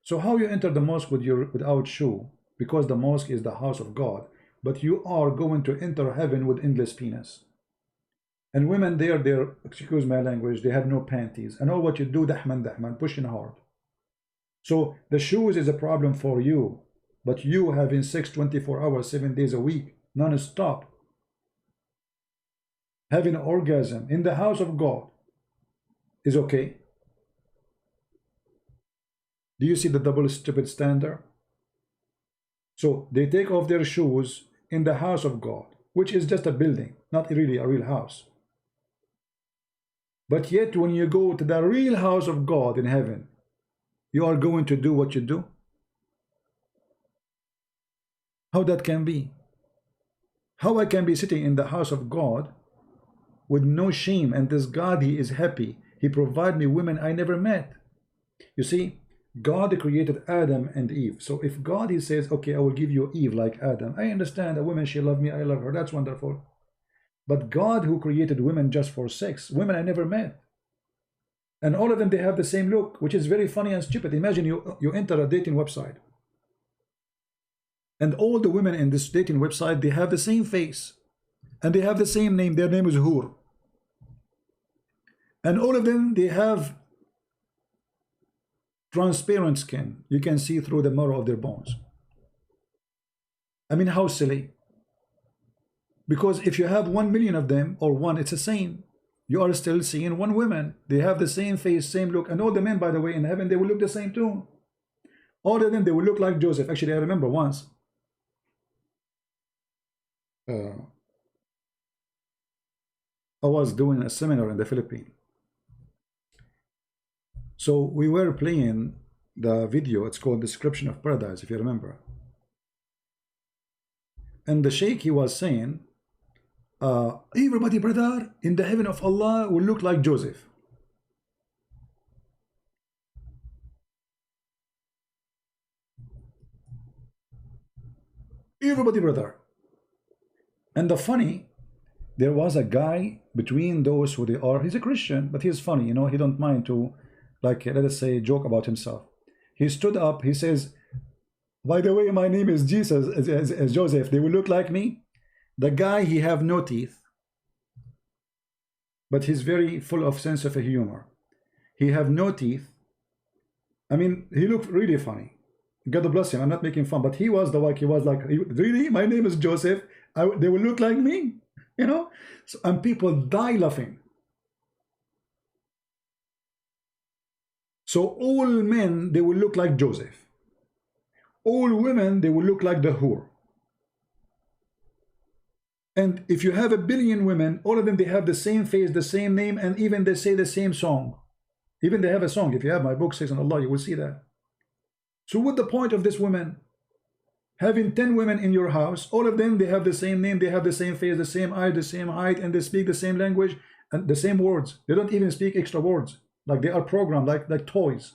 [SPEAKER 1] So how you enter the mosque without shoe? Because the mosque is the house of God, but you are going to enter heaven with endless penis. And women there, they're, excuse my language, they have no panties. And all what you do, dahman, pushing hard. So the shoes is a problem for you, but you having sex 24 hours, 7 days a week, non-stop, having an orgasm in the house of God is okay. Do you see the double stupid standard? So they take off their shoes in the house of God, which is just a building, not really a real house. But yet when you go to the real house of God in heaven, you are going to do what you do? How that can be? How I can be sitting in the house of God with no shame, and this God, he is happy. He provide me women I never met. You see, God created Adam and Eve. So if God, he says, okay, I will give you Eve like Adam. I understand a woman, she loved me, I love her. That's wonderful. But God, who created women just for sex, women I never met. And all of them, they have the same look, which is very funny and stupid. Imagine you enter a dating website. And all the women in this dating website, they have the same face. And they have the same name. Their name is Hur. And all of them, they have transparent skin. You can see through the marrow of their bones. I mean, how silly. Because if you have 1 million of them, or one, it's the same. You are still seeing one woman. They have the same face, same look. And all the men, by the way, in heaven, they will look the same too. All of them, they will look like Joseph. Actually, I remember once. I was doing a seminar in the Philippines. So we were playing the video. It's called Description of Paradise, if you remember. And the sheik, he was saying, everybody, brother, in the heaven of Allah will look like Joseph. Everybody, brother. And the funny, there was a guy between those who they are, he's a Christian, but he's funny, you know, he don't mind to, like, let us say, joke about himself. He stood up, he says, by the way, my name is Jesus, as Joseph, they will look like me. The guy, he have no teeth, but he's very full of sense of humor. He have no teeth. I mean, he looked really funny. God bless him. I'm not making fun, but he was like, really, my name is Joseph. They will look like me, you know. So, and people die laughing. So all men, they will look like Joseph. All women, they will look like the whore. And if you have 1 billion women, all of them, they have the same face, the same name, and even they say the same song. Even they have a song. If you have my book, Says on Allah, you will see that. So what's the point of this woman? Having 10 women in your house, all of them, they have the same name, they have the same face, the same eye, the same height, and they speak the same language and the same words. They don't even speak extra words. Like they are programmed, like toys.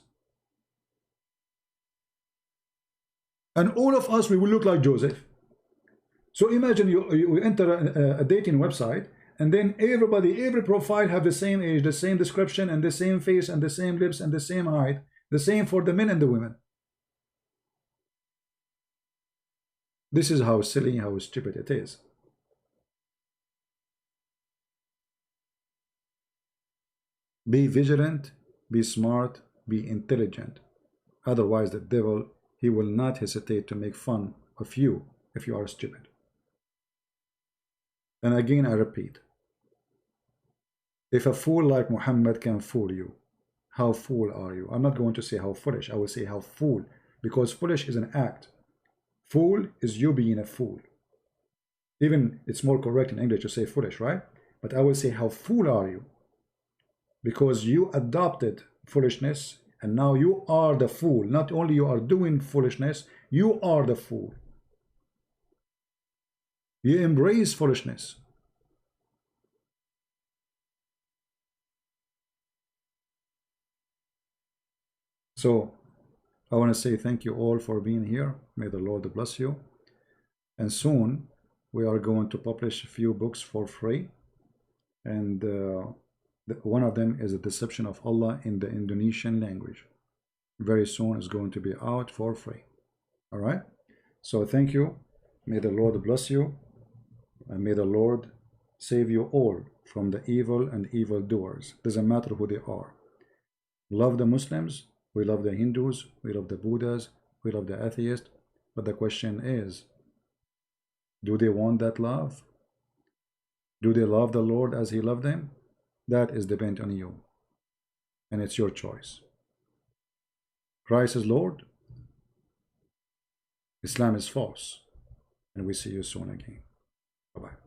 [SPEAKER 1] And all of us, we will look like Joseph. So imagine you enter a dating website, and then everybody, every profile have the same age, the same description, and the same face, and the same lips, and the same height. The same for the men and the women. This is how silly, how stupid it is. Be vigilant, be smart, be intelligent. Otherwise, the devil, he will not hesitate to make fun of you if you are stupid. And again, I repeat, if a fool like Muhammad can fool you, how fool are you? I'm not going to say how foolish, I will say how fool, because foolish is an act. Fool is you being a fool. Even it's more correct in English to say foolish, right? But I will say how fool are you? Because you adopted foolishness, and now you are the fool. Not only you are doing foolishness, you are the fool. You embrace foolishness. So I want to say thank you all for being here. May the Lord bless you. And soon we are going to publish a few books for free. And one of them is The Deception of Allah in the Indonesian language. Very soon it's going to be out for free. All right. So thank you. May the Lord bless you. And may the Lord save you all from the evil and evildoers. Doesn't matter who they are. Love the Muslims. We love the Hindus. We love the Buddhas. We love the atheists. But the question is, do they want that love? Do they love the Lord as He loved them? That is dependent on you. And it's your choice. Christ is Lord. Islam is false. And we see you soon again. Bye-bye.